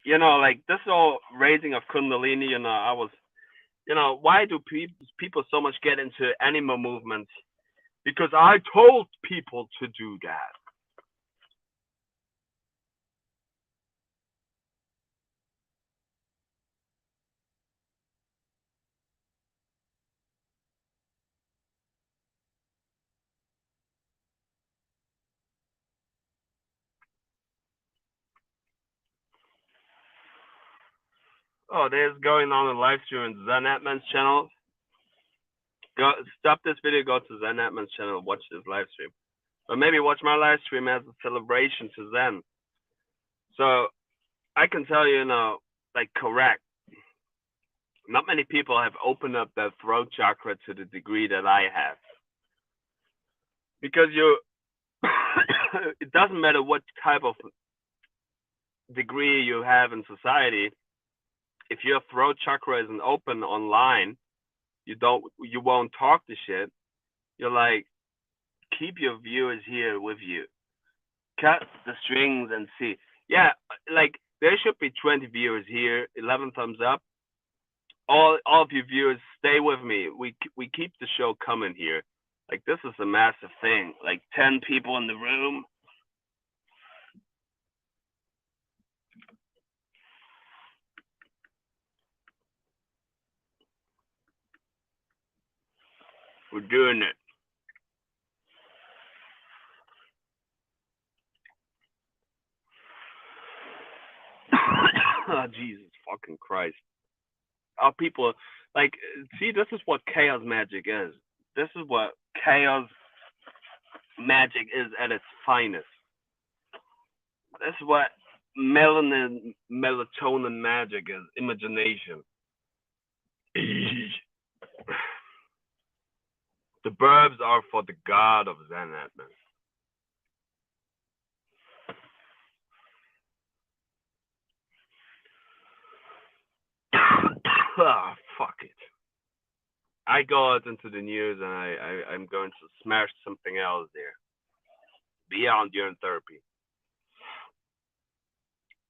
Like this whole raising of Kundalini. I was, why do people so much get into animal movements? Because I told people to do that. Oh, there's going on a live stream on Zen Atman's channel. Go stop this video. Go to Zen Atman's channel. Watch this live stream. Or maybe watch my live stream as a celebration to Zen. So I can tell you, like correct. Not many people have opened up their throat chakra to the degree that I have. Because it doesn't matter what type of degree you have in society. If your throat chakra isn't open online, you won't talk the shit. You're like, keep your viewers here with you. Cut the strings and see. Yeah, like there should be 20 viewers here, 11 thumbs up. All of you viewers, stay with me. We keep the show coming here. Like this is a massive thing. Like 10 people in the room. We're doing it. Oh, Jesus fucking Christ. Our people, like, see, this is what chaos magic is. This is what chaos magic is at its finest. This is what melatonin magic is. Imagination. The burbs are for the god of Zen Atman. Ah, fuck it. I go out into the news and I'm going to smash something else there. Beyond urine therapy.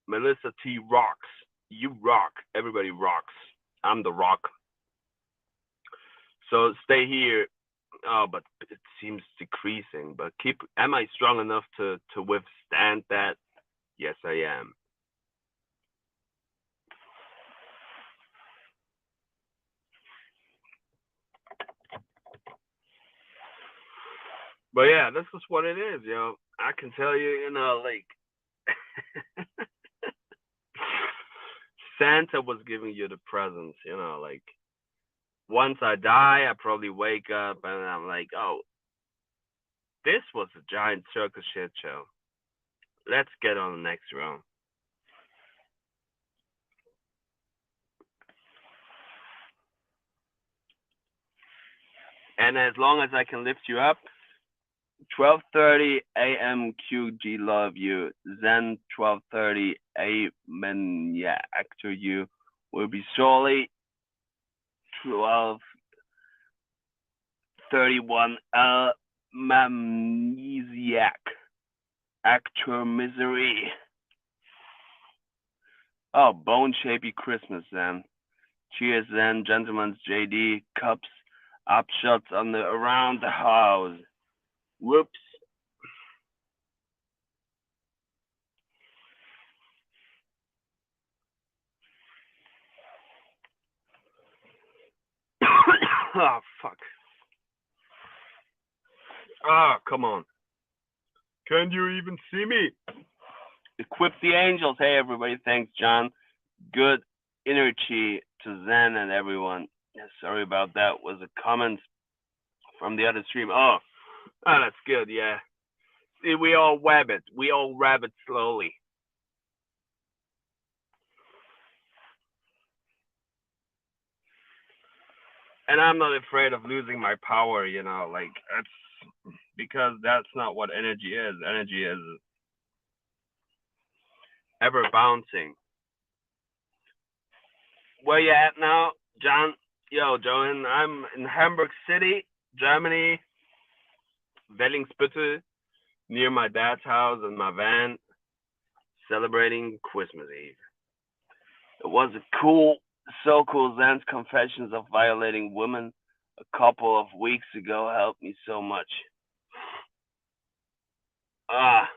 Melissa T rocks. You rock. Everybody rocks. I'm the rock. So stay here. Oh, but it seems decreasing. But am I strong enough to withstand that? Yes, I am. But yeah, this is what it is, I can tell you, like Santa was giving you the presents, like once I die, I probably wake up and I'm like, oh, this was a giant circus shit show. Let's get on the next round. And as long as I can lift you up, 12:30 a.m. QG love you. Zen 12:30 a.m. Yeah, actor you will be surely 12:31 amnesiac actor misery. Oh, bone shapy Christmas then. Cheers then, gentlemen's JD cups upshots on the around the house. Whoops. Oh fuck. Ah, come on. Can you even see me? Equip the angels. Hey everybody, thanks John. Good energy to Zen and everyone. Yeah, sorry about that. Was a comment from the other stream. Oh, that's good. Yeah. See, we all web it. We all rabbit slowly. And I'm not afraid of losing my power. Like that's because that's not what energy is. Energy is ever bouncing. Where you at now, John? Yo, Johan, I'm in Hamburg City, Germany, Wellingsbüttel, near my dad's house in my van, celebrating Christmas Eve. It was a cool, so cool. Zen's confessions of violating women a couple of weeks ago helped me so much. Ah,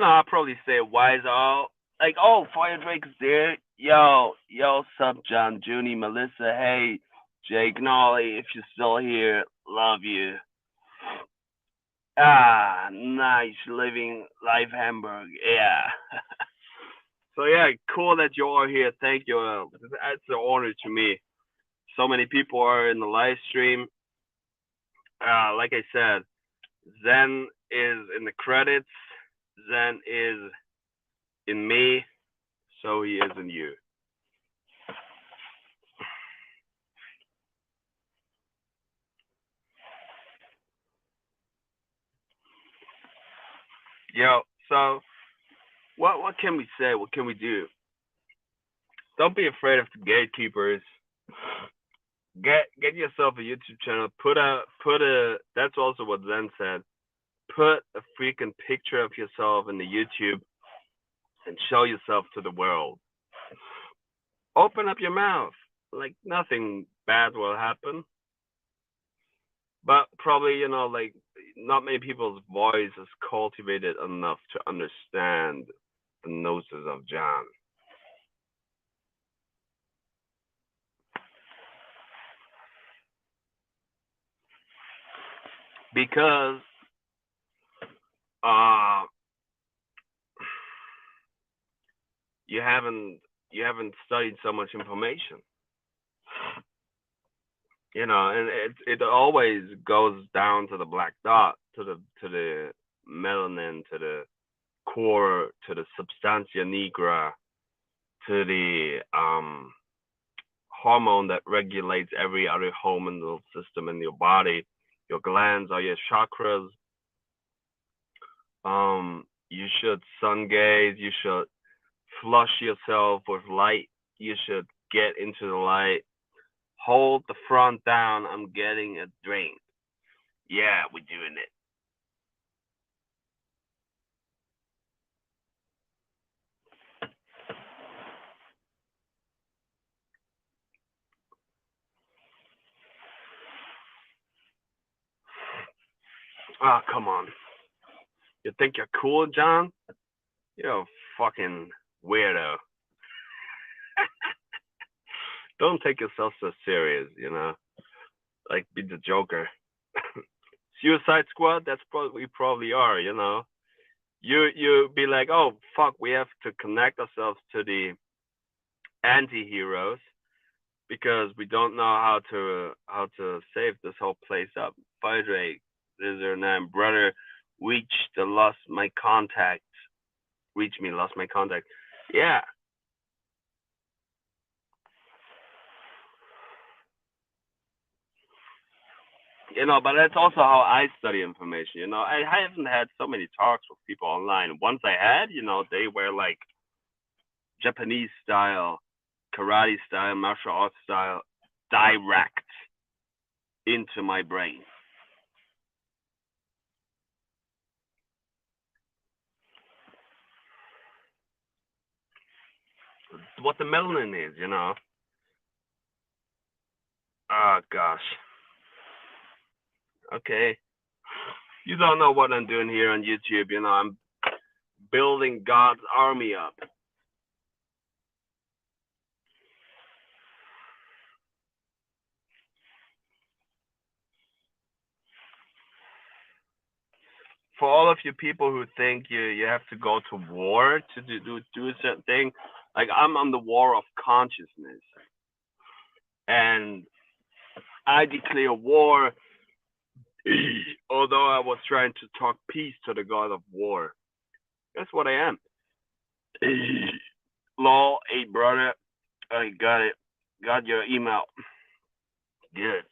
I'll probably say wise all like, oh, Fire Drake's there. Yo, sup, John, Junie, Melissa, hey, Jake, Nolly, if you're still here, love you. Ah, nice living life, Hamburg. Yeah. So yeah, cool that you're all here. Thank you. That's an honor to me. So many people are in the live stream. Like I said, Zen is in the credits. Zen is in me. So he is in you. Yo, so what can we say? What can we do? Don't be afraid of the gatekeepers. Get yourself a YouTube channel. Put a. That's also what Zen said. Put a freaking picture of yourself in the YouTube and show yourself to the world. Open up your mouth. Like nothing bad will happen. But probably, like not many people's voice is cultivated enough to understand the gnosis of John. Because uh you haven't studied so much information. And it always goes down to the black dot, to the melanin, to the core, to the substantia nigra, to the hormone that regulates every other hormonal system in your body. Your glands are your chakras. You should sun gaze. You should flush yourself with light. You should get into the light. Hold the front down. I'm getting a drink. Yeah, we're doing it. Oh, come on. You think you're cool, John? You're a fucking weirdo. Don't take yourself so serious. Like, be the Joker. Suicide Squad, that's what we probably are. You be like, oh fuck, we have to connect ourselves to the anti-heroes because we don't know how to save this whole place up. Frederick, is her name, brother, reach the lost my contact. Reach me, lost my contact. Yeah. But that's also how I study information. I haven't had so many talks with people online. Once I had, they were like Japanese style, karate style, martial arts style, direct into my brain. What the melanin is. Oh gosh. Okay. You don't know what I'm doing here on YouTube. I'm building God's army up. For all of you people who think you have to go to war to do a certain thing, like I'm on the war of consciousness, and I declare war. Although I was trying to talk peace to the god of war, that's what I am. Lol, hey brother, I got it. Got your email. Good.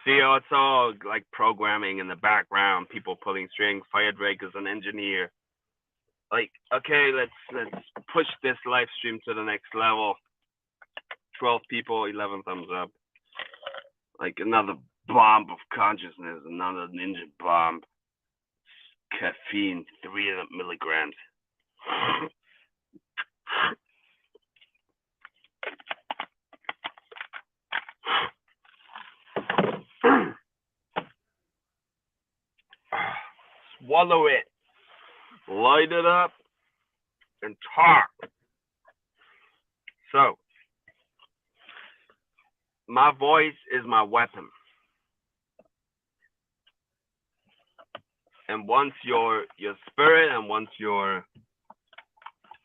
See, it's all like programming in the background, people pulling strings. Fire Drake is an engineer. Like, okay, let's push this live stream to the next level. 12 people, 11 thumbs up. Like another bomb of consciousness, another ninja bomb. Caffeine, 300 milligrams. Swallow it, light it up, and talk. So, my voice is my weapon. And once your spirit and once your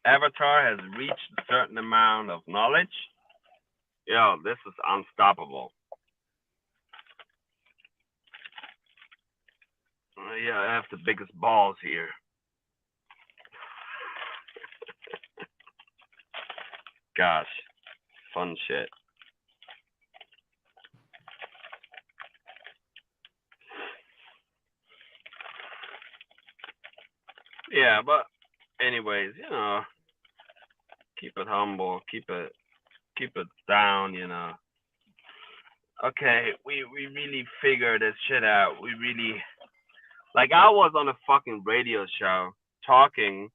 avatar has reached a certain amount of knowledge, this is unstoppable. Yeah, I have the biggest balls here. Gosh, fun shit. Yeah, but anyways, keep it humble, keep it down, Okay, we really figure this shit out. We really, like, I was on a fucking radio show talking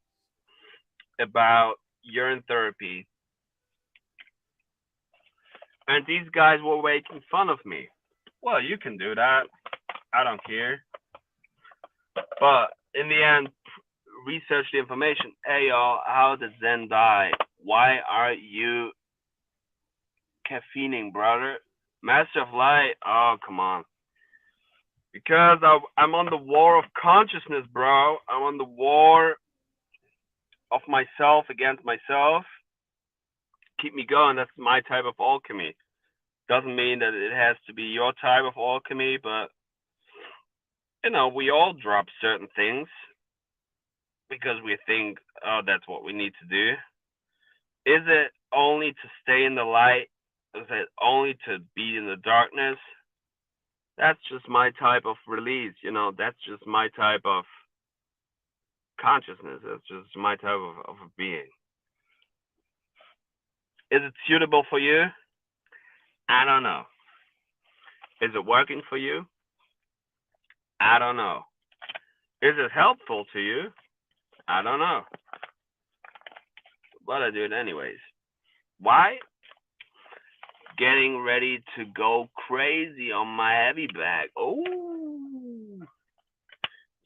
about urine therapy, and these guys were making fun of me. Well, you can do that. I don't care. But in the end, research the information. Hey, y'all, how did Zen die? Why are you caffeining, brother? Master of Light? Oh, come on. Because I'm on the war of consciousness, bro. I'm on the war of myself against myself. Keep me going. That's my type of alchemy. Doesn't mean that it has to be your type of alchemy, but we all drop certain things because we think, oh, that's what we need to do. Is it only to stay in the light? Is it only to be in the darkness? That's just my type of release, that's just my type of consciousness. That's just my type of a being. Is it suitable for you? I don't know. Is it working for you? I don't know. Is it helpful to you? I don't know. But I do it anyways. Why? Getting ready to go crazy on my heavy bag. Oh,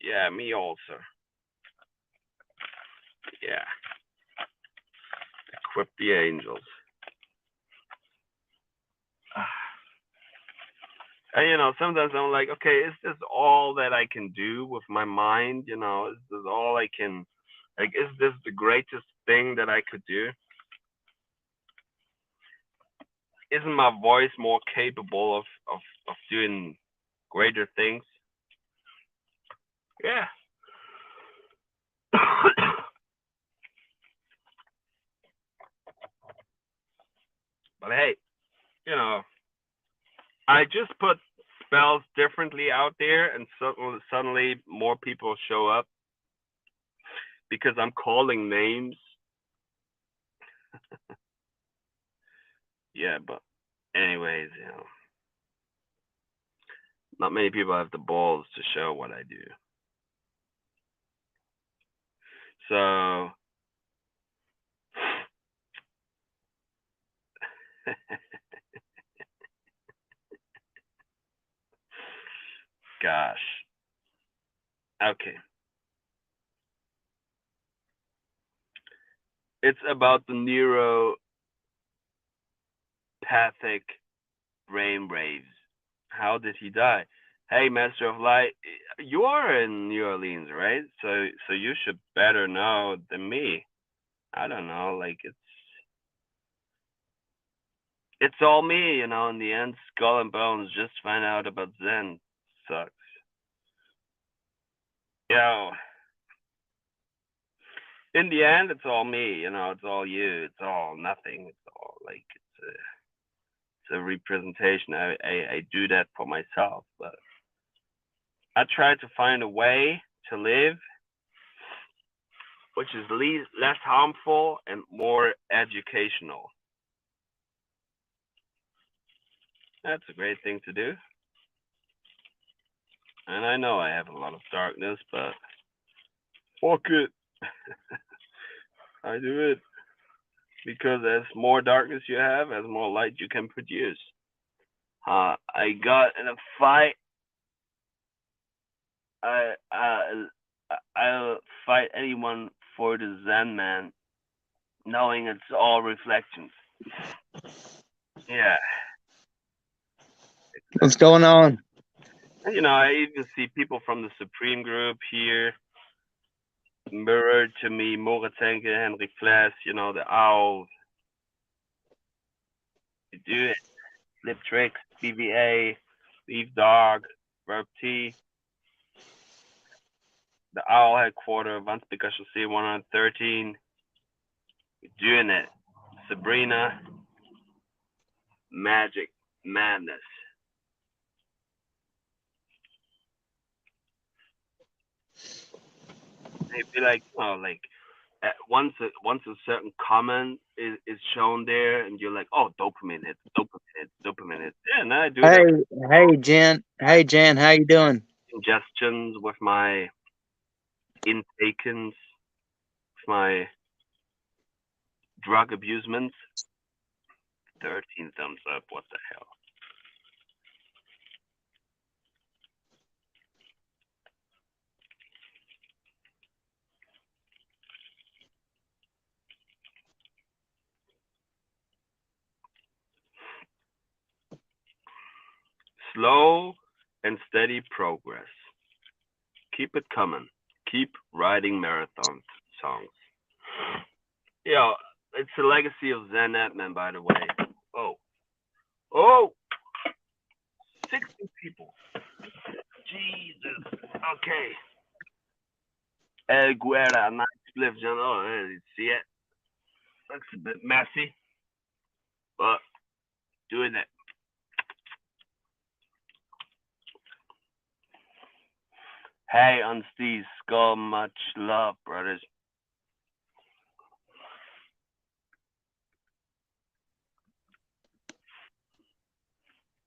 yeah, me also. Yeah. Equip the angels. And sometimes I'm like, okay, is this all that I can do with my mind? Is this all I can, is this the greatest thing that I could do? Isn't my voice more capable of doing greater things? Yeah. But hey, I just put spells differently out there, and suddenly more people show up because I'm calling names. Yeah, but anyways, not many people have the balls to show what I do. So gosh. Okay. It's about the neuropathic brain waves. How did he die? Hey, Master of Light, you are in New Orleans, right? So you should better know than me. I don't know, like it's all me, in the end, skull and bones. Just find out about Zen. Sucks. Yo, in the end, it's all me, it's all you, it's all nothing, it's all like it's a representation. I do that for myself, but I try to find a way to live which is less harmful and more educational. That's a great thing to do. And I know I have a lot of darkness, but fuck it. I do it because as more darkness you have, as more light you can produce. I got in a fight. I'll fight anyone for the Zen man, knowing it's all reflections. Yeah. What's going on? And, I even see people from the Supreme group here mirrored to me, Moritz Henke, Henrik Flass, the owl. You do it. Flip tricks, BVA, Leave Dog, Verb T. The owl headquarter, Wandsbeker C 113. You're doing it. Sabrina, Magic, Madness. They'd be like, once a certain comment is shown there, and you're like, oh, dopamine hits, dopamine hits, dopamine hits. Yeah, and I do Hey, that. hey, Jen. Hey, Jen. How you doing? Ingestions with my intakens, with my drug abusements. 13 thumbs up. What the hell? Slow and steady progress. Keep it coming. Keep writing marathon songs. It's the legacy of Zen Atman, by the way. Oh, 60 people. Jesus. Okay. El Guerra, nice spliff, John. Oh, you see it? Looks a bit messy, but doing it. Hey, on Steve's skull, much love, brothers.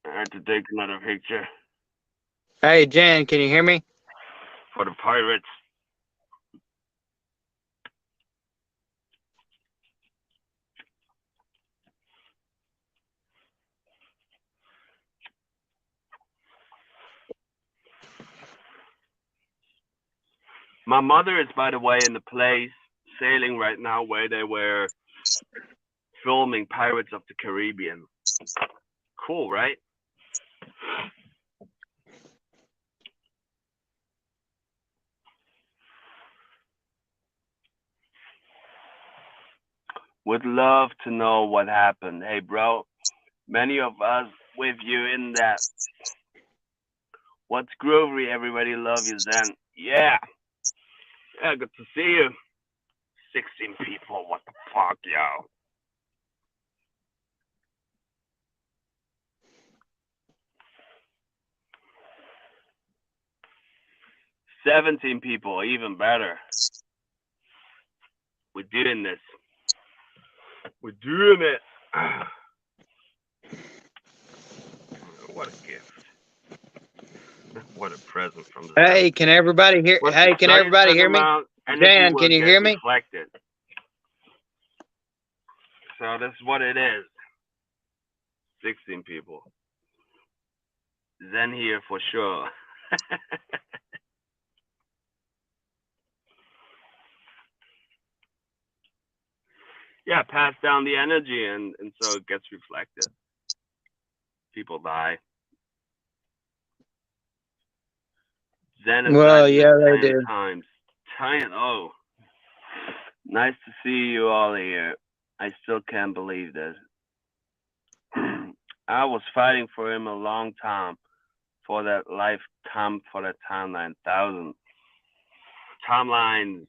I had to take another picture Hey, Jen. Can you hear me? for the pirates. My mother is, by the way, in the place sailing right now where they were filming Pirates of the Caribbean. Cool, right? Would love to know what happened. Hey, bro, many of us with you in that. What's groovy? Everybody love you, Zen. Yeah. Yeah, good to see you. 16 people. What the fuck, yo? $17 people, even better. We're doing this. We're doing it. What a gift. What a present from the Hey, can everybody hear? Once Hey, can everybody hear me? energy Jan, will can you get hear me? reflected. So this is what it is. 16 people. Zen here for sure. Yeah, pass down the energy and so it gets reflected. People die. Zen is Well, yeah, they tiny do. times. Oh. Nice to see you all here. I still can't believe this. I was fighting for him a long time for that lifetime, for that timeline. 1,000 timelines.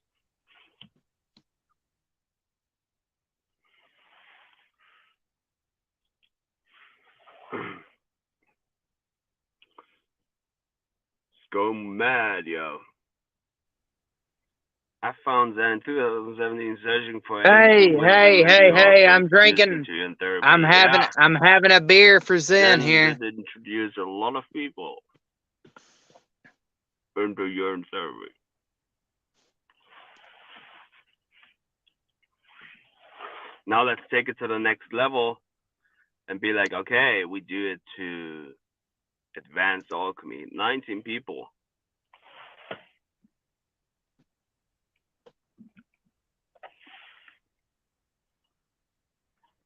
Go mad, yo. I found Zen in 2017 searching for Hey, energy wisdom. hey, Maybe hey, hey! also I'm introduced me drinking. to you in therapy. I'm having. Yeah. I'm having a beer for Zen Zen here. did introduce a lot of people. into your service. Now let's take it to the next level and be like, okay, we do it to advanced alchemy. 19 people.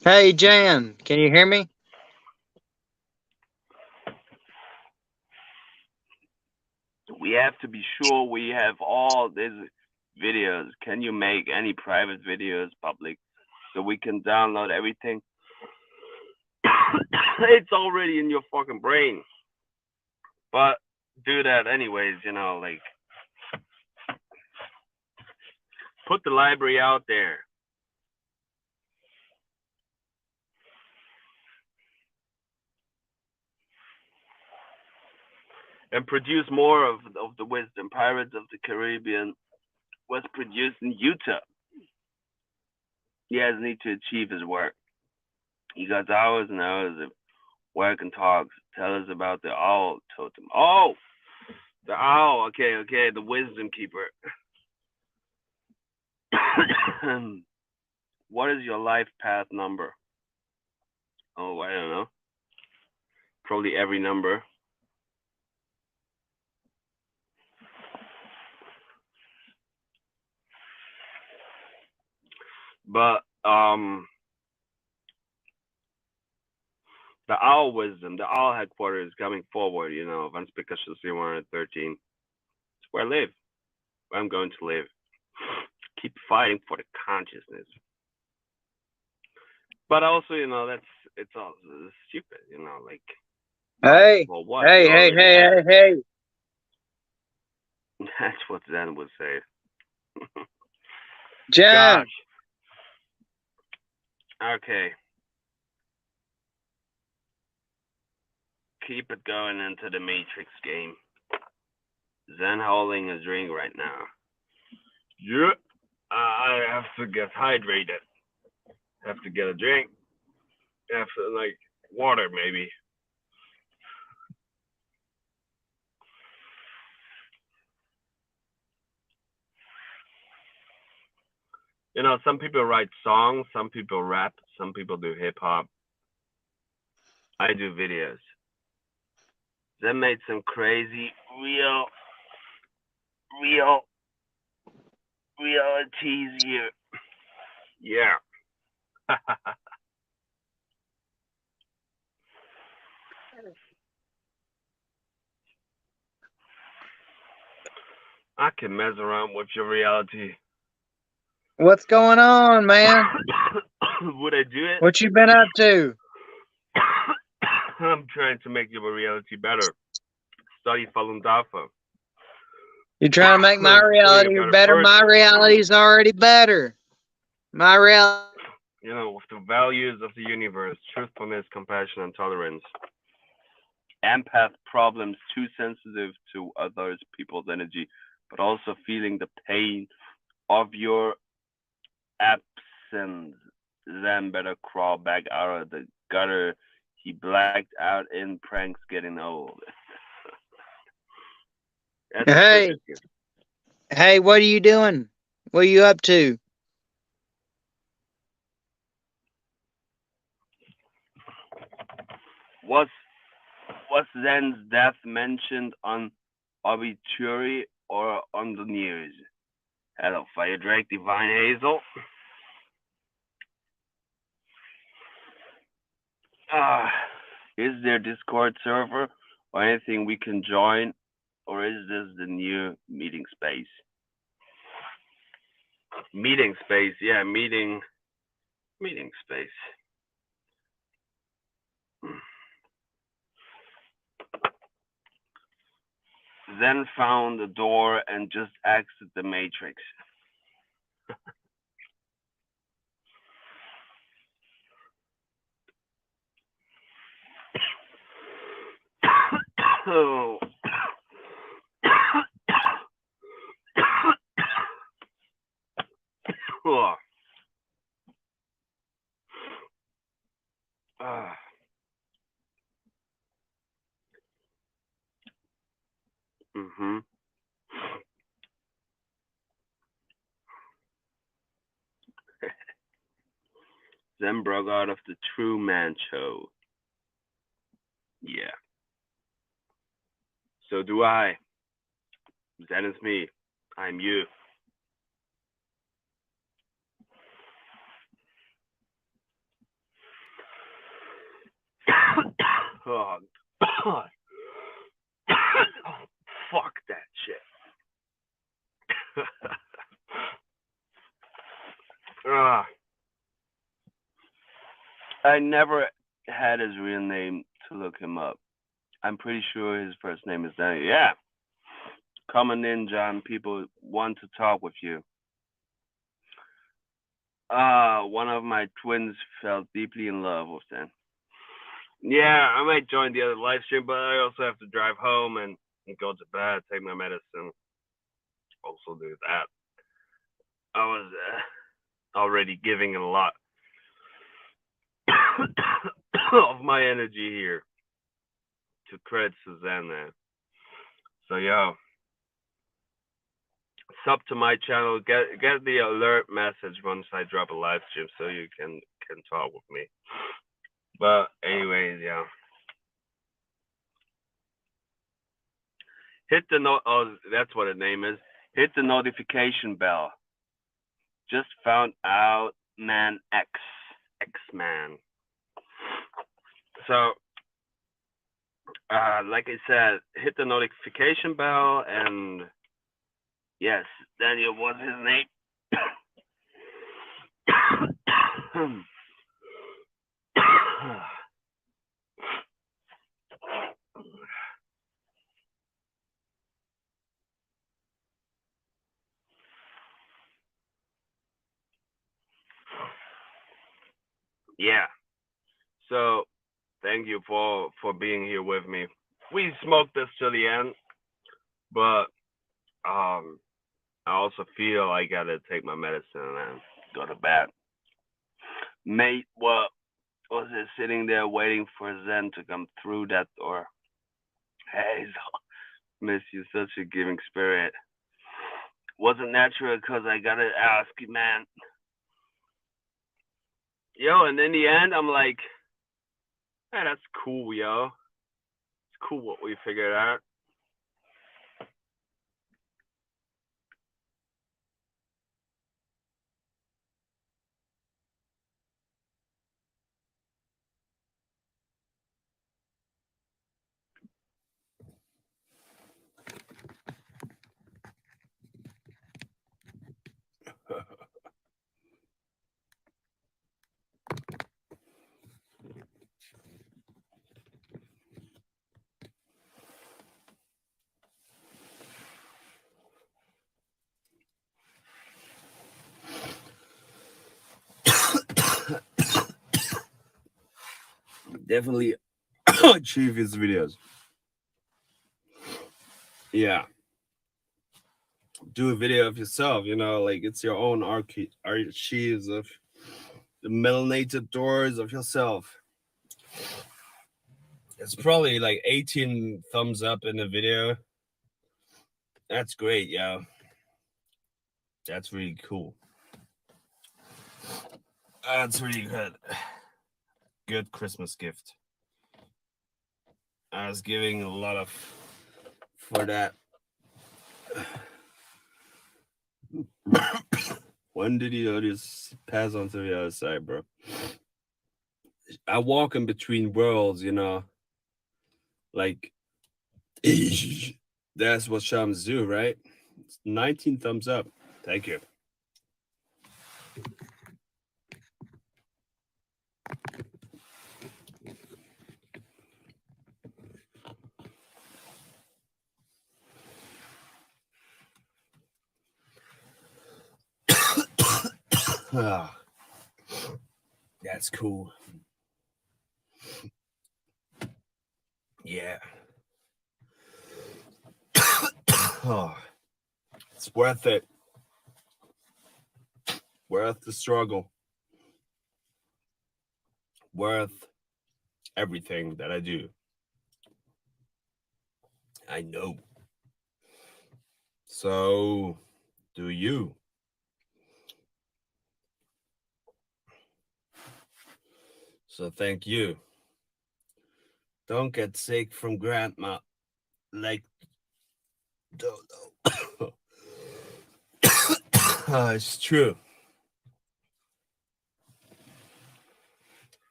Hey, Jan, can you hear me? We have to be sure we have all these videos. Can you make any private videos public so we can download everything? It's already in your fucking brain. But do that anyways, like put the library out there. And produce more of the wisdom. Pirates of the Caribbean was produced in Utah. He has need to achieve his work. He got hours and hours of work and talks. Tell us about the owl totem. Oh, the owl. Okay, the wisdom keeper. What is your life path number? Oh, I don't know. Probably every number. But the owl wisdom, the owl headquarters coming forward, Van Spicashus 113. It's where I live. Where I'm going to live. Keep fighting for the consciousness. But also, it's all stupid, like. Hey, Well, what? hey. That's what Zen would say. Jan. Gosh. Okay. Keep it going into the Matrix game. Zen holding a drink right now. Yeah. I have to get hydrated. Have to get a drink. Have to, like, water maybe. Some people write songs, some people rap, some people do hip hop. I do videos. Zen made some crazy realities here. Yeah. I can mess around with your reality. What's going on, man? Would I do it? What you been up to? I'm trying to make your reality better. Study Falun Dafa. You're trying to make my reality better? My reality's already better. My reality. With the values of the universe, truthfulness, compassion, and tolerance. Empath problems, too sensitive to others people's energy, but also feeling the pain of your absence. Then better crawl back out of the gutter. He blacked out in pranks getting old. Hey, what are you doing? What are you up to? Was Zen's death mentioned on obituary or on the news? Hello, Fire Drake, Divine Hazel. Is there Discord server or anything we can join, or is this the new meeting space? Meeting space, yeah, meeting space. Then found the door and just exited the matrix. Oh. Oh. Mhm. Zen broke out of the True Man Show. Yeah. So do I. Zen is me. I'm you. Oh, God. Oh, fuck that shit. I never had his real name to look him up. I'm pretty sure his first name is Zenny. Yeah. Come on in, John. People want to talk with you. One of my twins fell deeply in love with Zen. Yeah, I might join the other live stream, but I also have to drive home and go to bed, take my medicine. Also do that. I was already giving a lot of my energy here to credit Suzanne. So yo, sub to my channel. Get the alert message once I drop a live stream, so you can talk with me. But anyways, yeah. Hit the oh, that's what the name is. Hit the notification bell. Just found out, man. X-Man. So, like I said, hit the notification bell, and yes, Daniel was his name. Yeah. So, thank you for being here with me. We smoked this to the end, but I also feel I gotta take my medicine and go to bed. Mate, what was it sitting there waiting for Zen to come through that door? Hey, miss you, such a giving spirit. Wasn't natural because I gotta ask you, man. Yo, and in the end, I'm like, hey, that's cool, yo. It's cool what we figured out. Definitely achieve his videos. Yeah. Do a video of yourself, you know, like it's your own archives of the melanated doors of yourself. It's probably like 18 thumbs up in the video. That's great, yeah. That's really cool. That's really good. Good Christmas gift. I was giving a lot of for that. When did you just pass on to the other side, bro? I walk in between worlds, you know. Like, that's what shamans do, right? 19 thumbs up. Thank you. That's cool. Yeah. Oh, it's worth it. Worth the struggle. Worth everything that I do. I know. So, do you? So thank you. Don't get sick from grandma. Like, don't know. It's true.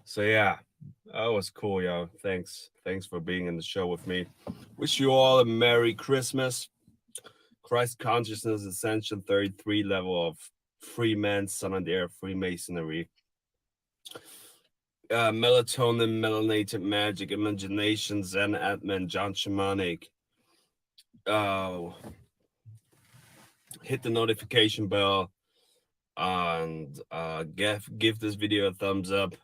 So yeah, that was cool, yo. Thanks for being in the show with me. Wish you all a Merry Christmas. Christ Consciousness Ascension 33 level of free man, son and air, Freemasonry. Melatonin, melanated magic, imagination, Zen admin, John Shamanic. Hit the notification bell and give this video a thumbs up.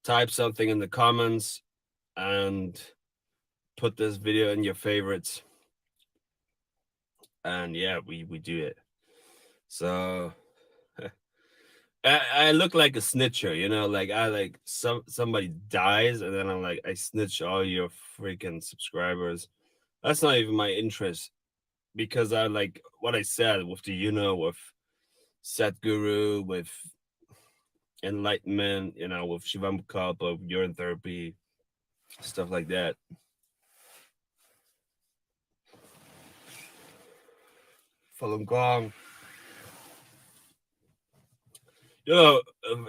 Type something in the comments and put this video in your favorites. And yeah, we do it. So I look like a snitcher, you know, like I like somebody dies and then I'm like, I snitch all your freaking subscribers. That's not even my interest, because I like what I said with the, you know, with Satguru, with enlightenment, you know, with Shivam Kalpa, urine therapy, stuff like that. Falun Gong. You know,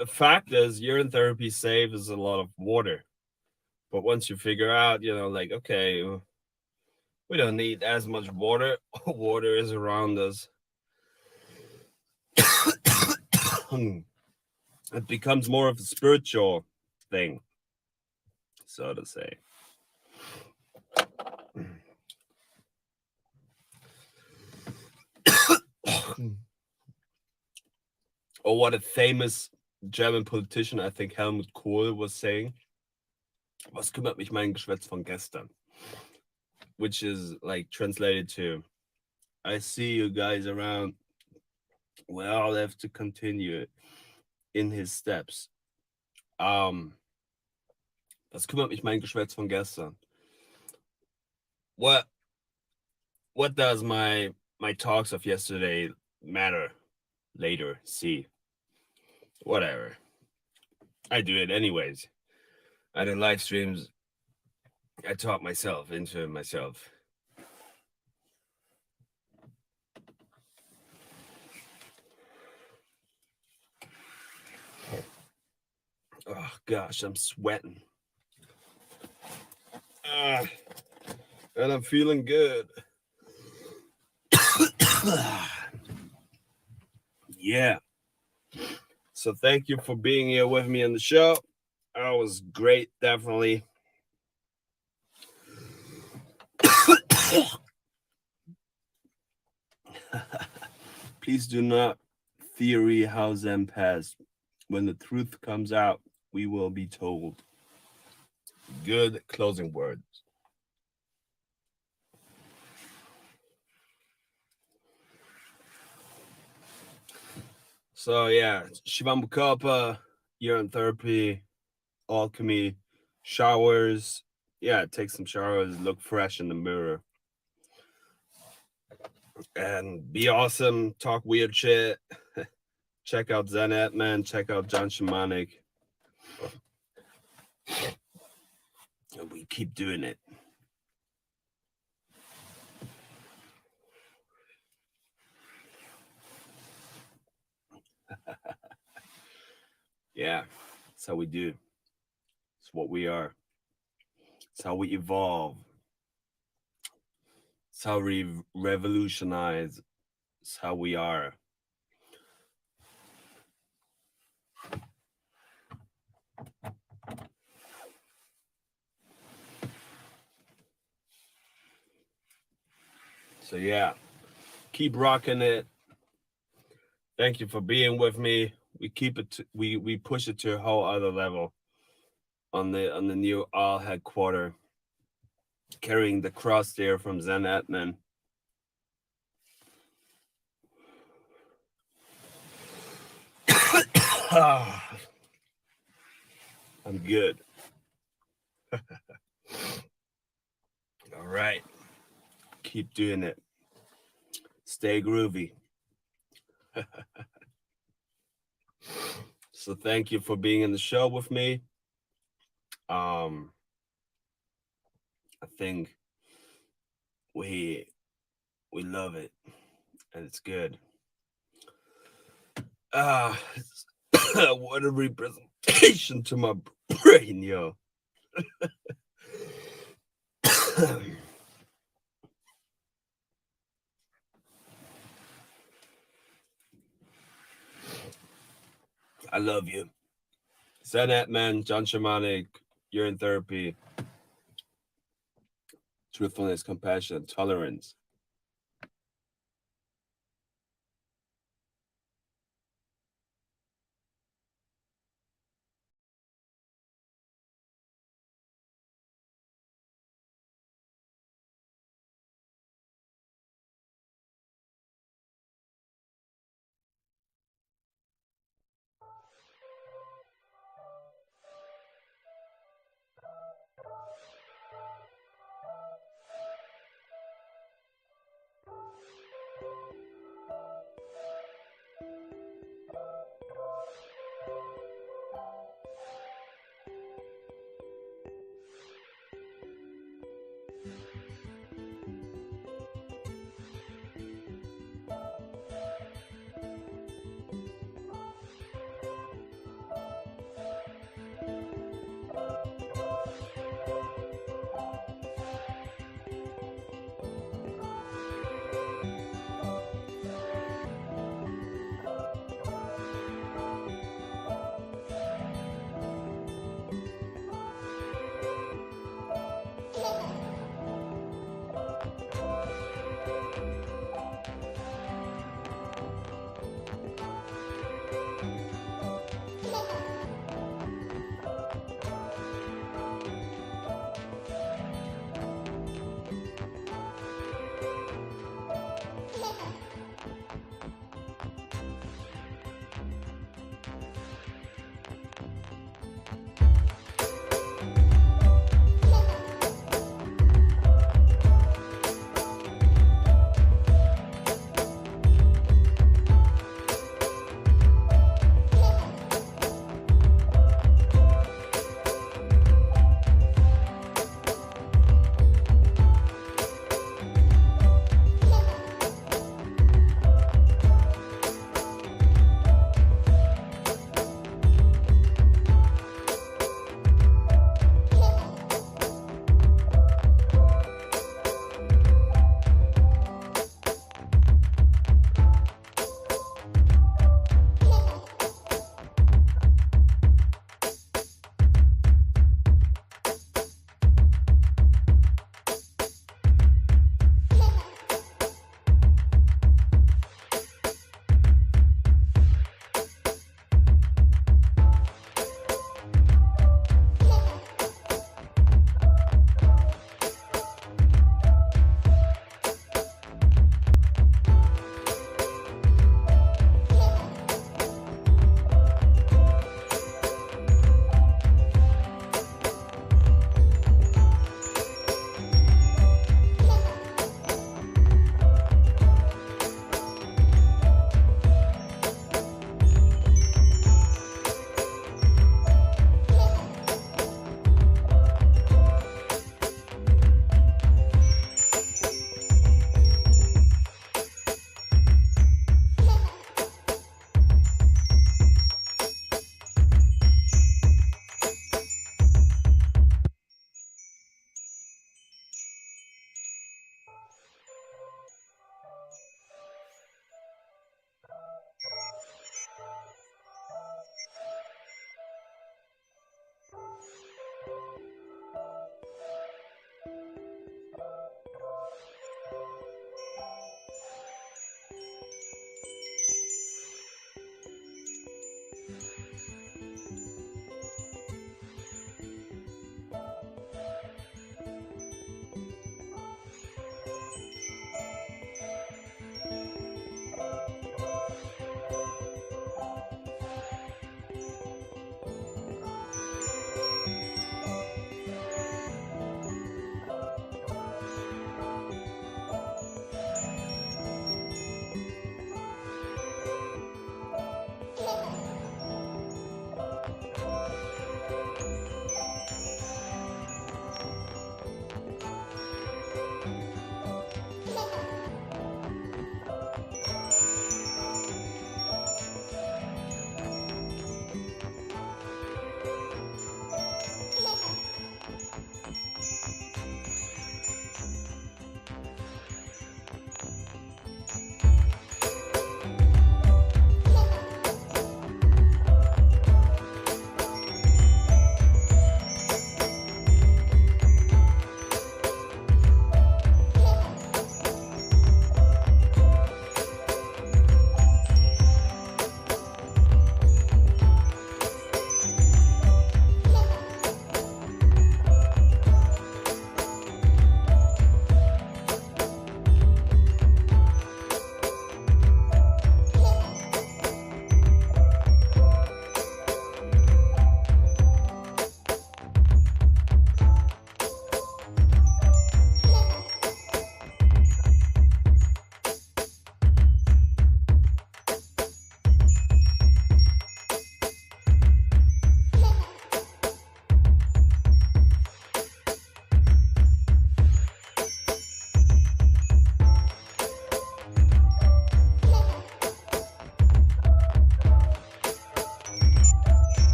a fact is urine therapy saves a lot of water. But once you figure out, you know, like, okay, we don't need as much water. Water is around us. It becomes more of a spiritual thing, so to say. Or what a famous German politician, I think Helmut Kohl, was saying. Was kümmert mich mein Geschwätz von gestern? Which is like translated to, I see you guys around. We all have to continue in his steps. Was kümmert mich mein Geschwätz von gestern? What does my talks of yesterday matter later? See, whatever. I do it anyways. I do live streams. I talk myself into myself. Oh gosh, I'm sweating. And I'm feeling good. Yeah. So thank you for being here with me on the show. That was great, definitely. Please do not theory how Zen passed. When the truth comes out, we will be told. Good closing words. So yeah, Shivam Bukapa, urine therapy, alchemy, showers. Yeah, take some showers, look fresh in the mirror. And be awesome, talk weird shit. Check out Zen Atman, check out John Shamanic. And we keep doing it. Yeah, that's how we do. It's what we are. It's how we evolve. It's how we revolutionize. It's how we are. So yeah, keep rocking it. Thank you for being with me. We keep it. We push it to a whole other level on the new All headquarter, carrying the cross there from Zen Atman. I'm good. All right. Keep doing it. Stay groovy. So thank you for being in the show with me. I think we love it, and it's good. What a representation to my brain, yo. I love you. Zen man, John Shamanic, you're in therapy. Truthfulness, compassion, tolerance.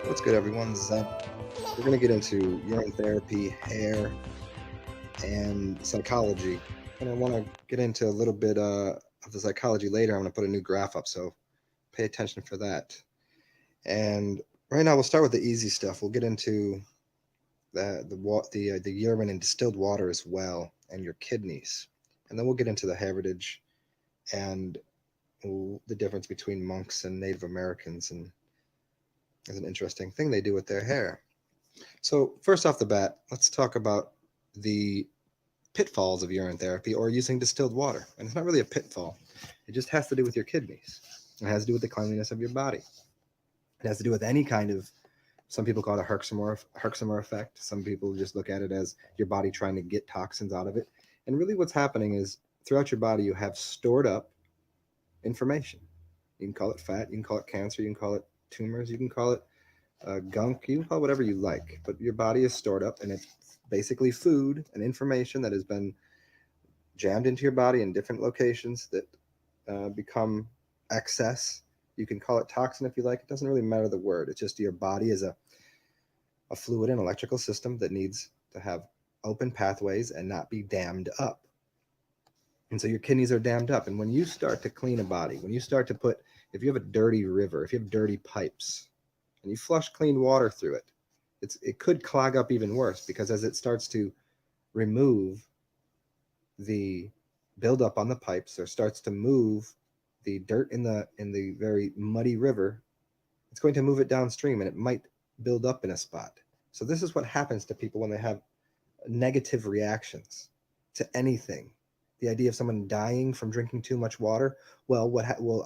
What's good, everyone? This is Zen. We're going to get into urine therapy, hair, and psychology. And I want to get into a little bit of the psychology later. I'm going to put a new graph up, so pay attention for that. And right now, we'll start with the easy stuff. We'll get into the urine and distilled water as well, and your kidneys. And then we'll get into the heritage and the difference between monks and Native Americans, and there's an interesting thing they do with their hair. So first off the bat, let's talk about the pitfalls of urine therapy or using distilled water. And it's not really a pitfall. It just has to do with your kidneys. It has to do with the cleanliness of your body. It has to do with any kind of, some people call it a Herxheimer effect. Some people just look at it as your body trying to get toxins out of it. And really what's happening is throughout your body, you have stored up information. You can call it fat, you can call it cancer, you can call it tumors, you can call it gunk, you can call it whatever you like, but your body is stored up, and it's basically food and information that has been jammed into your body in different locations that become excess. You can call it toxin if you like. It doesn't really matter the word. It's just your body is a fluid and electrical system that needs to have open pathways and not be dammed up. And so your kidneys are dammed up. And when you start to clean a body, when you start to put, if you have a dirty river, if you have dirty pipes, and you flush clean water through it, it could clog up even worse, because as it starts to remove the buildup on the pipes, or starts to move the dirt in the very muddy river, it's going to move it downstream, and it might build up in a spot. So this is what happens to people when they have negative reactions to anything. The idea of someone dying from drinking too much water, well,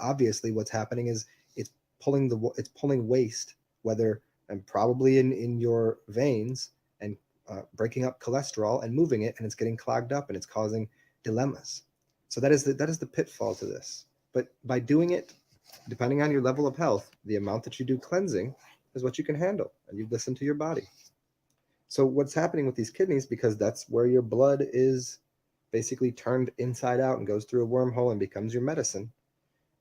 obviously what's happening is it's pulling waste, whether and probably in your veins, and breaking up cholesterol and moving it, and it's getting clogged up, and it's causing dilemmas. So that is the pitfall to this. But by doing it, depending on your level of health, the amount that you do cleansing is what you can handle, and you listen to your body. So what's happening with these kidneys, because that's where your blood is basically turned inside out and goes through a wormhole and becomes your medicine.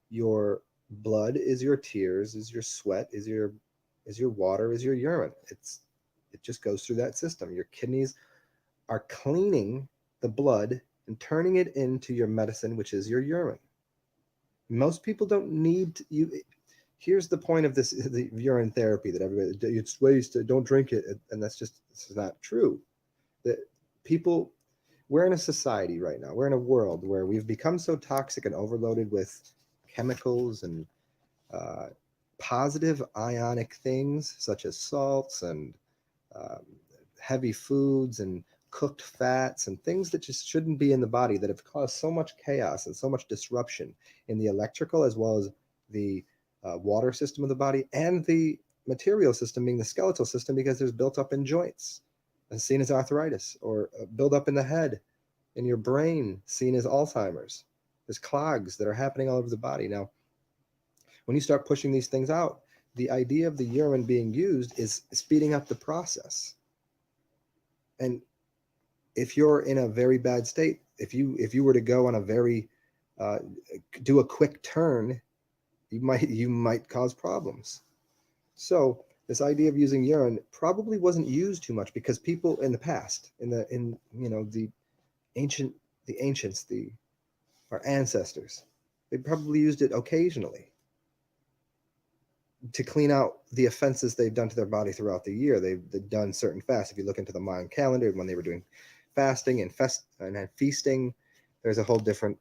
Your blood is your tears, is your sweat, is your water, is your urine. It just goes through that system. Your kidneys are cleaning the blood and turning it into your medicine, which is your urine. Most people don't need you. Here's the point of the urine therapy, that everybody, it's wasted, don't drink it. And this is not true. That people, we're in a society right now, we're in a world where we've become so toxic and overloaded with chemicals and positive ionic things such as salts and heavy foods and cooked fats and things that just shouldn't be in the body, that have caused so much chaos and so much disruption in the electrical as well as the water system of the body, and the material system being the skeletal system, because there's built up in joints, seen as arthritis, or build up in the head, in your brain, seen as Alzheimer's. There's clogs that are happening all over the body. Now, when you start pushing these things out, the idea of the urine being used is speeding up the process. And if you're in a very bad state, if you were to go on a very do a quick turn, you might cause problems. So this idea of using urine probably wasn't used too much, because people in the past, the ancients, our ancestors, they probably used it occasionally to clean out the offenses they've done to their body throughout the year. They've done certain fasts. If you look into the Mayan calendar, when they were doing fasting and feasting, there's a whole different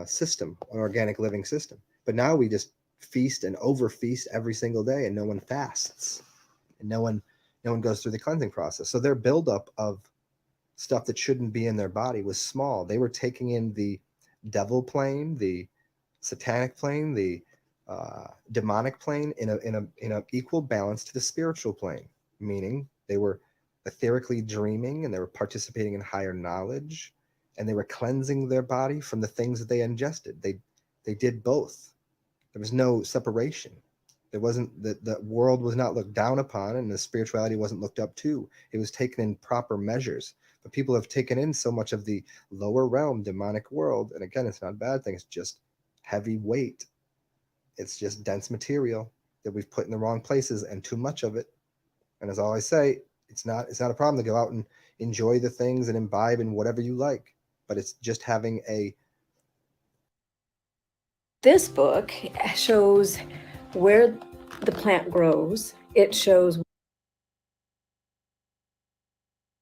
system, an organic living system. But now we just feast and overfeast every single day, and no one fasts, and no one goes through the cleansing process. So their buildup of stuff that shouldn't be in their body was small. They were taking in the devil plane, the satanic plane, the demonic plane in a equal balance to the spiritual plane, meaning they were etherically dreaming, and they were participating in higher knowledge, and they were cleansing their body from the things that they ingested. They did both. There was no separation. There wasn't, the world was not looked down upon, and the spirituality wasn't looked up to. It was taken in proper measures. But people have taken in so much of the lower realm, demonic world, and again, it's not a bad thing. It's just heavy weight. It's just dense material that we've put in the wrong places and too much of it. And as I always say, it's not a problem to go out and enjoy the things and imbibe in whatever you like, but it's just having a. This book shows where the plant grows. It shows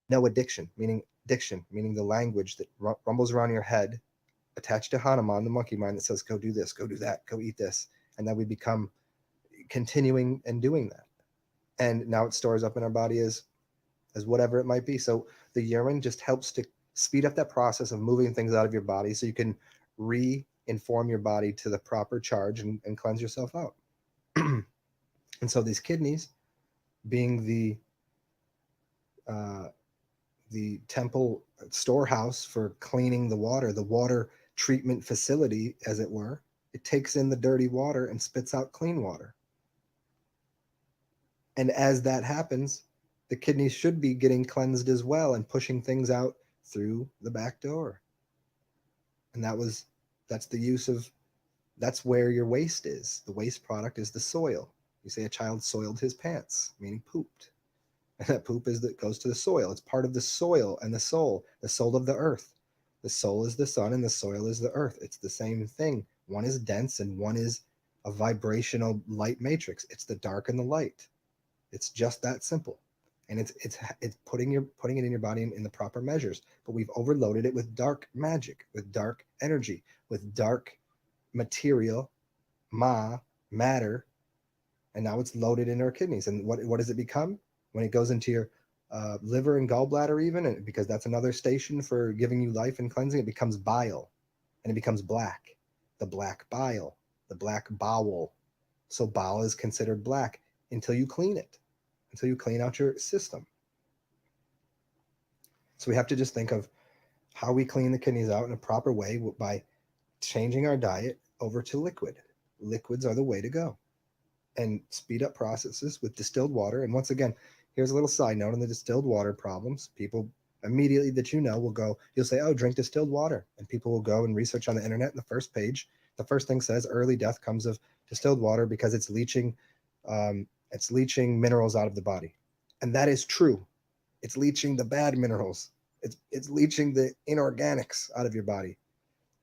No addiction, meaning the language that rumbles around your head, attached to Hanuman, the monkey mind, that says, go do this, go do that, go eat this. And then we become continuing and doing that. And now it stores up in our body as whatever it might be. So the urine just helps to speed up that process of moving things out of your body so you can re-inform your body to the proper charge and cleanse yourself out. And so these kidneys, being the temple storehouse for cleaning the water treatment facility, as it were, it takes in the dirty water and spits out clean water. And as that happens, the kidneys should be getting cleansed as well and pushing things out through the back door. And that's where your waste is. The waste product is the soil. You say a child soiled his pants, meaning pooped. And that poop goes to the soil. It's part of the soil and the soul of the earth. The soul is the sun and the soil is the earth. It's the same thing. One is dense and one is a vibrational light matrix. It's the dark and the light. It's just that simple. And it's putting it in your body in the proper measures. But we've overloaded it with dark magic, with dark energy, with dark material, matter, and now it's loaded in our kidneys. And what does it become when it goes into your liver and gallbladder even? And because that's another station for giving you life and cleansing, it becomes bile, and it becomes black. The black bile, the black bowel. So bile is considered black until you clean it, until you clean out your system. So we have to just think of how we clean the kidneys out in a proper way by changing our diet over to liquid. Liquids are the way to go. And speed up processes with distilled water. And once again, here's a little side note on the distilled water problems. People immediately that you'll say, oh, drink distilled water. And people will go and research on the internet. And the first page, the first thing says early death comes of distilled water because it's leaching minerals out of the body. And that is true. It's leaching the bad minerals. It's leaching the inorganics out of your body.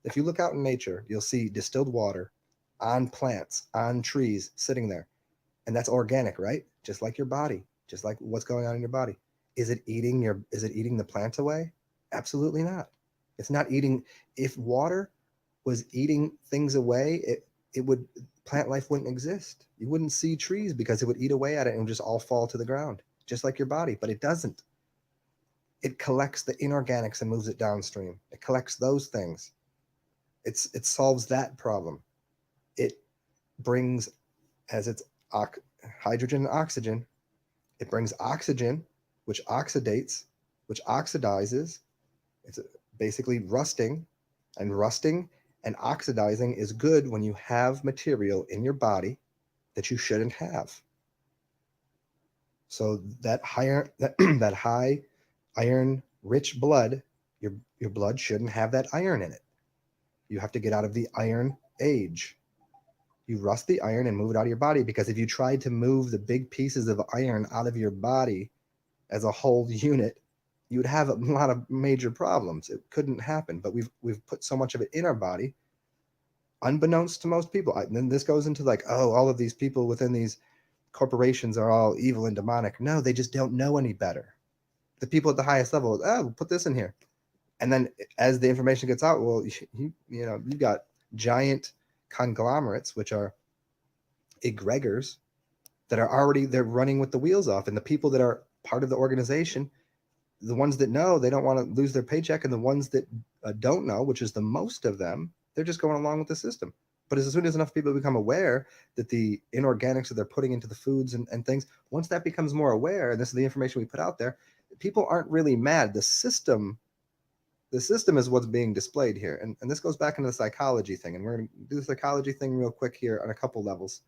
If you look out in nature, you'll see distilled water on plants, on trees, sitting there. And that's organic, right? Just like your body, just like what's going on in your body. Is it eating the plant away? Absolutely not. It's not eating. If water was eating things away, plant life wouldn't exist. You wouldn't see trees because it would eat away at it and it would just all fall to the ground, just like your body. But it doesn't. It collects the inorganics and moves it downstream. It collects those things. It solves that problem. It brings, as it's hydrogen and oxygen, it brings oxygen, which oxidizes. It's basically rusting, and oxidizing is good when you have material in your body that you shouldn't have. So that high iron rich blood, your blood shouldn't have that iron in it. You have to get out of the iron age. You rust the iron and move it out of your body, because if you tried to move the big pieces of iron out of your body as a whole unit, you would have a lot of major problems. It couldn't happen, but we've put so much of it in our body, unbeknownst to most people. And then this goes into like, oh, all of these people within these corporations are all evil and demonic. No, they just don't know any better. The people at the highest level, we'll put this in here. And then as the information gets out, well, you've got giant conglomerates, which are egregors, that are they're running with the wheels off. And the people that are part of the organization, the ones that know, they don't want to lose their paycheck. And the ones that don't know, which is the most of them, they're just going along with the system. But as soon as enough people become aware that the inorganics that they're putting into the foods and things, once that becomes more aware, and this is the information we put out there, people aren't really mad. The system is what's being displayed here. And this goes back into the psychology thing. And we're going to do the psychology thing real quick here on a couple levels.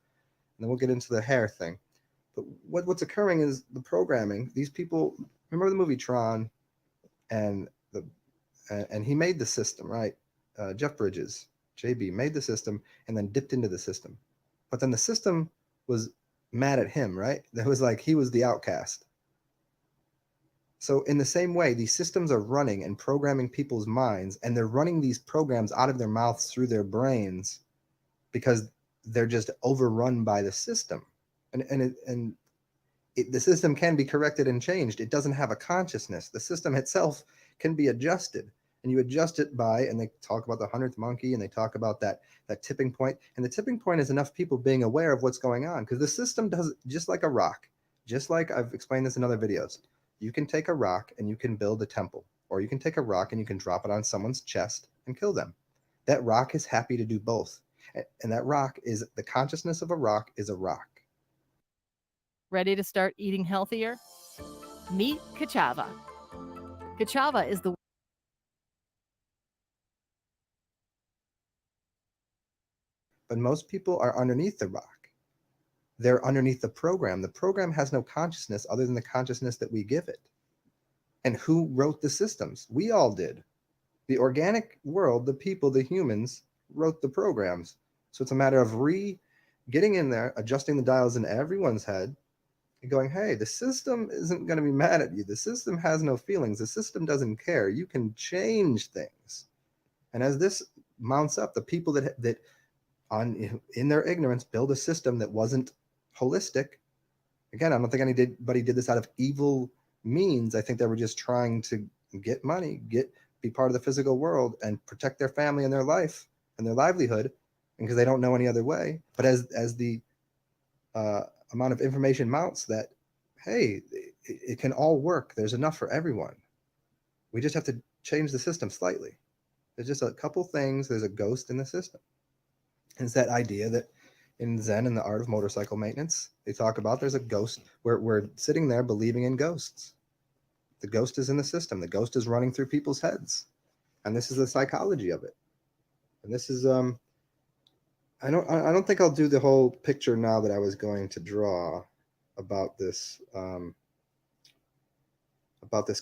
And then we'll get into the hair thing. But what's occurring is the programming. These people, remember the movie Tron, and he made the system, right? Jeff Bridges, JB, made the system and then dipped into the system. But then the system was mad at him, right? That was like he was the outcast. So in the same way, these systems are running and programming people's minds, and they're running these programs out of their mouths through their brains because they're just overrun by the system. The system can be corrected and changed. It doesn't have a consciousness. The system itself can be adjusted, and you adjust it by, and they talk about the 100th monkey, and they talk about that tipping point. And the tipping point is enough people being aware of what's going on, because the system does, just like a rock, just like I've explained this in other videos. You can take a rock and you can build a temple, or you can take a rock and you can drop it on someone's chest and kill them. That rock is happy to do both. And that rock is, the consciousness of a rock is a rock. Ready to start eating healthier? Meet Kachava. Kachava is the But most people are underneath the rock. They're underneath the program. The program has no consciousness other than the consciousness that we give it. And who wrote the systems? We all did. The organic world, the people, the humans wrote the programs. So it's a matter of getting in there, adjusting the dials in everyone's head, and going, hey, the system isn't going to be mad at you. The system has no feelings. The system doesn't care. You can change things. And as this mounts up, the people that in their ignorance build a system that wasn't holistic. Again, I don't think anybody did this out of evil means. I think they were just trying to get money, be part of the physical world, and protect their family and their life and their livelihood, because they don't know any other way. But as the amount of information mounts, that hey, it can all work. There's enough for everyone. We just have to change the system slightly. There's just a couple things. There's a ghost in the system. And it's that idea that in Zen and the art of motorcycle maintenance, they talk about there's a ghost. We're sitting there believing in ghosts. The ghost is in the system. The ghost is running through people's heads. And this is the psychology of it. And this is I don't think I'll do the whole picture now that I was going to draw about this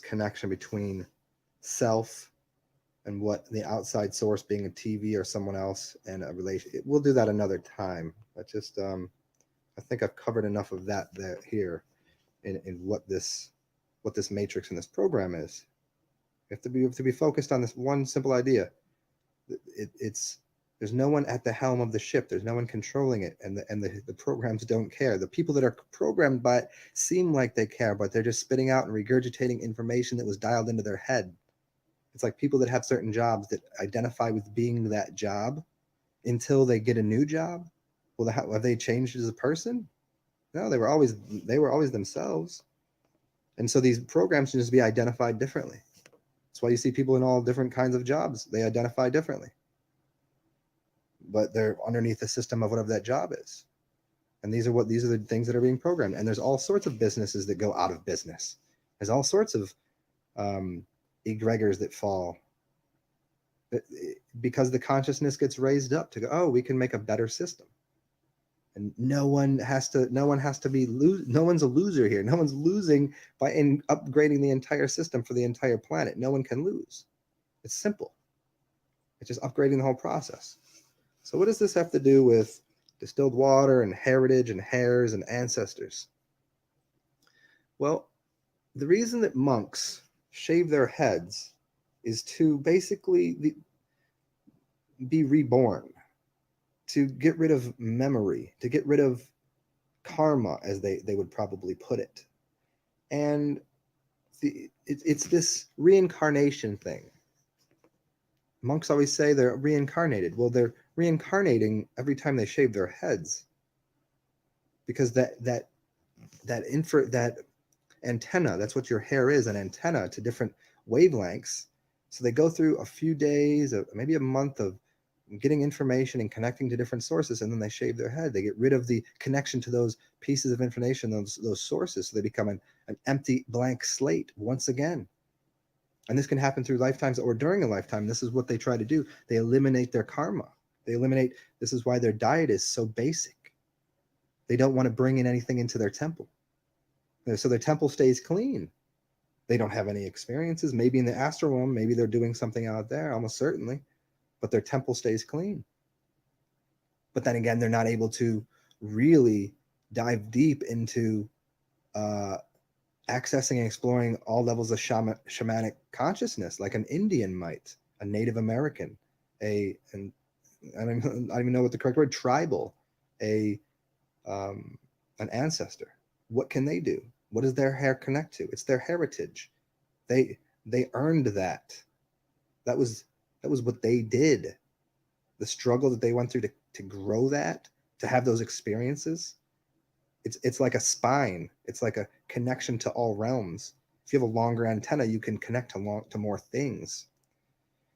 connection between self and what the outside source, being a TV or someone else, and a relation. We'll do that another time. But just I think I've covered enough of that here in what this matrix and this program is. You have to be focused on this one simple idea. There's no one at the helm of the ship. There's no one controlling it, and the programs don't care. The people that are programmed by it seem like they care, but they're just spitting out and regurgitating information that was dialed into their head. It's like people that have certain jobs that identify with being that job until they get a new job. Well, have they changed as a person? No, they were always themselves. And so these programs can just be identified differently. That's why you see people in all different kinds of jobs. They identify differently, but they're underneath the system of whatever that job is. And these are the things that are being programmed. And there's all sorts of businesses that go out of business. There's all sorts of egregors that fall because the consciousness gets raised up to go, oh, we can make a better system. And no one's a loser here. No one's losing by upgrading the entire system for the entire planet. No one can lose. It's simple. It's just upgrading the whole process. So what does this have to do with distilled water and heritage and hairs and ancestors? Well, the reason that monks shave their heads is to basically be reborn, to get rid of memory, to get rid of karma, as they would probably put it. And it's this reincarnation thing. Monks always say they're reincarnated. Well, they're reincarnating every time they shave their heads, because that antenna, that's what your hair is, an antenna to different wavelengths. So they go through a few days, maybe a month of getting information and connecting to different sources, and then they shave their head. They get rid of the connection to those pieces of information, those sources, so they become an empty blank slate once again. And this can happen through lifetimes or during a lifetime. This is what they try to do. They eliminate their karma. This is why their diet is so basic. They don't want to bring in anything into their temple. So their temple stays clean. They don't have any experiences. Maybe in the astral realm, maybe they're doing something out there, almost certainly, but their temple stays clean. But then again, they're not able to really dive deep into accessing and exploring all levels of shamanic consciousness, like an Indian might, a Native American, I don't even know what the correct word, tribal, an ancestor. What can they do? What does their hair connect to? It's their heritage. They earned that. That was what they did. The struggle that they went through to grow that, to have those experiences. It's like a spine. It's like a connection to all realms. If you have a longer antenna, you can connect to more things.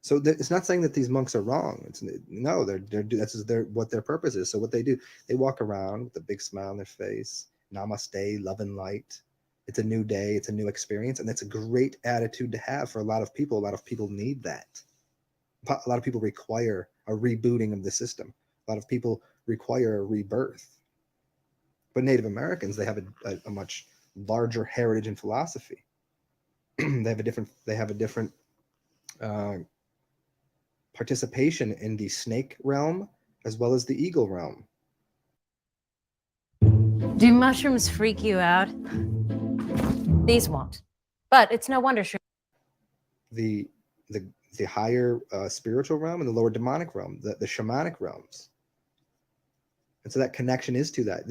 So it's not saying that these monks are wrong. No, that's what their purpose is. So what they do, they walk around with a big smile on their face. Namaste, love and light. It's a new day. It's a new experience, and that's a great attitude to have for a lot of people. A lot of people need that. A lot of people require a rebooting of the system. A lot of people require a rebirth. But Native Americans, they have a much larger heritage and philosophy. They have a different participation in the snake realm as well as the eagle realm. Do mushrooms freak you out? These won't. But it's no wonder. The higher spiritual realm and the lower demonic realm, the shamanic realms. And so that connection is to that.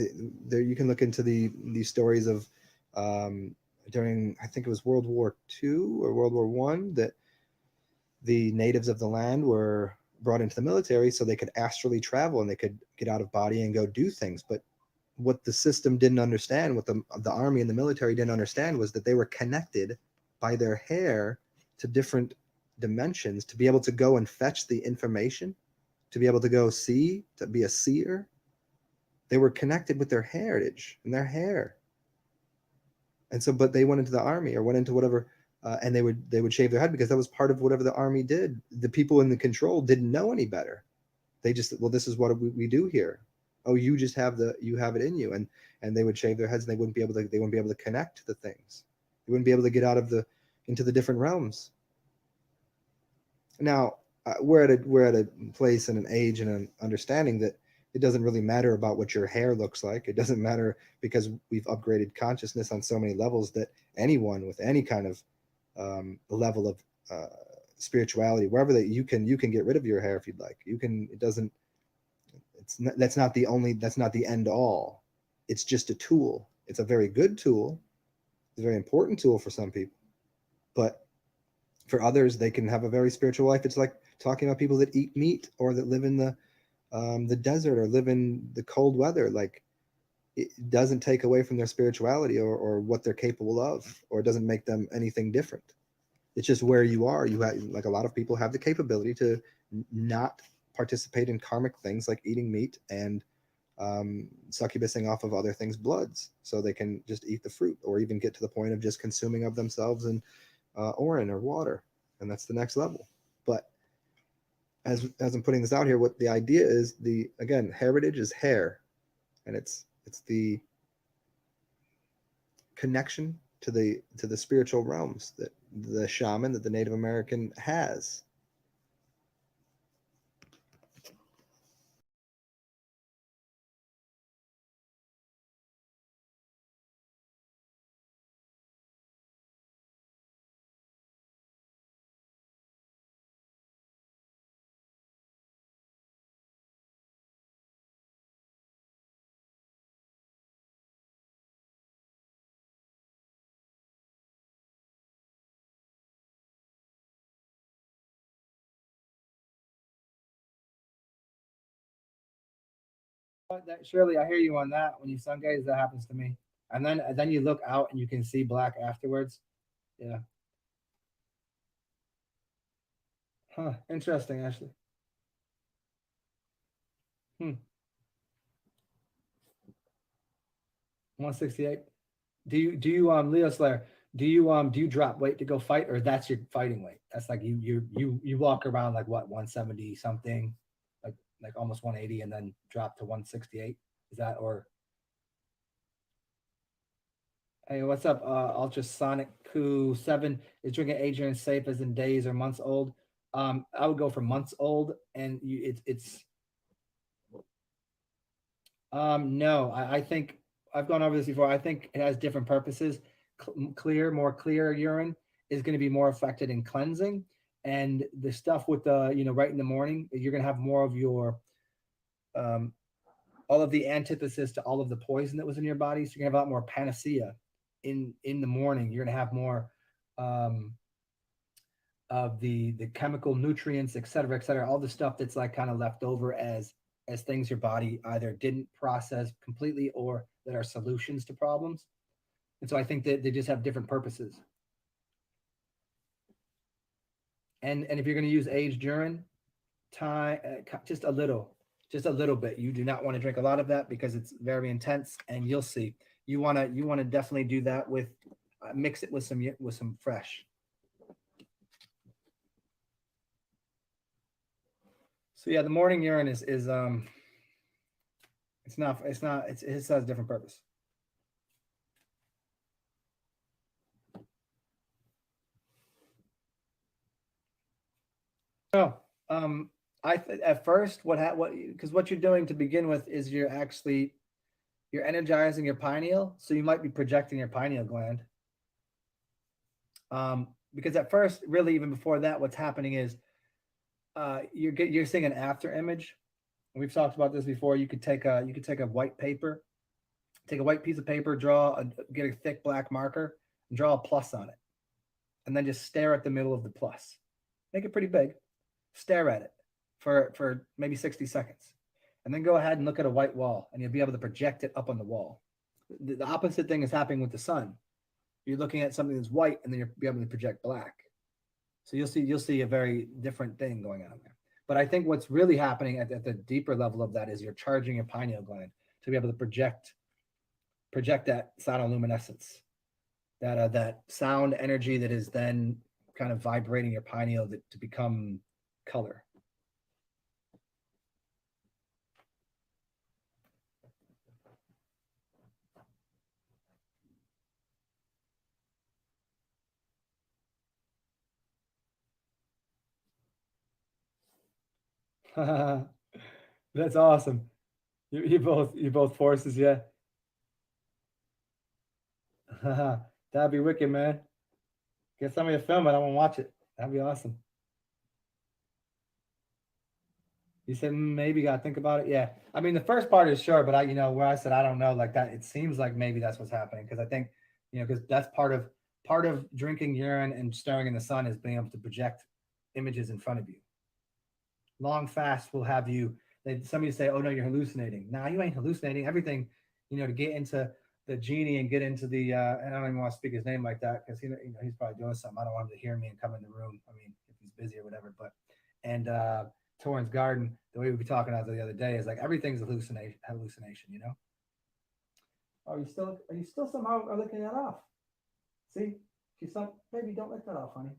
There you can look into these stories of during, I think it was World War II or World War I, that the natives of the land were brought into the military so they could astrally travel and they could get out of body and go do things. But what the system didn't understand, what the army and the military didn't understand, was that they were connected by their hair to different dimensions to be able to go and fetch the information, to be able to go see, to be a seer. They were connected with their heritage and their hair. And so, but they went into the army or went into whatever, and they would shave their head because that was part of whatever the army did. The people in the control didn't know any better. They just, well, this is what we do here. Oh, you just have it in you, and they would shave their heads and they wouldn't be able to connect to the things. They wouldn't be able to get out of into the different realms. Now, we're at a place and an age and an understanding that it doesn't really matter about what your hair looks like. It doesn't matter because we've upgraded consciousness on so many levels that anyone with any kind of level of spirituality, wherever that you can get rid of your hair if you'd like. You can. It doesn't. That's not the end all. It's just a tool. It's a very good tool. It's a very important tool for some people, but for others, they can have a very spiritual life. It's like talking about people that eat meat or that live in the desert or live in the cold weather. Like, it doesn't take away from their spirituality or what they're capable of, or it doesn't make them anything different. It's just where you are. You have, like, a lot of people have the capability to not participate in karmic things like eating meat and succubusing off of other things' bloods, so they can just eat the fruit, or even get to the point of just consuming of themselves and urine or water, and that's the next level. But as I'm putting this out here, what the idea is, again, heritage is hair, and it's the connection to the spiritual realms that the shaman, that the Native American has. Surely, I hear you on that. When you sun gaze, that happens to me, and then you look out and you can see black afterwards. Yeah. Huh. Interesting, Ashley. 168. Do you Leo Slayer? Do you drop weight to go fight, or that's your fighting weight? That's like you walk around like what, 170 something, like almost 180, and then drop to 168. Is that, or? Hey, what's up? Ultrasonic Coup 7 is drinking Adrian safe as in days or months old. I would go for months old, and it's no, I think I've gone over this before. I think it has different purposes. More clear urine is going to be more affected in cleansing, and the stuff with the right in the morning, you're going to have more of your all of the antithesis to all of the poison that was in your body. So you're going to have a lot more panacea in the morning. You're going to have more of the chemical nutrients, et cetera, all the stuff that's like kind of left over as things your body either didn't process completely or that are solutions to problems. And so I think that they just have different purposes. And if you're going to use aged urine, just a little bit. You do not want to drink a lot of that because it's very intense, and you'll see. You want to definitely do that with mix it with some fresh. So yeah, the morning urine it has a different purpose. No, at first because what you're doing to begin with is you're energizing your pineal, so you might be projecting your pineal gland. Because at first, really, even before that, what's happening is you're seeing an after image. We've talked about this before. You could take a white paper, take a white piece of paper, get a thick black marker, and draw a plus on it, and then just stare at the middle of the plus. Make it pretty big. Stare at it for maybe 60 seconds, and then go ahead and look at a white wall, and you'll be able to project it up on the wall. The opposite thing is happening with the sun. You're looking at something that's white, and then you'll be able to project black. So you'll see a very different thing going on there. But I think what's really happening at the deeper level of that is you're charging your pineal gland to be able to project that sonoluminescence, that sound energy that is then kind of vibrating your pineal to become color. That's awesome. You both forces, yeah. That'd be wicked, man. Get somebody to film it. I want to watch it. That'd be awesome. You said maybe gotta think about it. Yeah, I mean the first part is sure, but where I said I don't know, like that, it seems like maybe that's what's happening, because I think because that's part of drinking urine and staring in the sun is being able to project images in front of you. Long fast will have you. Somebody say, "Oh no, you're hallucinating." Nah, you ain't hallucinating. Everything, to get into the genie and get into the. And I don't even want to speak his name like that because he's probably doing something. I don't want him to hear me and come in the room. I mean, if he's busy or whatever. But Torrance Garden, the way we were talking about the other day, is like everything's hallucination. Are you still somehow licking that off? See, baby, don't lick that off, honey.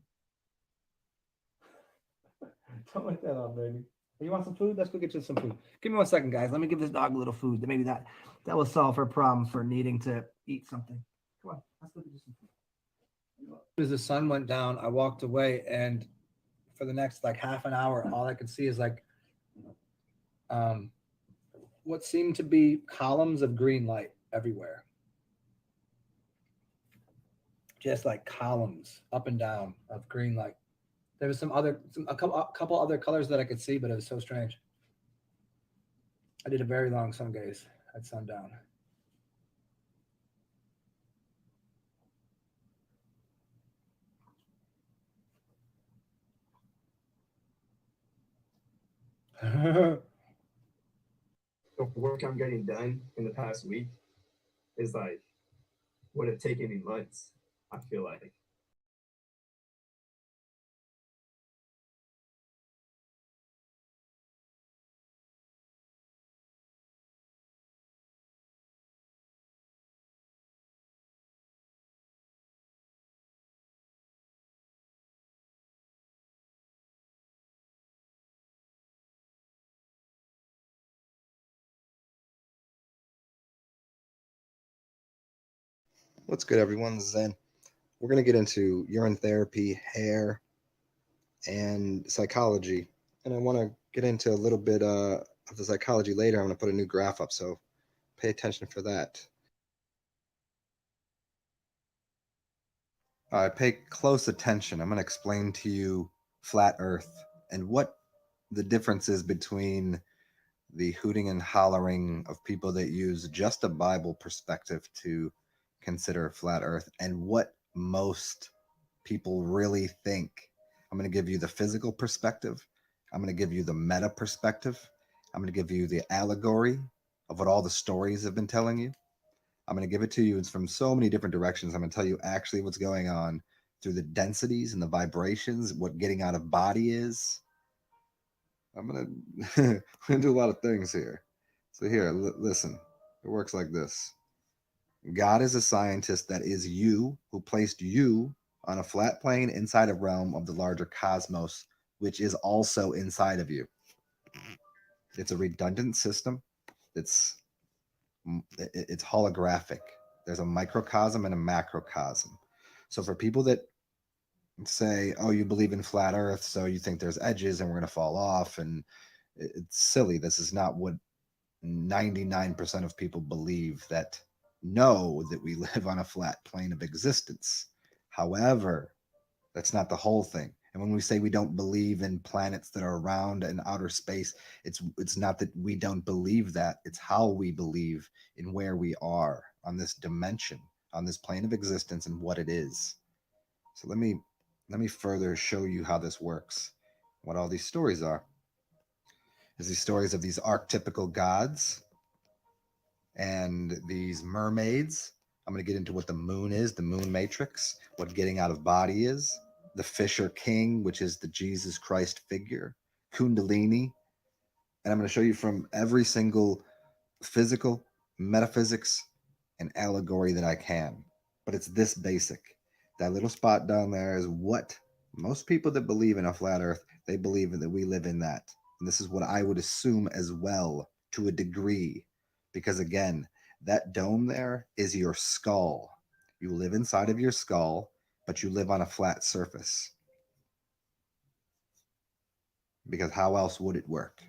Don't lick that off, baby. You want some food? Let's go get you some food. Give me 1 second, guys. Let me give this dog a little food. Maybe that will solve her problem for needing to eat something. Come on, let's go get you some food. As the sun went down, I walked away, and for the next like half an hour, all I could see is like what seemed to be columns of green light everywhere. Just like columns up and down of green light. There was a couple other colors that I could see, but it was so strange. I did a very long sun gaze at sundown. The work I'm getting done in the past week is like would have taken me months, I feel like. What's good, everyone? This is Zen. We're going to get into urine therapy, hair, and psychology. And I want to get into a little bit of the psychology later. I'm going to put a new graph up, so pay attention for that. All right, pay close attention. I'm going to explain to you flat Earth and what the difference is between the hooting and hollering of people that use just a Bible perspective to consider flat Earth and what most people really think. I'm going to give you the physical perspective. I'm going to give you the meta perspective. I'm going to give you the allegory of what all the stories have been telling you. I'm going to give it to you. It's from so many different directions. I'm going to tell you actually what's going on through the densities and the vibrations, what getting out of body is. I'm going to do a lot of things here. So here, listen, it works like this. God is a scientist that is you, who placed you on a flat plane inside a realm of the larger cosmos, which is also inside of you. It's a redundant system. It's holographic. There's a microcosm and a macrocosm. So for people that say, oh, you believe in flat earth, so you think there's edges and we're going to fall off, and it's silly. This is not what 99% of people believe, that know that we live on a flat plane of existence. However, that's not the whole thing. And when we say we don't believe in planets that are around in outer space, it's not that we don't believe that. It's how we believe in where we are on this dimension, on this plane of existence, and what it is. So let me further show you how this works, what all these stories are. Is these stories of these archetypical gods and these mermaids. I'm going to get into what the moon is, the moon matrix, what getting out of body is, the Fisher King, which is the Jesus Christ figure, Kundalini. And I'm going to show you from every single physical, metaphysics, and allegory that I can. But it's this basic. That little spot down there is what most people that believe in a flat earth, they believe that we live in that. And this is what I would assume as well, to a degree. Because again, that dome there is your skull. You live inside of your skull, but you live on a flat surface. Because how else would it work?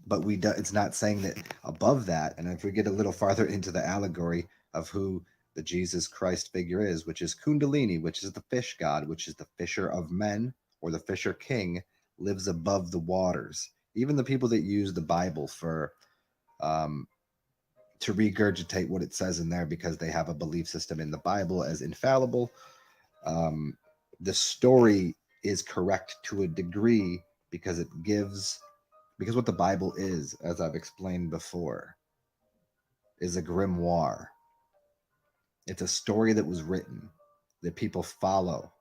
But it's not saying that above that. And if we get a little farther into the allegory of who the Jesus Christ figure is, which is Kundalini, which is the fish god, which is the fisher of men, or the Fisher King, lives above the waters. Even the people that use the Bible for to regurgitate what it says in there because they have a belief system in the Bible as infallible, the story is correct to a degree because because what the Bible is, as I've explained before, is a grimoire. It's a story that was written that people follow.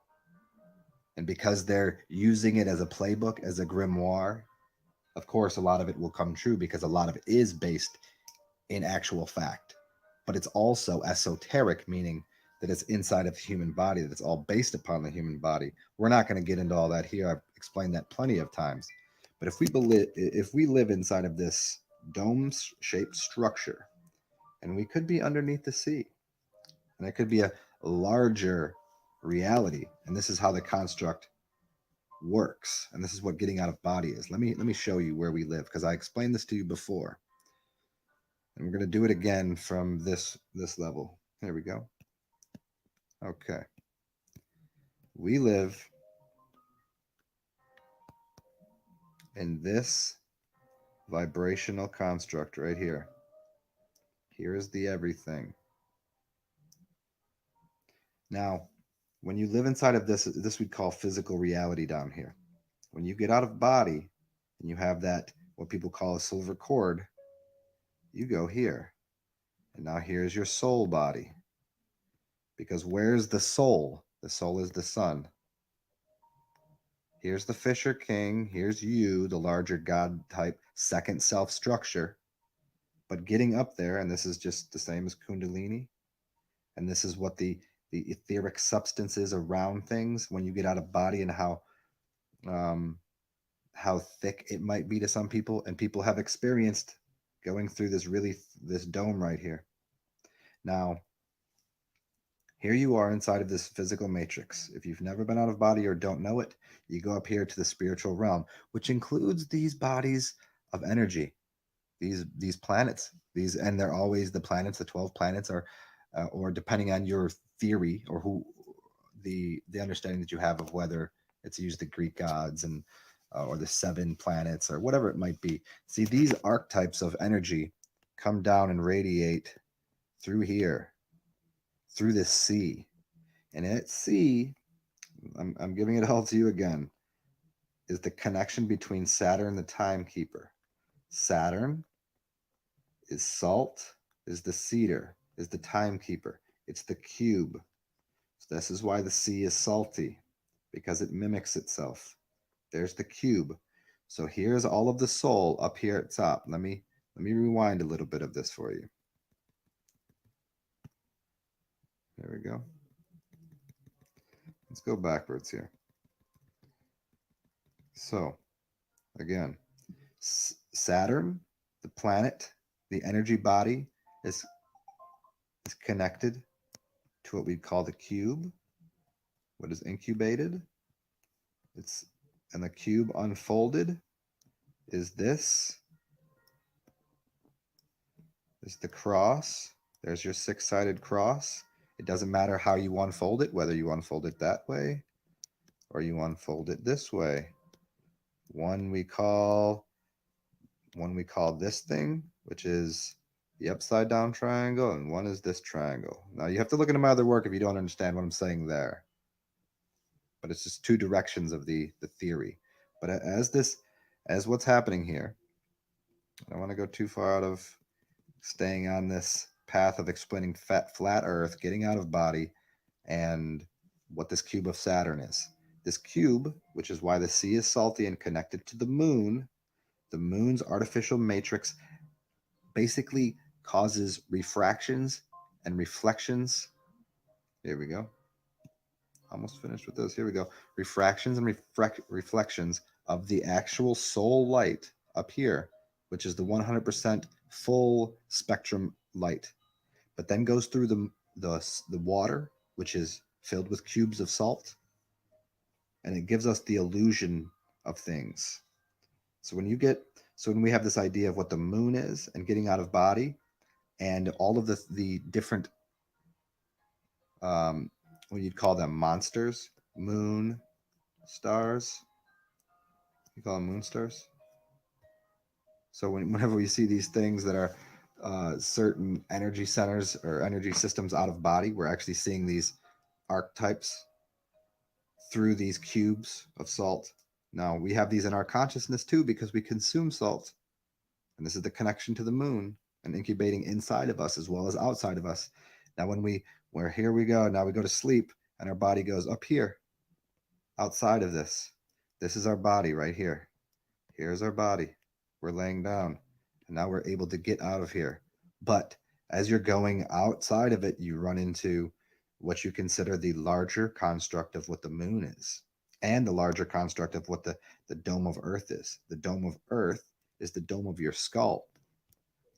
And because they're using it as a playbook, as a grimoire, of course, a lot of it will come true because a lot of it is based in actual fact. But it's also esoteric, meaning that it's inside of the human body, that it's all based upon the human body. We're not going to get into all that here. I've explained that plenty of times. But if we live inside of this dome-shaped structure, and we could be underneath the sea, and it could be a larger reality, and this is how the construct works, and this is what getting out of body is. Let me show you where we live, because I explained this to you before, and we're going to do it again from this level. There we go. Okay, we live in this vibrational construct right here. Here is the everything. Now, when you live inside of this we'd call physical reality down here. When you get out of body and you have that, what people call a silver cord, you go here. And now here's your soul body. Because where's the soul? The soul is the sun. Here's the Fisher King. Here's you, the larger God type second self structure. But getting up there, and this is just the same as Kundalini, and this is what the etheric substance is around things when you get out of body, and how thick it might be to some people, and people have experienced going through this dome right here. Now, here you are inside of this physical matrix. If you've never been out of body or don't know it, you go up here to the spiritual realm, which includes these bodies of energy, these planets, and they're always the planets. The 12 planets are, or depending on your theory or the understanding that you have of whether it's used the Greek gods and or the 7 planets or whatever it might be. See, these archetypes of energy come down and radiate through here, through this sea. And at sea, I'm giving it all to you again, is the connection between Saturn, the timekeeper. Saturn is salt, is the cedar, is the timekeeper. It's the cube. So this is why the sea is salty, because it mimics itself. There's the cube. So here's all of the soul up here at top. Let me rewind a little bit of this for you. There we go. Let's go backwards here. So again, Saturn, the planet, the energy body is connected to what we call the cube. What is incubated? And the cube unfolded is this. Is the cross. There's your 6-sided cross. It doesn't matter how you unfold it, whether you unfold it that way or you unfold it this way. One we call this thing, which is the upside down triangle, and one is this triangle. Now you have to look into my other work if you don't understand what I'm saying there. But it's just 2 directions of the theory. But as what's happening here, I don't want to go too far out of staying on this path of explaining flat Earth, getting out of body, and what this cube of Saturn is. This cube, which is why the sea is salty and connected to the moon's artificial matrix basically causes refractions and reflections. Here we go. Almost finished with this. Here we go. Refractions and reflections of the actual soul light up here, which is the 100% full spectrum light, but then goes through the water, which is filled with cubes of salt, and it gives us the illusion of things. So when we have this idea of what the moon is and getting out of body, and all of the different what you'd call them monsters, moon stars. You call them moon stars. So whenever we see these things that are certain energy centers or energy systems out of body, we're actually seeing these archetypes through these cubes of salt. Now, we have these in our consciousness too because we consume salt. And this is the connection to the moon and incubating inside of us as well as outside of us. Now, here we go. Now we go to sleep and our body goes up here outside of this. This is our body right here. Here's our body. We're laying down. And now we're able to get out of here. But as you're going outside of it, you run into what you consider the larger construct of what the moon is, and the larger construct of what the dome of Earth is. The dome of Earth is the dome of your skull.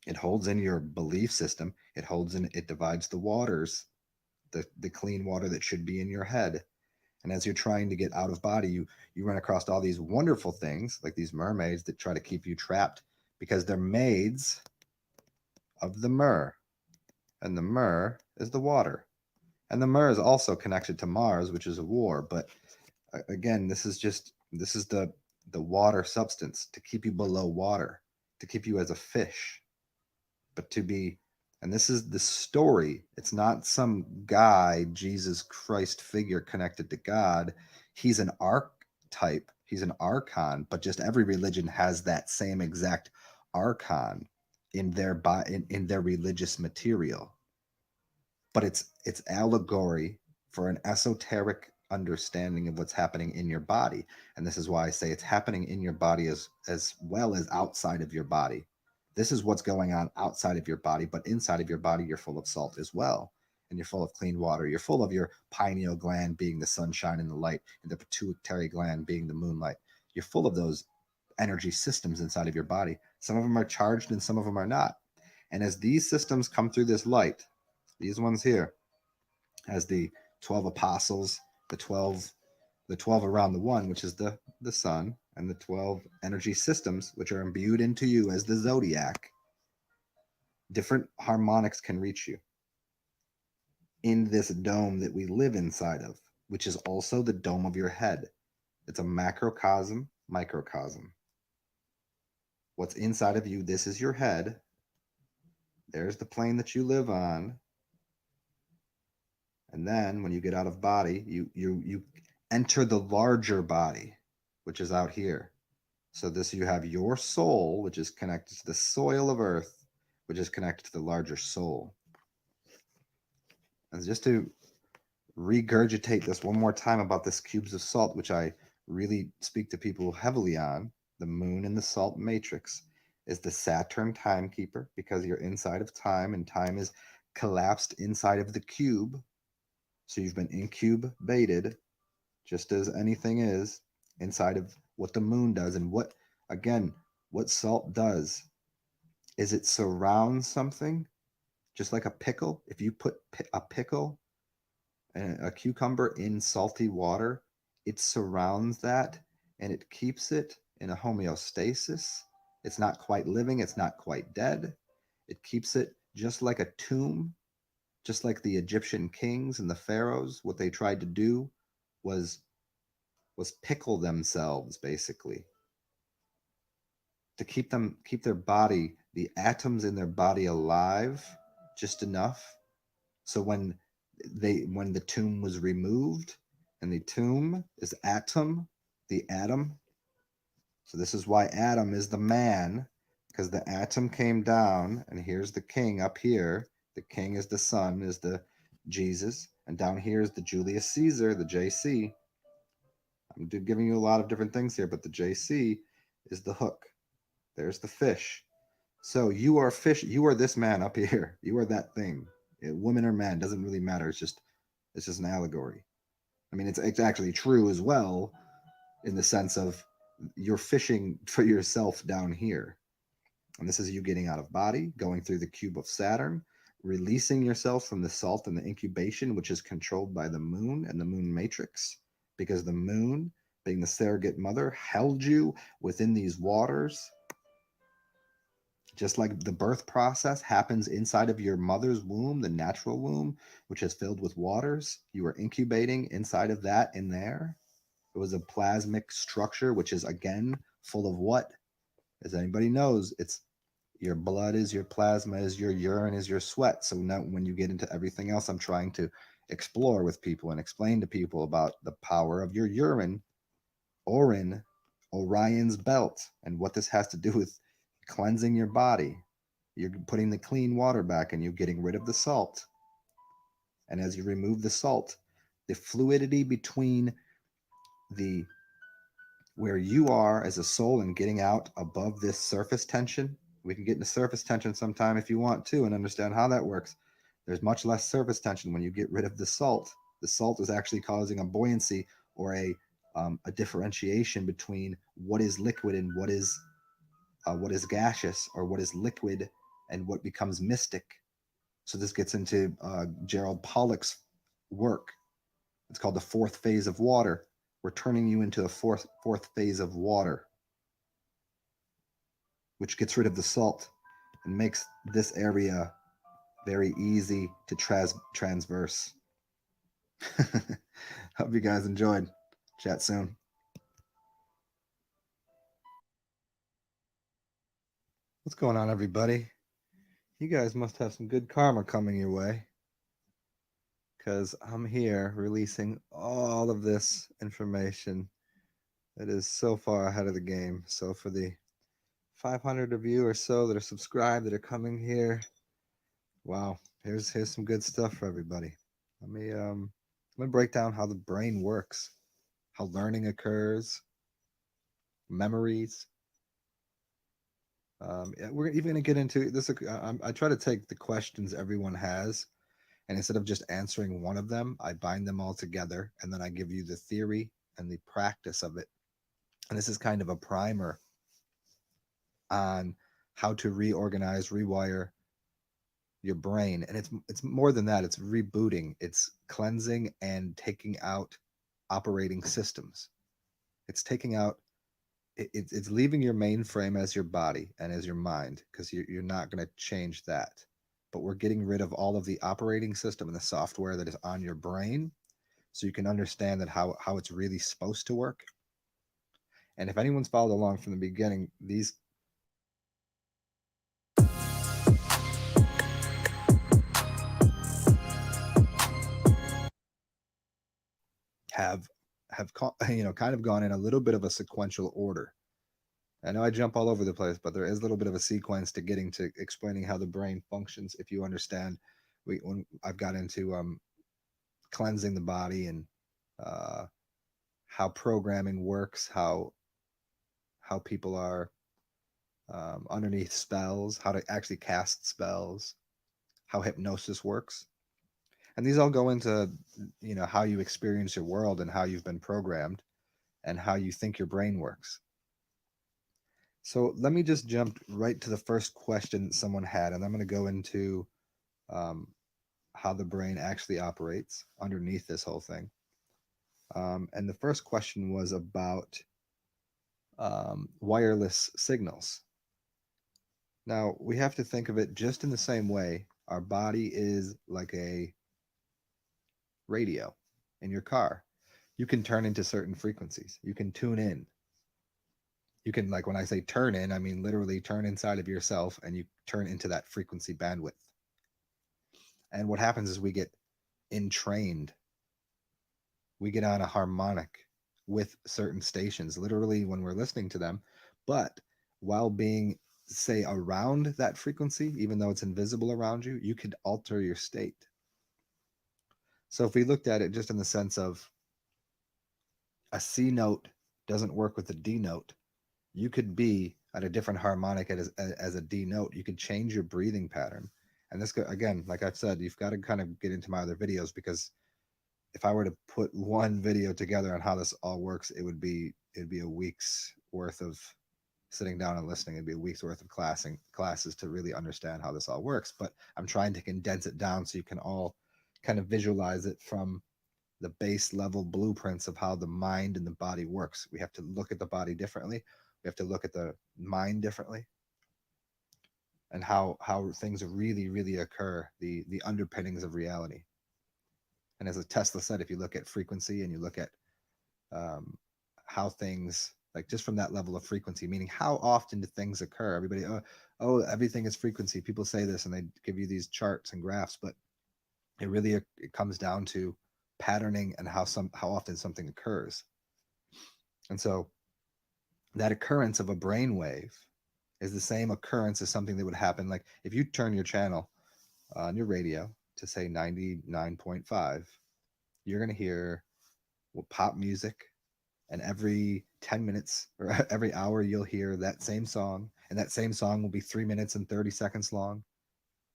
It holds in your belief system. It divides the waters, the clean water that should be in your head. And as you're trying to get out of body, you run across all these wonderful things like these mermaids that try to keep you trapped because they're maids of the myrrh. And the myrrh is the water. And the myrrh is also connected to Mars, which is a war. But again, this is the water substance to keep you below water, to keep you as a fish. But and this is the story. It's not some guy, Jesus Christ figure connected to God. He's an archetype. He's an archon, but just every religion has that same exact archon in their religious material. But it's allegory for an esoteric understanding of what's happening in your body. And this is why I say it's happening in your body as well as outside of your body. This is what's going on outside of your body, but inside of your body, you're full of salt as well. And you're full of clean water. You're full of your pineal gland being the sunshine and the light, and the pituitary gland being the moonlight. You're full of those energy systems inside of your body. Some of them are charged and some of them are not. And as these systems come through this light, these ones here, as the 12 apostles, the 12 around the one, which is the sun, and the 12 energy systems, which are imbued into you as the zodiac, different harmonics can reach you in this dome that we live inside of. which is also the dome of your head. It's a macrocosm, microcosm. What's inside of you, this is your head. There's the plane that you live on. And then when you get out of body, you enter the larger body, which is out here. So this, you have your soul, which is connected to the soil of earth, which is connected to the larger soul. And just to regurgitate this one more time about this cubes of salt, which I really speak to people heavily on, the moon in the salt matrix is the Saturn timekeeper, because you're inside of time, and time is collapsed inside of the cube. So you've been incubated, just as anything is, inside of what the moon does. And what, again, what salt does is it surrounds something, just like a pickle. If you put a pickle and a cucumber in salty water, it surrounds that and it keeps it in a homeostasis. It's not quite living, it's not quite dead. It keeps it just like a tomb, just like the Egyptian kings and the pharaohs. What they tried to do was pickle themselves, basically, to keep their body, the atoms in their body, alive just enough. So when the tomb was removed, and the tomb is atom, the atom. So this is why Adam is the man, because the atom came down, and here's the king up here. The king is the son, is the Jesus, and down here is the Julius Caesar, the JC. I'm giving you a lot of different things here, but the JC is the hook. There's the fish. So you are fish. You are this man up here. You are that thing. Woman or man, doesn't really matter. It's just an allegory. I mean, it's actually true as well, in the sense of you're fishing for yourself down here. And this is you getting out of body, going through the cube of Saturn, releasing yourself from the salt and the incubation, which is controlled by the moon and the moon matrix, because the moon, being the surrogate mother, held you within these waters. Just like the birth process happens inside of your mother's womb, the natural womb, which is filled with waters, you are incubating inside of that in there. It was a plasmic structure, which is, again, full of what? As anybody knows, it's your blood is your plasma, is your urine, is your sweat. So now when you get into everything else, I'm trying to explore with people and explain to people about the power of your urine, Orion's belt, and what this has to do with cleansing your body. You're putting the clean water back, and you're getting rid of the salt. And as you remove the salt, the fluidity between where you are as a soul and getting out above this surface tension. We can get into surface tension sometime if you want to, and understand how that works. There's much less surface tension when you get rid of the salt. The salt is actually causing a buoyancy, or a differentiation between what is liquid and what is gaseous, or what is liquid and what becomes mystic. So this gets into Gerald Pollack's work. It's called the fourth phase of water. We're turning you into a fourth phase of water, which gets rid of the salt and makes this area very easy to transverse. Hope you guys enjoyed. Chat soon. What's going on, everybody? You guys must have some good karma coming your way, because I'm here releasing all of this information that is so far ahead of the game. So for the 500 of you or so that are subscribed, that are coming here, wow, here's some good stuff for everybody. Let me break down how the brain works, how learning occurs, memories. We're even going to get into this. I try to take the questions everyone has, and instead of just answering one of them, I bind them all together, and then I give you the theory and the practice of it. And this is kind of a primer on how to reorganize, rewire your brain. And it's more than that. It's rebooting. It's cleansing and taking out operating systems. It's taking out, it's leaving your mainframe as your body and as your mind, because you're not going to change that. But we're getting rid of all of the operating system and the software that is on your brain, so you can understand that how it's really supposed to work. And if anyone's followed along from the beginning, these have kind of gone in a little bit of a sequential order. I know I jump all over the place, but there is a little bit of a sequence to getting to explaining how the brain functions. If you understand, when I've got into cleansing the body and how programming works, how people are underneath spells, how to actually cast spells, how hypnosis works. And these all go into, how you experience your world and how you've been programmed and how you think your brain works. So let me just jump right to the first question that someone had, and I'm going to go into how the brain actually operates underneath this whole thing. And the first question was about wireless signals. Now, we have to think of it just in the same way. Our body is like a radio in your car. You can turn into certain frequencies. You can tune in. You can, like when I say turn in, I mean literally turn inside of yourself and you turn into that frequency bandwidth. And what happens is we get entrained. We get on a harmonic with certain stations, literally when we're listening to them. But while being, say, around that frequency, even though it's invisible around you, you could alter your state. So if we looked at it just in the sense of a C note doesn't work with a D note, you could be at a different harmonic as a D note. You could change your breathing pattern. And this, again, like I've said, you've got to kind of get into my other videos, because if I were to put one video together on how this all works, it'd be a week's worth of sitting down and listening. It'd be a week's worth of classes to really understand how this all works. But I'm trying to condense it down so you can all kind of visualize it from the base level blueprints of how the mind and the body works. We have to look at the body differently. We have to look at the mind differently, and how things really, really occur, the underpinnings of reality. And as Tesla said, if you look at frequency and you look at how things, like just from that level of frequency, meaning how often do things occur? Everybody, oh, everything is frequency. People say this and they give you these charts and graphs, but it comes down to patterning and how often something occurs. And so that occurrence of a brainwave is the same occurrence as something that would happen. Like if you turn your channel on your radio to say 99.5, you're going to hear pop music, and every 10 minutes or every hour you'll hear that same song, and that same song will be 3 minutes and 30 seconds long,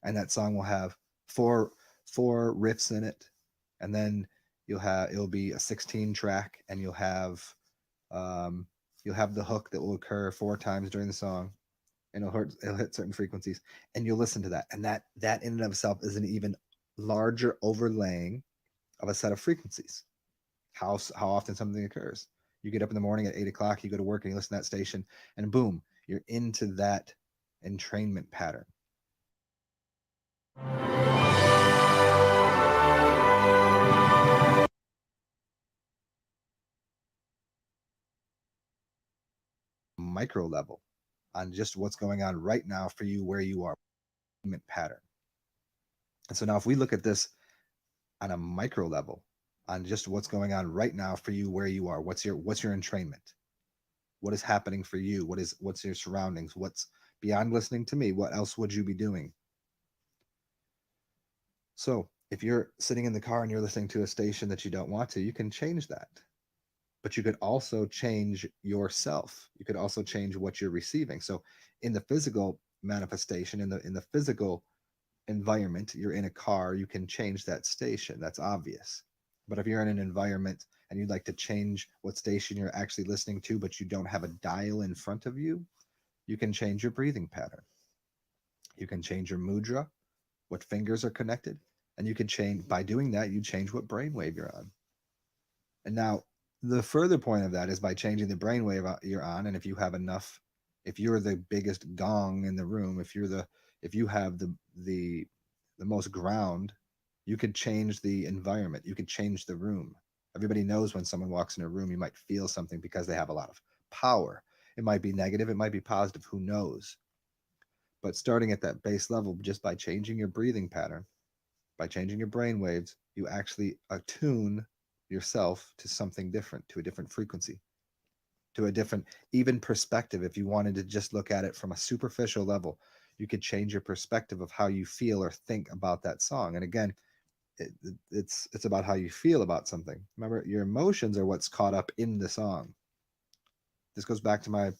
and that song will have four riffs in it, and then it'll be a 16 track, and you'll have the hook that will occur 4 times during the song, and it'll hit certain frequencies, and you'll listen to that, and that in and of itself is an even larger overlaying of a set of frequencies. How often something occurs. You get up in the morning at 8 o'clock, you go to work and you listen to that station, and boom, you're into that entrainment pattern. Micro level on just what's going on right now for you, where you are, pattern. And so now if we look at this on a micro level, on just what's going on right now for you, where you are, what's your entrainment, what is happening for you, what's your surroundings, what's beyond listening to me, what else would you be doing? So if you're sitting in the car and you're listening to a station that you don't want to, you can change that. But you could also change yourself. You could also change what you're receiving. So in the physical manifestation, in the physical environment, you're in a car, you can change that station. That's obvious. But if you're in an environment and you'd like to change what station you're actually listening to, but you don't have a dial in front of you, you can change your breathing pattern. You can change your mudra, what fingers are connected, and you can change, by doing that, you change what brainwave you're on. And now the further point of that is by changing the brainwave you're on, and if you have enough, if you're the biggest gong in the room, if you have the most ground, you could change the environment, you could change the room, Everybody knows when someone walks in a room, you might feel something because they have a lot of power. It might be negative, it might be positive, who knows? But starting at that base level, just by changing your breathing pattern, by changing your brain waves, you actually attune yourself to something different, to a different frequency, to a different even perspective. If you wanted to just look at it from a superficial level, you could change your perspective of how you feel or think about that song. And again, it's about how you feel about something. Remember, your emotions are what's caught up in the song. This goes back to my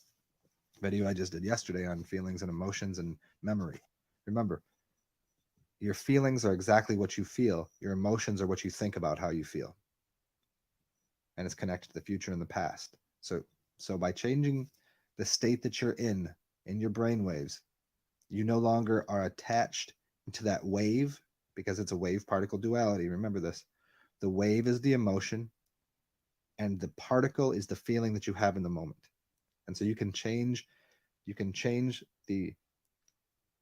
video I just did yesterday on feelings and emotions and memory. Remember, your feelings are exactly what you feel. Your emotions are what you think about how you feel. And it's connected to the future and the past. So by changing the state that you're in your brain waves, you no longer are attached to that wave, because it's a wave particle duality. Remember this. The wave is the emotion and the particle is the feeling that you have in the moment. And so you can change the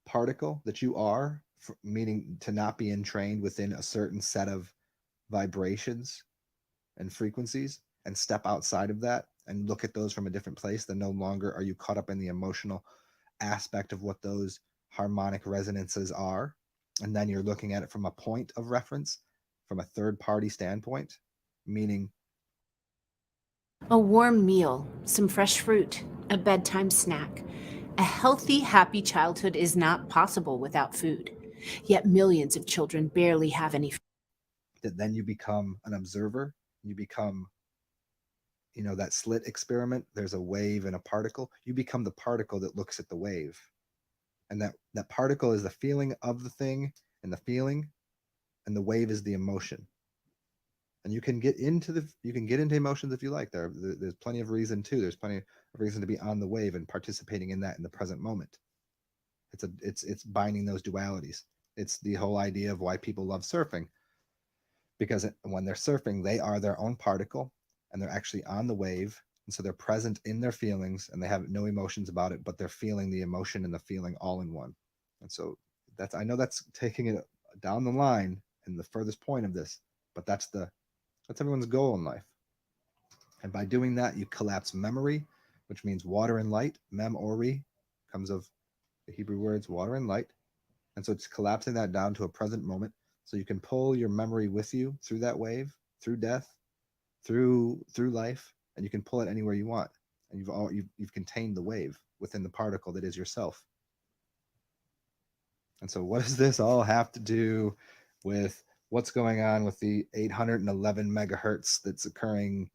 particle that you are, meaning to not be entrained within a certain set of vibrations and frequencies, and step outside of that and look at those from a different place. Then no longer are you caught up in the emotional aspect of what those harmonic resonances are. And then you're looking at it from a point of reference, from a third party standpoint, meaning a warm meal, some fresh fruit, a bedtime snack. A healthy, happy childhood is not possible without food. Yet millions of children barely have any food. That then you become an observer. You become, that slit experiment. There's a wave and a particle. You become the particle that looks at the wave. And that particle is the feeling of the thing, and the feeling, and the wave is the emotion. And you can get into emotions if you like. There's plenty of reason too. There's plenty of reason to be on the wave and participating in that in the present moment. It's binding those dualities. It's the whole idea of why people love surfing, because when they're surfing, they are their own particle and they're actually on the wave. And so they're present in their feelings and they have no emotions about it, but they're feeling the emotion and the feeling all in one. And so I know that's taking it down the line and the furthest point of this, but that's everyone's goal in life. And by doing that, you collapse memory, which means water and light. Mem-ori comes of the Hebrew words water and light. And so it's collapsing that down to a present moment. So you can pull your memory with you through that wave, through death, through life, and you can pull it anywhere you want. And you've contained the wave within the particle that is yourself. And so what does this all have to do with what's going on with the 811 megahertz that's occurring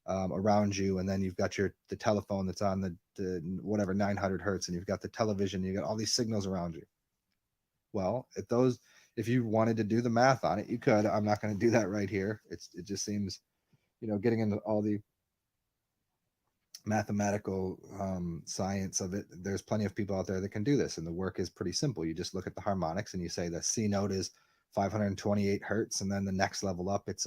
around you? And then you've got the telephone that's on the whatever 900 hertz, and you've got the television, you got all these signals around you. Well, if you wanted to do the math on it, you could. I'm not going to do that right here. It just seems, getting into all the mathematical science of it, there's plenty of people out there that can do this, and the work is pretty simple. You just look at the harmonics and you say the C note is 528 hertz, and then the next level up it's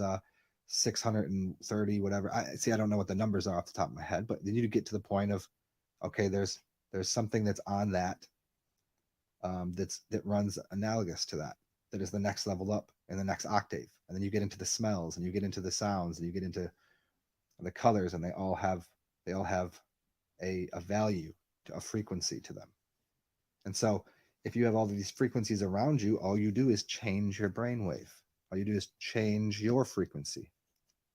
630 whatever. I don't know what the numbers are off the top of my head, but then you get to the point of, okay, there's something that's on that that runs analogous to that is the next level up in the next octave. And then you get into the smells and you get into the sounds and you get into the colors, and they all have a value, a frequency to them. And so if you have all of these frequencies around you, all you do is change your brainwave. All you do is change your frequency.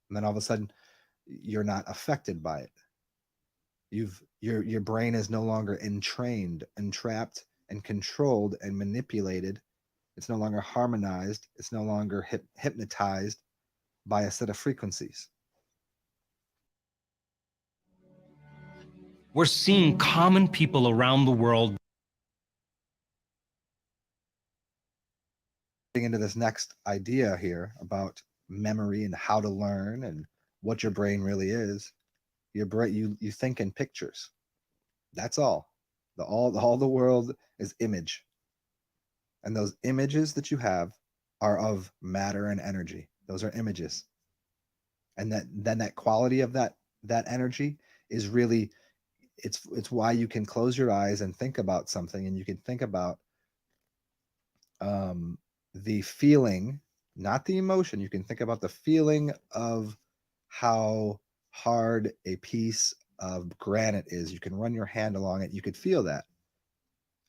And then all of a sudden you're not affected by it. Your brain is no longer entrapped and controlled and manipulated. It's no longer harmonized. It's no longer hypnotized by a set of frequencies. We're seeing common people around the world getting into this next idea here about memory and how to learn and what your brain really is. Your brain, you think in pictures. That's all. All the world is image. And those images that you have are of matter and energy. Those are images. And that quality of that energy is really, it's why you can close your eyes and think about something, and you can think about the feeling, not the emotion. You can think about the feeling of how hard a piece of granite is. You can run your hand along it. You could feel that.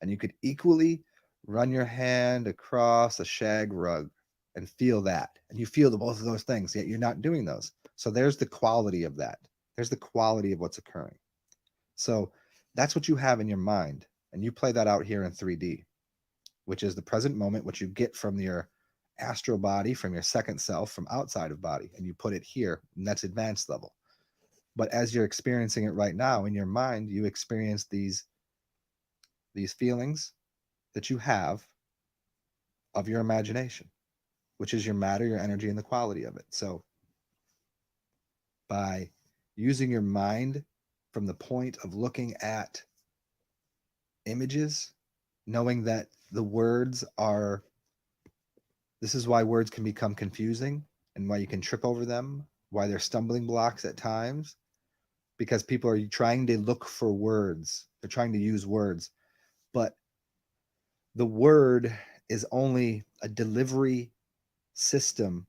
And you could equally run your hand across a shag rug and feel that. And you feel both of those things, yet you're not doing those. So there's the quality of that. There's the quality of what's occurring. So that's what you have in your mind. And you play that out here in 3D, which is the present moment, which you get from your astral body, from your second self, from outside of body, and you put it here, and that's advanced level. But as you're experiencing it right now in your mind, you experience these feelings that you have of your imagination, which is your matter, your energy, and the quality of it. So by using your mind from the point of looking at images, knowing that the words are, this is why words can become confusing and why you can trip over them, why they're stumbling blocks at times, because people are trying to look for words. They're trying to use words, but the word is only a delivery system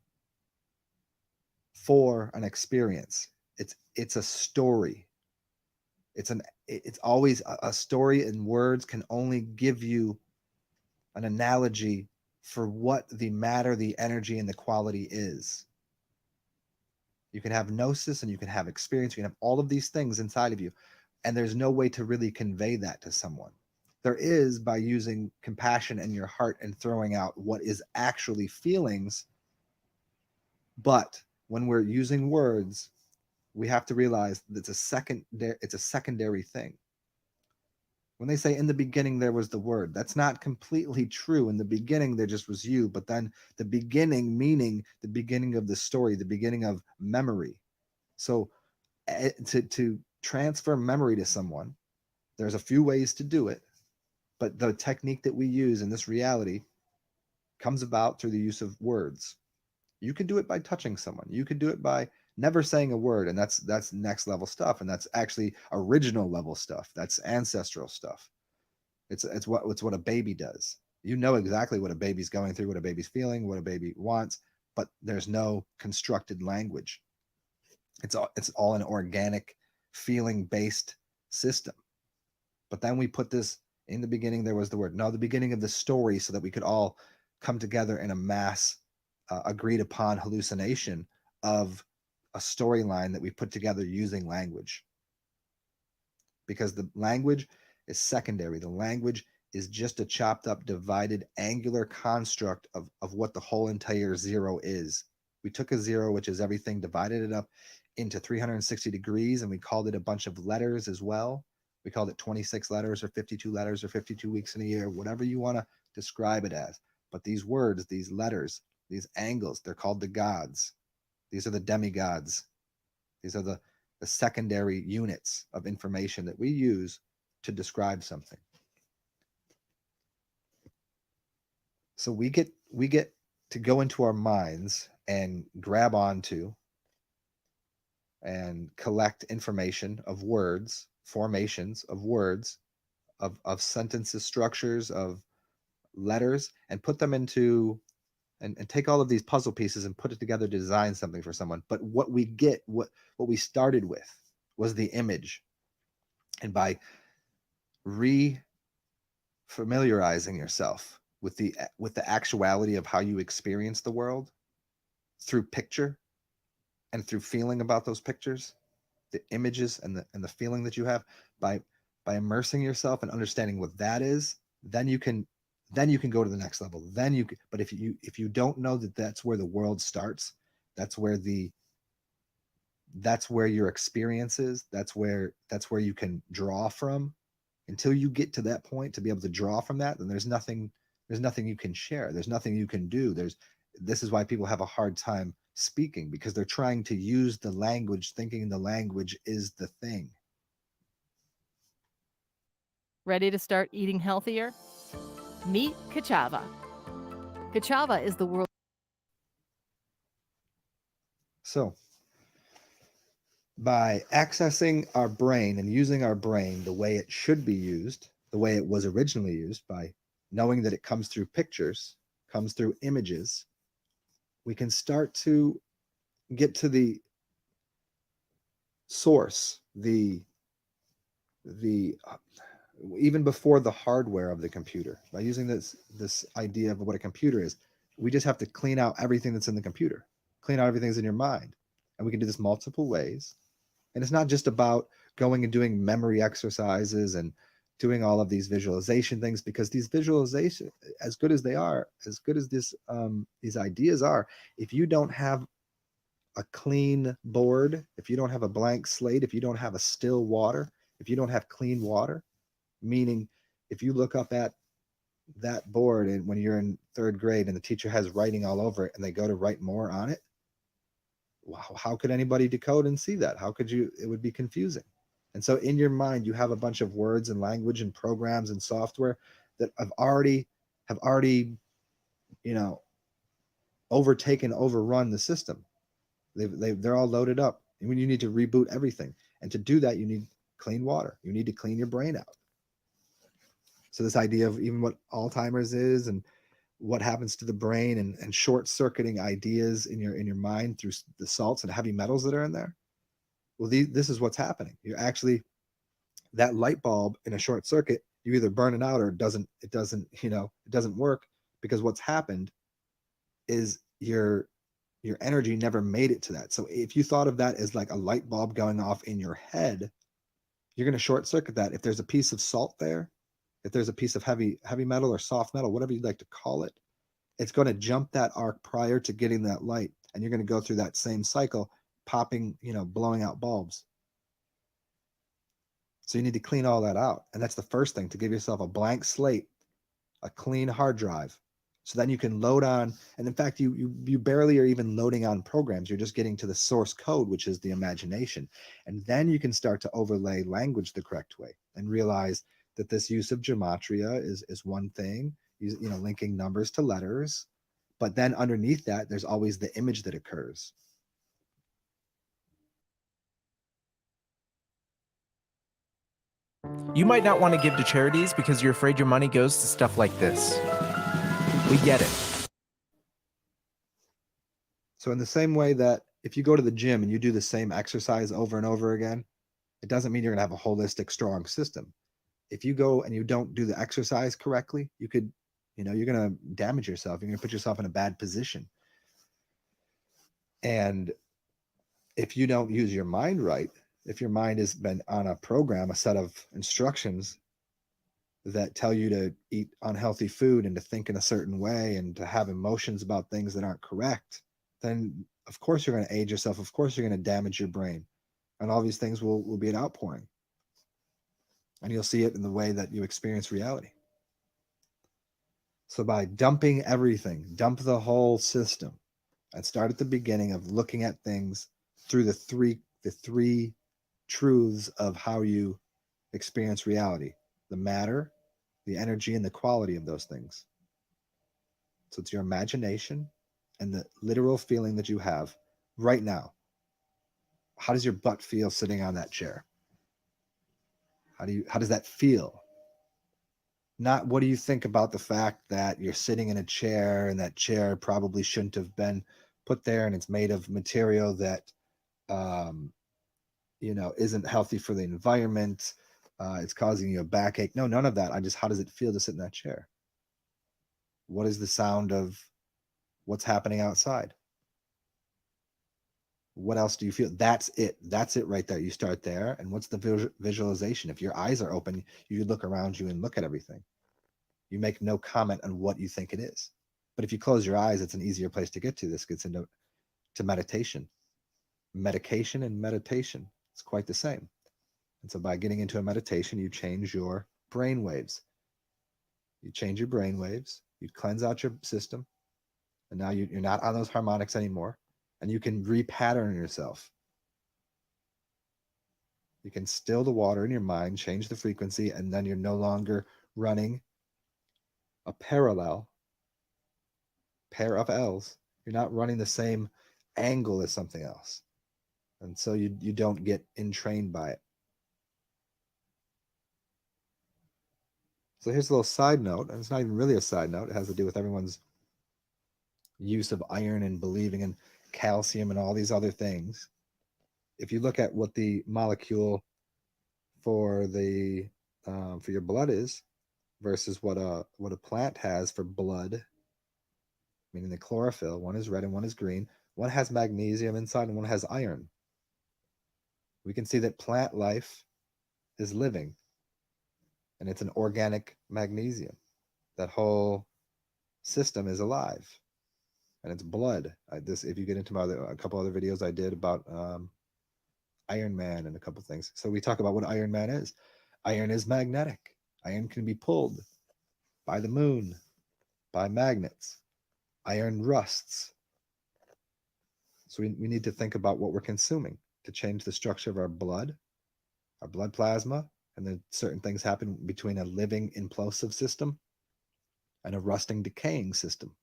for an experience. It's a story. It's always a story, and words can only give you an analogy for what the matter, the energy, and the quality is. You can have gnosis and you can have experience. You can have all of these things inside of you, and there's no way to really convey that to someone. There is by using compassion in your heart and throwing out what is actually feelings. But when we're using words, we have to realize that it's a secondary thing. When they say in the beginning there was the word, that's not completely true. In the beginning there just was you, but then the beginning meaning the beginning of the story, the beginning of memory. So to transfer memory to someone, there's a few ways to do it, but the technique that we use in this reality comes about through the use of words. You can do it by touching someone. You could do it by never saying a word, and that's next level stuff, and that's actually original level stuff. That's ancestral stuff. It's what a baby does. You know exactly what a baby's going through, what a baby's feeling, what a baby wants, but there's no constructed language. It's all an organic, feeling-based system. But then we put this in the beginning. There was the word. No, the beginning of the story, so that we could all come together in a mass, agreed upon hallucination of a storyline that we put together using language. Because the language is secondary. The language is just a chopped up, divided, angular construct of what the whole entire zero is. We took a zero, which is everything, divided it up into 360 degrees, and we called it a bunch of letters as well. We called it 26 letters or 52 letters or 52 weeks in a year, whatever you want to describe it as. But these words, these letters, these angles, they're called the gods. These are the demigods. These are the secondary units of information that we use to describe something. So we get to go into our minds and grab onto and collect information of words, formations of words, of sentences, structures, of letters, and put them into and take all of these puzzle pieces and put it together to design something for someone. But what we get, what we started with was the image. And by re-familiarizing yourself with the actuality of how you experience the world through picture and through feeling about those pictures, the images and the feeling that you have, by immersing yourself and understanding what that is, then you can go to the next level. But if you don't know that that's where the world starts, that's where your experience is, that's where you can draw from. Until you get to that point to be able to draw from that, then there's nothing you can share. There's nothing you can do. This is why people have a hard time speaking, because they're trying to use the language, thinking the language is the thing. Ready to start eating healthier? Meet Kachava. Kachava is the world. So, by accessing our brain and using our brain the way it should be used, the way it was originally used, by knowing that it comes through pictures, comes through images, we can start to get to the source, the even before the hardware of the computer. By using this idea of what a computer is, we just have to clean out everything that's in the computer, clean out everything that's in your mind. And we can do this multiple ways. And it's not just about going and doing memory exercises and doing all of these visualization things, because these visualization, as good as they are, as good as these ideas are, if you don't have a clean board, if you don't have a blank slate, if you don't have a still water, if you don't have clean water, meaning if you look up at that board and when you're in third grade and the teacher has writing all over it and they go to write more on it, wow, how could anybody decode and see that? How could you? It would be confusing. And so in your mind, you have a bunch of words and language and programs and software that have already, overrun the system. They're all loaded up. And when you need to reboot everything, and to do that, you need clean water. You need to clean your brain out. So this idea of even what Alzheimer's is and what happens to the brain and short-circuiting ideas in your mind through the salts and heavy metals that are in there. Well, this is what's happening. You're actually, that light bulb in a short circuit, you either burn it out or it doesn't work, because what's happened is your energy never made it to that. So if you thought of that as like a light bulb going off in your head, you're going to short circuit that. If there's a piece of salt there, if there's a piece of heavy metal or soft metal, whatever you'd like to call it, it's going to jump that arc prior to getting that light. And you're going to go through that same cycle, popping, blowing out bulbs. So you need to clean all that out. And that's the first thing, to give yourself a blank slate, a clean hard drive. So then you can load on, and in fact, you barely are even loading on programs. You're just getting to the source code, which is the imagination. And then you can start to overlay language the correct way and realize that this use of gematria is one thing, linking numbers to letters. But then underneath that, there's always the image that occurs. You might not want to give to charities because you're afraid your money goes to stuff like this. We get it. So in the same way that if you go to the gym and you do the same exercise over and over again, it doesn't mean you're going to have a holistic, strong system. If you go and you don't do the exercise correctly, you could, you're going to damage yourself. You're going to put yourself in a bad position. And if you don't use your mind right, if your mind has been on a program, a set of instructions that tell you to eat unhealthy food and to think in a certain way and to have emotions about things that aren't correct, then of course you're going to age yourself. Of course you're going to damage your brain. And all these things will be an outpouring. And you'll see it in the way that you experience reality. So by dumping everything, dump the whole system, and start at the beginning of looking at things through the three truths of how you experience reality: the matter, the energy, and the quality of those things. So it's your imagination and the literal feeling that you have right now. How does your butt feel sitting on that chair? How does that feel? Not what do you think about the fact that you're sitting in a chair and that chair probably shouldn't have been put there and it's made of material that isn't healthy for the environment. It's causing you a backache. No, none of that. How does it feel to sit in that chair? What is the sound of what's happening outside? What else do you feel? That's it. That's it right there. You start there. And what's the visualization? If your eyes are open, you look around you and look at everything. You make no comment on what you think it is. But if you close your eyes, it's an easier place to get to. This gets into meditation. Medication and meditation. It's quite the same. And so by getting into a meditation, you change your brain waves. You change your brain waves. You cleanse out your system. And now you're not on those harmonics anymore. And you can repattern yourself. You can still the water in your mind, change the frequency, and then you're no longer running a parallel pair of L's. You're not running the same angle as something else. And so you don't get entrained by it. So here's a little side note, and it's not even really a side note. It has to do with everyone's use of iron and believing in calcium and all these other things. if you look at what the molecule for the for your blood is versus what a plant has for blood, meaning the chlorophyll, one is red and one is green. One has magnesium inside and one has iron. We can see that plant life is living, and it's an organic magnesium. That whole system is alive, and it's blood. If you get into a couple other videos I did about Iron Man and a couple things. So we talk about what Iron Man is. Iron is magnetic. Iron can be pulled by the moon, by magnets. Iron rusts. So we need to think about what we're consuming to change the structure of our blood plasma, and then certain things happen between a living implosive system and a rusting decaying system.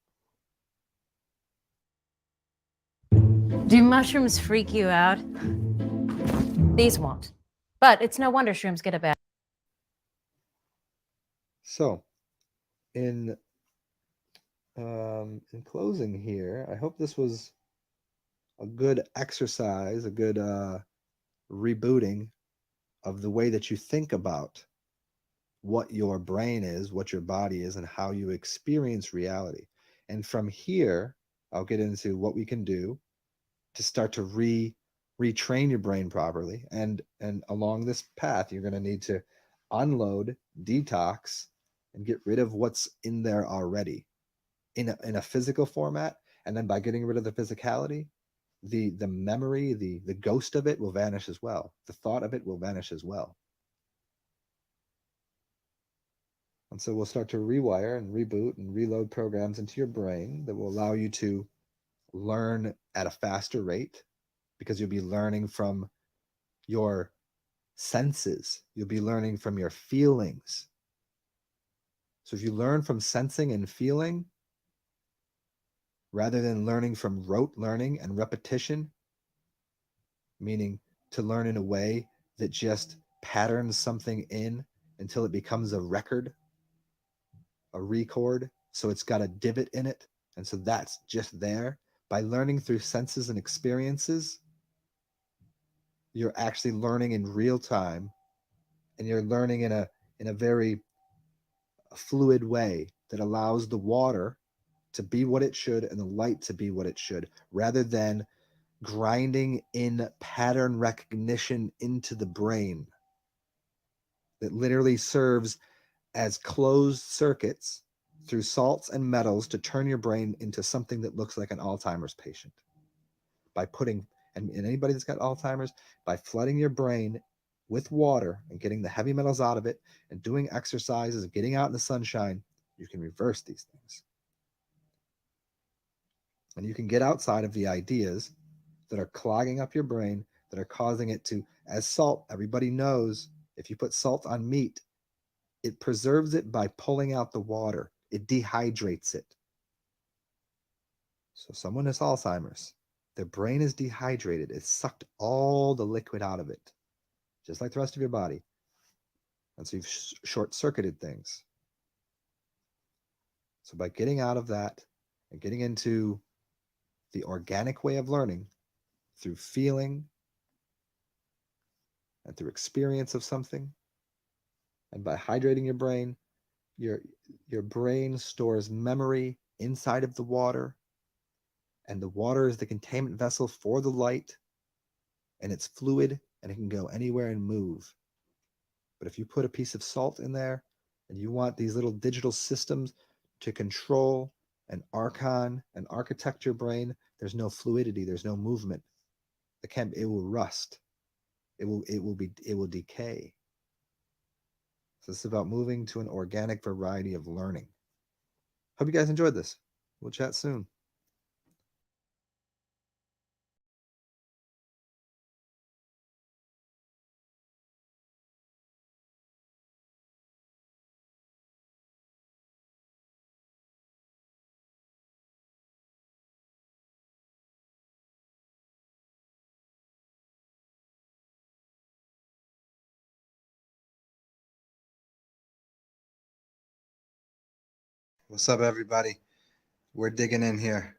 Do mushrooms freak you out? These won't. But it's no wonder shrooms get a bad. So, in closing here, I hope this was a good exercise, a good rebooting of the way that you think about what your brain is, what your body is, and how you experience reality. And from here, I'll get into what we can do to start to retrain your brain properly. And along this path, you're going to need to unload, detox, and get rid of what's in there already in a physical format. And then by getting rid of the physicality, the memory, the ghost of it will vanish as well. The thought of it will vanish as well. And so we'll start to rewire and reboot and reload programs into your brain that will allow you to learn at a faster rate, because you'll be learning from your senses. You'll be learning from your feelings. So if you learn from sensing and feeling, rather than learning from rote learning and repetition, meaning to learn in a way that just patterns something in until it becomes a record, a record, so it's got a divot in it, and so that's just there. By learning through senses and experiences, you're actually learning in real time, and you're learning in a very fluid way that allows the water to be what it should and the light to be what it should, rather than grinding in pattern recognition into the brain that literally serves as closed circuits through salts and metals to turn your brain into something that looks like an Alzheimer's patient. By putting, and anybody that's got Alzheimer's, by flooding your brain with water and getting the heavy metals out of it and doing exercises and getting out in the sunshine, you can reverse these things. And you can get outside of the ideas that are clogging up your brain, that are causing it to, as salt, everybody knows, if you put salt on meat, it preserves it by pulling out the water. It dehydrates it. So someone has Alzheimer's, their brain is dehydrated. It's sucked all the liquid out of it, just like the rest of your body. And so you've short-circuited things. So by getting out of that and getting into the organic way of learning through feeling and through experience of something, and by hydrating your brain, your brain stores memory inside of the water, and the water is the containment vessel for the light, and it's fluid and it can go anywhere and move. But if you put a piece of salt in there and you want these little digital systems to control and archon and architect your brain, there's no fluidity, there's no movement. It will rust. It will decay. So this is about moving to an organic variety of learning. Hope you guys enjoyed this. We'll chat soon. What's up, everybody? We're digging in here.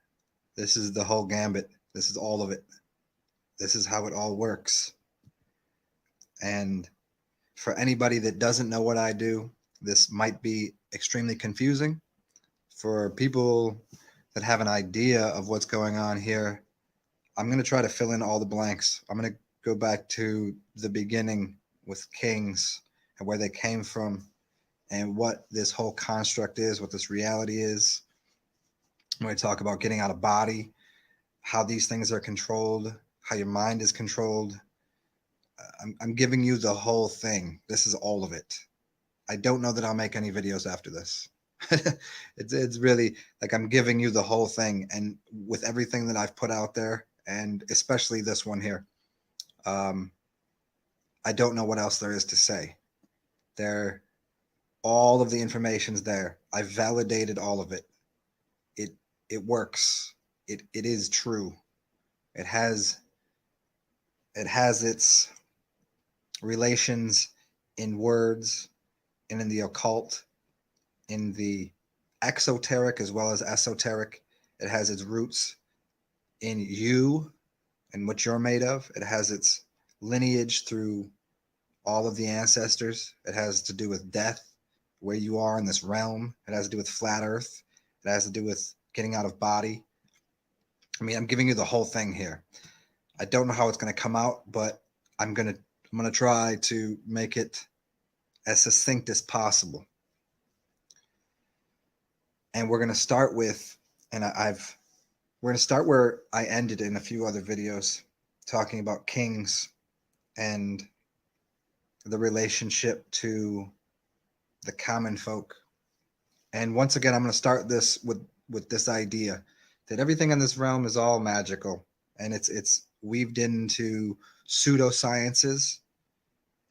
This is the whole gambit. This is all of it. This is how it all works. And for anybody that doesn't know what I do, this might be extremely confusing. For people that have an idea of what's going on here, I'm going to try to fill in all the blanks. I'm going to go back to the beginning with kings and where they came from and what this whole construct is, what this reality is. I'm going to talk about getting out of body, how these things are controlled, how your mind is controlled. I'm giving you the whole thing. This is all of it. I don't know that I'll make any videos after this. It's really like I'm giving you the whole thing, and with everything that I've put out there, and especially this one here, I don't know what else there is to say. All of the information's there. I've validated all of it. It works. It is true. It has its relations in words and in the occult, in the exoteric as well as esoteric. It has its roots in you and what you're made of. It has its lineage through all of the ancestors. It has to do with death, where you are in this realm. It has to do with flat earth. It has to do with getting out of body. I mean, I'm giving you the whole thing here. I don't know how it's going to come out, but I'm going to try to make it as succinct as possible. And we're going to start with, we're going to start where I ended in a few other videos, talking about kings and the relationship to the common folk. And once again, I'm going to start this with this idea that everything in this realm is all magical, and it's weaved into pseudosciences,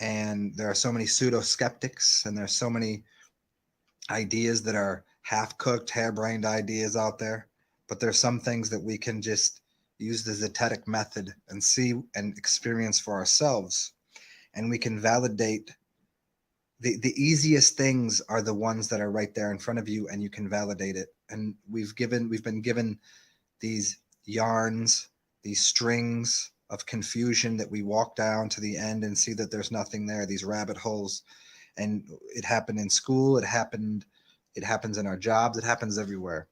and there are so many pseudo skeptics, and there's so many ideas that are half-cooked, harebrained ideas out there. But there's some things that we can just use the zetetic method and see and experience for ourselves, and we can validate. The easiest things are the ones that are right there in front of you, and you can validate it. And we've been given these yarns, these strings of confusion that we walk down to the end and see that there's nothing there, these rabbit holes. And it happened in school, it happens in our jobs, it happens everywhere.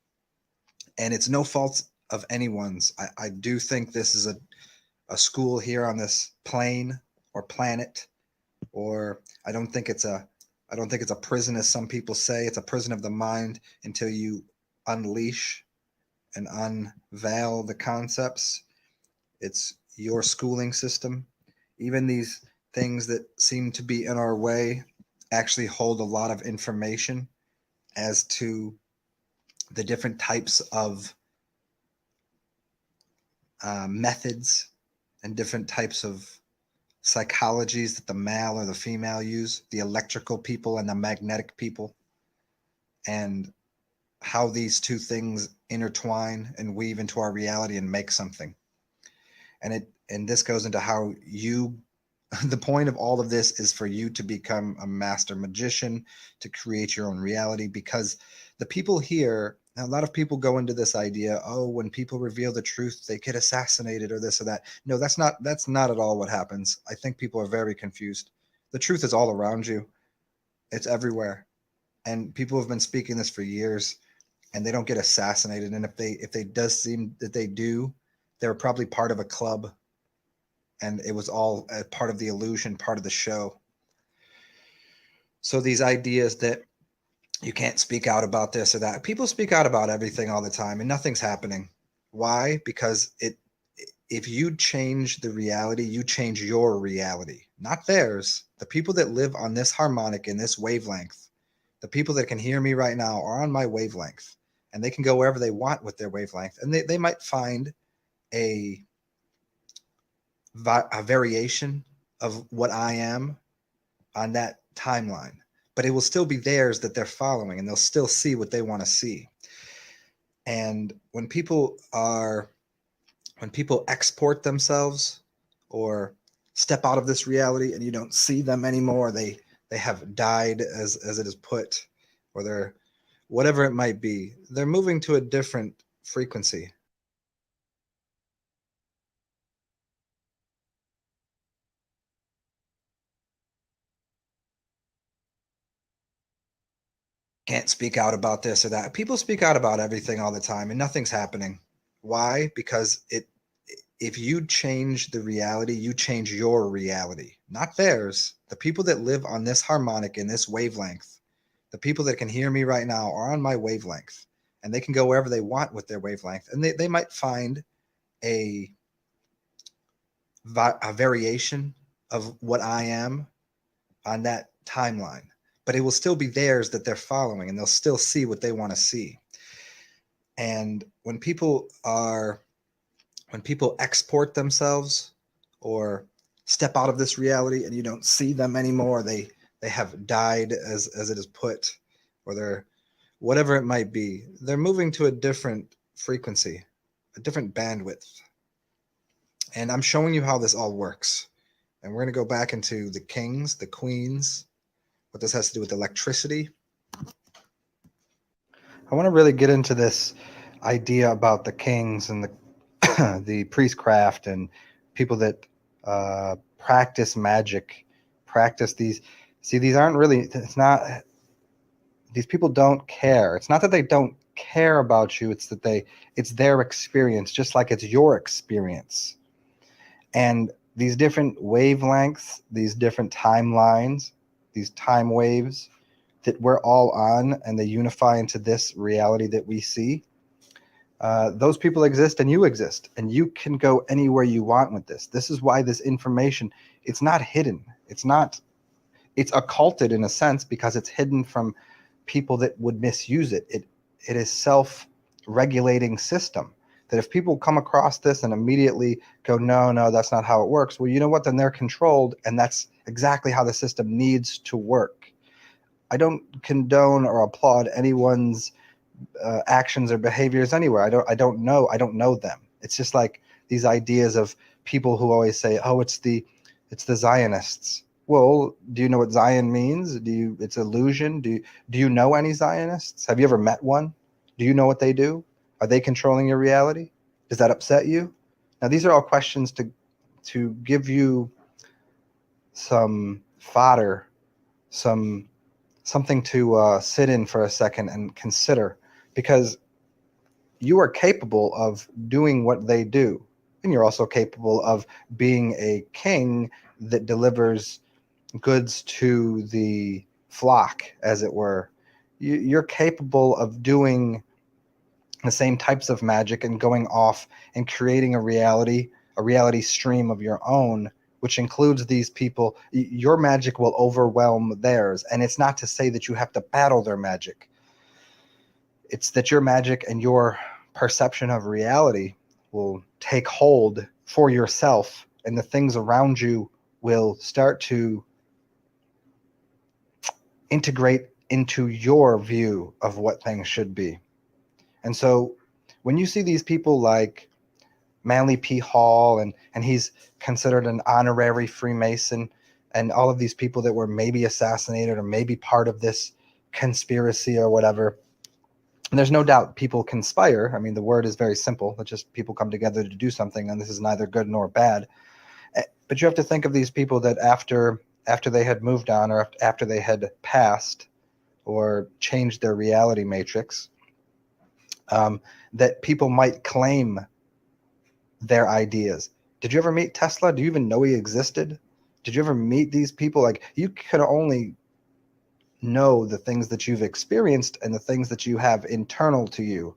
And it's no fault of anyone's. I do think this is a school here on this plane or planet, or I don't think it's a prison, as some people say. It's a prison of the mind until you unleash and unveil the concepts. It's your schooling system. Even these things that seem to be in our way actually hold a lot of information as to the different types of methods and different types of psychologies that the male or the female use, the electrical people and the magnetic people, and how these two things intertwine and weave into our reality and make something. And this goes into how the point of all of this is for you to become a master magician, to create your own reality, because the people here, a lot of people go into this idea, oh, when people reveal the truth, they get assassinated or this or that. No, that's not at all what happens. I think people are very confused. The truth is all around you. It's everywhere. And people have been speaking this for years, and they don't get assassinated. And if they does seem that they do, they're probably part of a club, and it was all a part of the illusion, part of the show. So these ideas that you can't speak out about this or that, people speak out about everything all the time, and nothing's happening. Why? Because if you change the reality, you change your reality, not theirs. The people that live on this harmonic in this wavelength, the people that can hear me right now are on my wavelength, and they can go wherever they want with their wavelength, and they might find a variation of what I am on that timeline, but it will still be theirs that they're following, and they'll still see what they want to see. And when people export themselves or step out of this reality and you don't see them anymore, they have died, as it is put, or they're whatever it might be, they're moving to a different frequency. can't speak out about this or that. People speak out about everything all the time and nothing's happening. Why? Because if you change the reality, you change your reality, not theirs. The people that live on this harmonic in this wavelength, the people that can hear me right now are on my wavelength, and they can go wherever they want with their wavelength. And they might find a variation of what I am on that timeline, but it will still be theirs that they're following, and they'll still see what they want to see. And when people export themselves or step out of this reality and you don't see them anymore, they have died, as it is put, or they're whatever it might be, they're moving to a different frequency, a different bandwidth. And I'm showing you how this all works. And we're going to go back into the kings, the queens, what this has to do with electricity. I want to really get into this idea about the kings and the priestcraft and people that practice magic, practice these. See, these aren't really, it's not, these people don't care. It's not that they don't care about you. It's that it's their experience, just like it's your experience. And these different wavelengths, these different timelines, these time waves that we're all on, and they unify into this reality that we see. Those people exist and you exist, and you can go anywhere you want with this. This is why this information, it's not hidden. It's occulted in a sense because it's hidden from people that would misuse it. It is self-regulating system that if people come across this and immediately go, no, that's not how it works. Well, you know what? Then they're controlled, and that's exactly how the system needs to work. I don't condone or applaud anyone's actions or behaviors anywhere. I don't know them. It's just like these ideas of people who always say, oh, it's the Zionists. Well, do you know what Zion means? It's illusion. Do you know any Zionists? Have you ever met one? Do you know what they do? Are they controlling your reality? Does that upset you? Now, these are all questions to give you some fodder, something to sit in for a second and consider, because you are capable of doing what they do. And you're also capable of being a king that delivers goods to the flock, as it were. You're capable of doing the same types of magic and going off and creating a reality stream of your own, which includes these people. Your magic will overwhelm theirs. And it's not to say that you have to battle their magic. It's that your magic and your perception of reality will take hold for yourself, and the things around you will start to integrate into your view of what things should be. And so when you see these people like Manly P. Hall, and he's considered an honorary Freemason, and all of these people that were maybe assassinated or maybe part of this conspiracy or whatever, and there's no doubt people conspire. I mean, the word is very simple. It's just people come together to do something, and this is neither good nor bad. But you have to think of these people that after they had moved on, or after they had passed or changed their reality matrix, that people might claim their ideas. Did you ever meet Tesla? Do you even know he existed? Did you ever meet these people? Like, you could only know the things that you've experienced and the things that you have internal to you.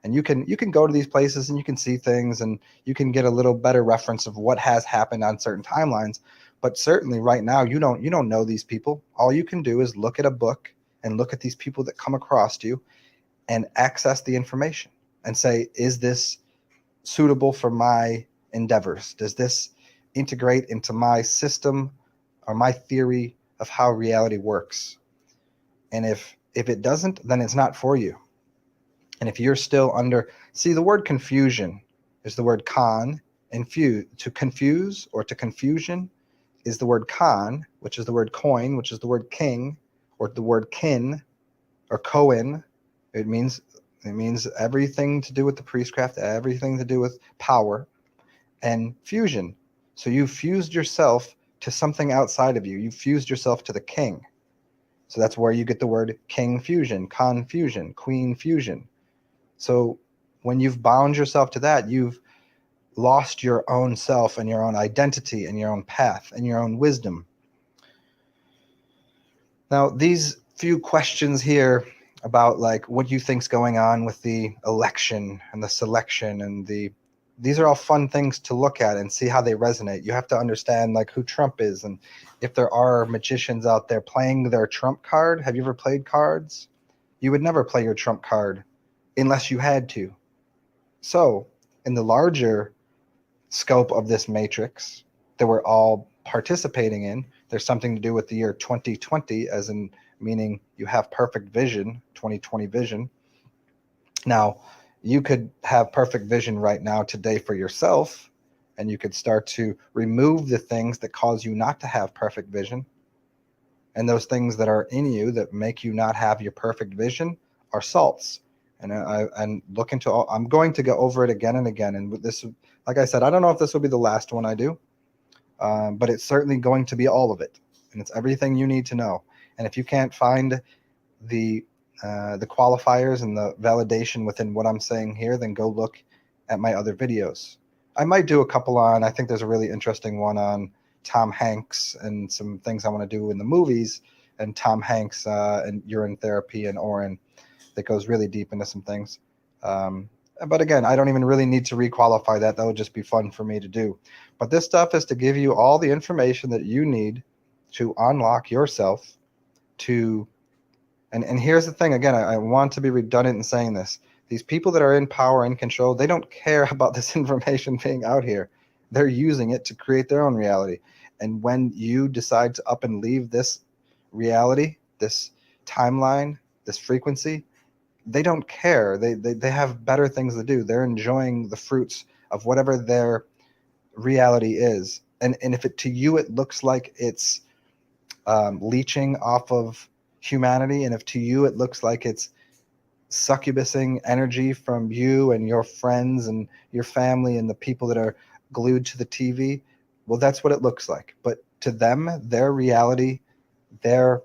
And you can go to these places and you can see things, and you can get a little better reference of what has happened on certain timelines. But certainly right now, you don't know these people. All you can do is look at a book and look at these people that come across you and access the information and say, is this suitable for my endeavors? Does this integrate into my system or my theory of how reality works? And if it doesn't, then it's not for you. And if you're still under, see, the word confusion is the word con, and to confuse or to confusion is the word con, which is the word coin, which is the word king, or the word kin or Cohen. It means everything to do with the priestcraft, everything to do with power, and fusion. So you fused yourself to something outside of you. You fused yourself to the king. So that's where you get the word king fusion, confusion, queen fusion. So when you've bound yourself to that, you've lost your own self and your own identity and your own path and your own wisdom. Now, these few questions here about like what you think's going on with the election and the selection and these are all fun things to look at and see how they resonate. You have to understand like who Trump is and if there are magicians out there playing their Trump card. Have you ever played cards? You would never play your Trump card unless you had to. So in the larger scope of this matrix that we're all participating in, there's something to do with the year 2020, as in meaning you have perfect vision, 2020 vision. Now, you could have perfect vision right now today for yourself, and you could start to remove the things that cause you not to have perfect vision. And those things that are in you that make you not have your perfect vision are salts. And look into all, I'm going to go over it again and again. And this, like I said, I don't know if this will be the last one I do, but it's certainly going to be all of it. And it's everything you need to know. And if you can't find the qualifiers and the validation within what I'm saying here, then go look at my other videos. I might do a couple on, I think there's a really interesting one on Tom Hanks and some things I want to do in the movies, and Tom Hanks and urine therapy and Oren that goes really deep into some things. But again, I don't even really need to requalify that. That would just be fun for me to do. But this stuff is to give you all the information that you need to unlock yourself to, and here's the thing, again, I want to be redundant in saying this. These people that are in power and control, they don't care about this information being out here. They're using it to create their own reality. And when you decide to up and leave this reality, this timeline, this frequency, they don't care. They have better things to do. They're enjoying the fruits of whatever their reality is. And if it to you it looks like it's leeching off of humanity, and if to you it looks like it's succubusing energy from you and your friends and your family and the people that are glued to the TV, well, that's what it looks like. But to them, their reality, their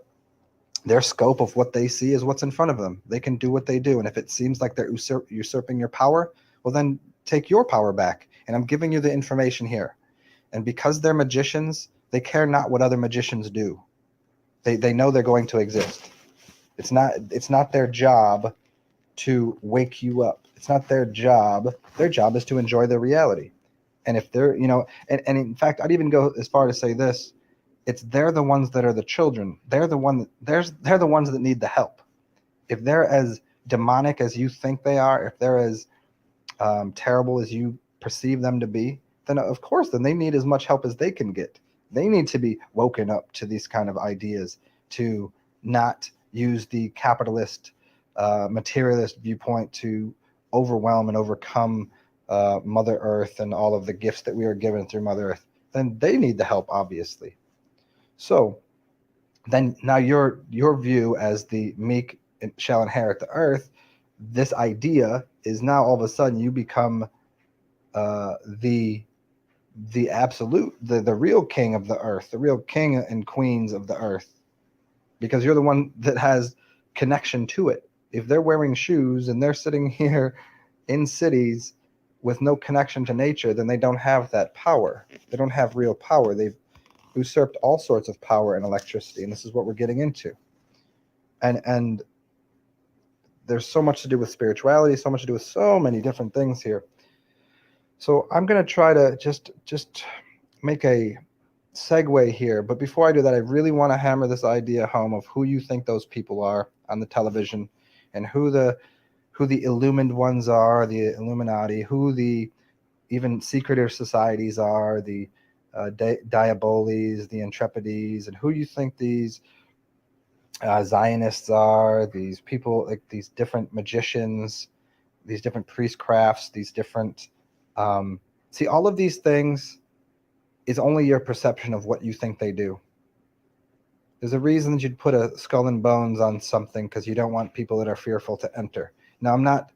scope of what they see is what's in front of them. They can do what they do. And if it seems like they're usurping your power, well, then take your power back. And I'm giving you the information here. And because they're magicians, they care not what other magicians do. They know they're going to exist. It's not their job to wake you up. It's not their job. Their job is to enjoy their reality. And if they're, and in fact, I'd even go as far to say this, they're the ones that are the children. They're the ones that need the help. If they're as demonic as you think they are, if they're as terrible as you perceive them to be, then of course, then they need as much help as they can get. They need to be woken up to these kind of ideas, to not use the capitalist, materialist viewpoint to overwhelm and overcome Mother Earth and all of the gifts that we are given through Mother Earth. Then they need the help, obviously. So then now your view as the meek shall inherit the earth, this idea is now all of a sudden you become the absolute, the real king of the earth, the real king and queens of the earth, because you're the one that has connection to it. If they're wearing shoes and they're sitting here in cities with no connection to nature, then they don't have that power. They don't have real power. They've usurped all sorts of power and electricity, and this is what we're getting into. And there's so much to do with spirituality, so much to do with so many different things here. So I'm going to try to just make a segue here. But before I do that, I really want to hammer this idea home of who you think those people are on the television, and who the illumined ones are, the Illuminati, who the even secretive societies are, the Diaboles, the Intrepides, and who you think these Zionists are, these people, like these different magicians, these different priestcrafts, these different see, all of these things is only your perception of what you think they do. There's a reason that you'd put a skull and bones on something, because you don't want people that are fearful to enter. Now, I'm not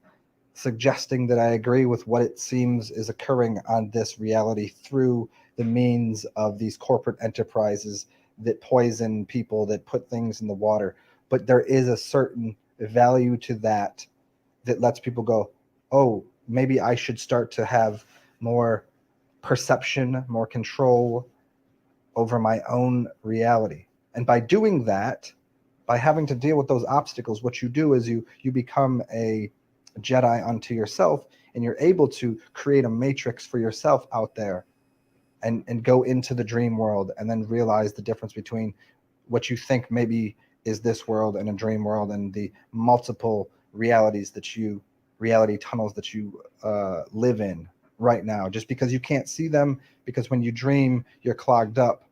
suggesting that I agree with what it seems is occurring on this reality through the means of these corporate enterprises that poison people, that put things in the water. But there is a certain value to that lets people go, oh, maybe I should start to have more perception, more control over my own reality. And by doing that, by having to deal with those obstacles, what you do is you become a Jedi unto yourself, and you're able to create a matrix for yourself out there and go into the dream world, and then realize the difference between what you think maybe is this world and a dream world, and the multiple reality tunnels that you live in right now, just because you can't see them, because when you dream, you're clogged up.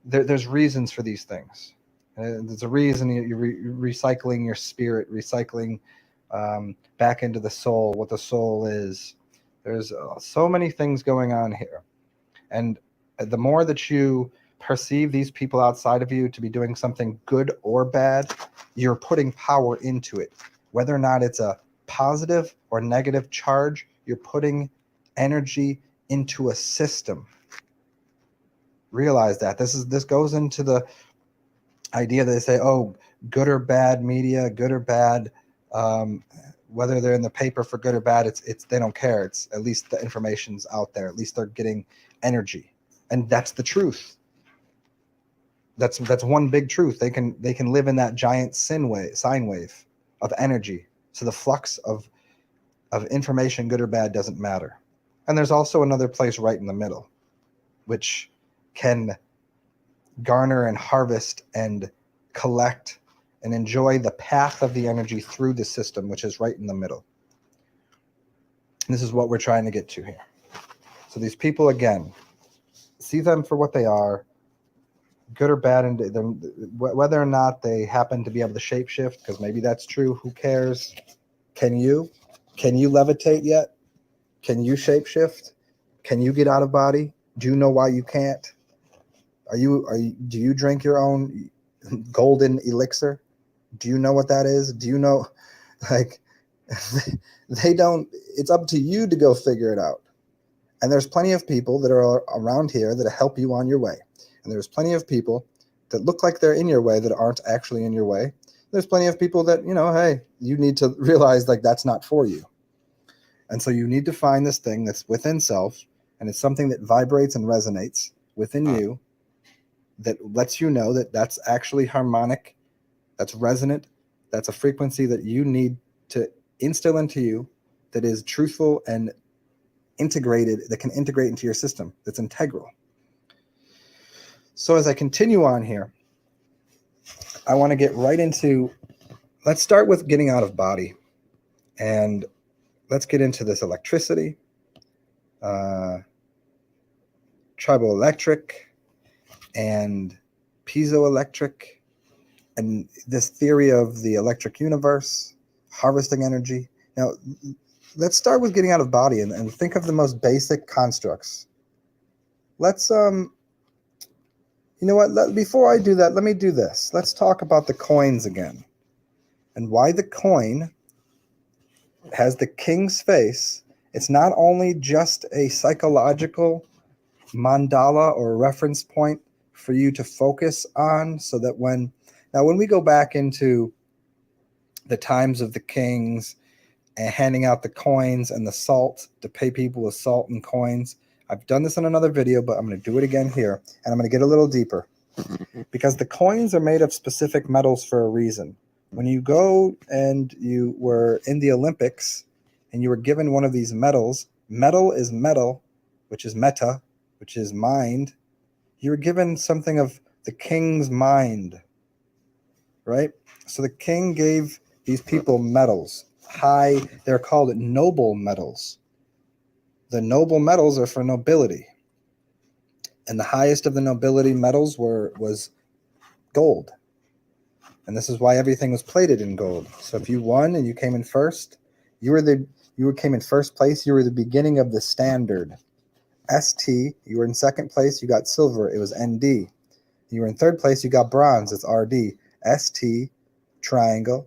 There's reasons for these things. There's a reason you're recycling your spirit, recycling back into the soul, what the soul is. There's so many things going on here. And the more that you perceive these people outside of you to be doing something good or bad, you're putting power into it. Whether or not it's a positive or negative charge, you're putting energy into a system. Realize that. This goes into the idea that they say, oh, good or bad media, good or bad, whether they're in the paper for good or bad, it's they don't care. It's at least the information's out there. At least they're getting energy, and that's the truth. That's one big truth. They can live in that giant sine wave of energy. So the flux of information, good or bad, doesn't matter. And there's also another place right in the middle, which can garner and harvest and collect and enjoy the path of the energy through the system, which is right in the middle. And this is what we're trying to get to here. So these people, again, see them for what they are, good or bad, and whether or not they happen to be able to shapeshift, because maybe that's true. Who cares? Can you levitate yet? Can you shapeshift? Can you get out of body? Do you know why you can't? Do you drink your own golden elixir? Do you know what that is? Do you know, like, they don't, it's up to you to go figure it out. And there's plenty of people that are around here that help you on your way. And there's plenty of people that look like they're in your way that aren't actually in your way. There's plenty of people that, hey, you need to realize, like, that's not for you. And so you need to find this thing that's within self, and it's something that vibrates and resonates within you, that lets you know that that's actually harmonic, that's resonant, that's a frequency that you need to instill into you, that is truthful and integrated, that can integrate into your system, that's integral. So as I continue on here, I want to get right into, let's start with getting out of body, and let's get into this electricity, triboelectric, and piezoelectric, and this theory of the electric universe, harvesting energy. Now, let's start with getting out of body and think of the most basic constructs. Let's, you know what, before I do that, let me do this. Let's talk about the coins again, and why the coin has the king's face. It's not only just a psychological mandala or reference point for you to focus on, so that when we go back into the times of the kings and handing out the coins and the salt to pay people with salt and coins, I've done this in another video, but I'm going to do it again here, and I'm going to get a little deeper, because the coins are made of specific metals for a reason. When you go and you were in the Olympics and you were given one of these medals, metal is metal, which is meta, which is mind. You were given something of the king's mind, right? So the king gave these people medals. They're called noble medals. The noble medals are for nobility. And the highest of the nobility medals was gold. And this is why everything was plated in gold. So if you won and you came in first, you came in first place, you were the beginning of the standard. ST, you were in second place, you got silver, it was ND. You were in third place, you got bronze, it's RD. ST, triangle,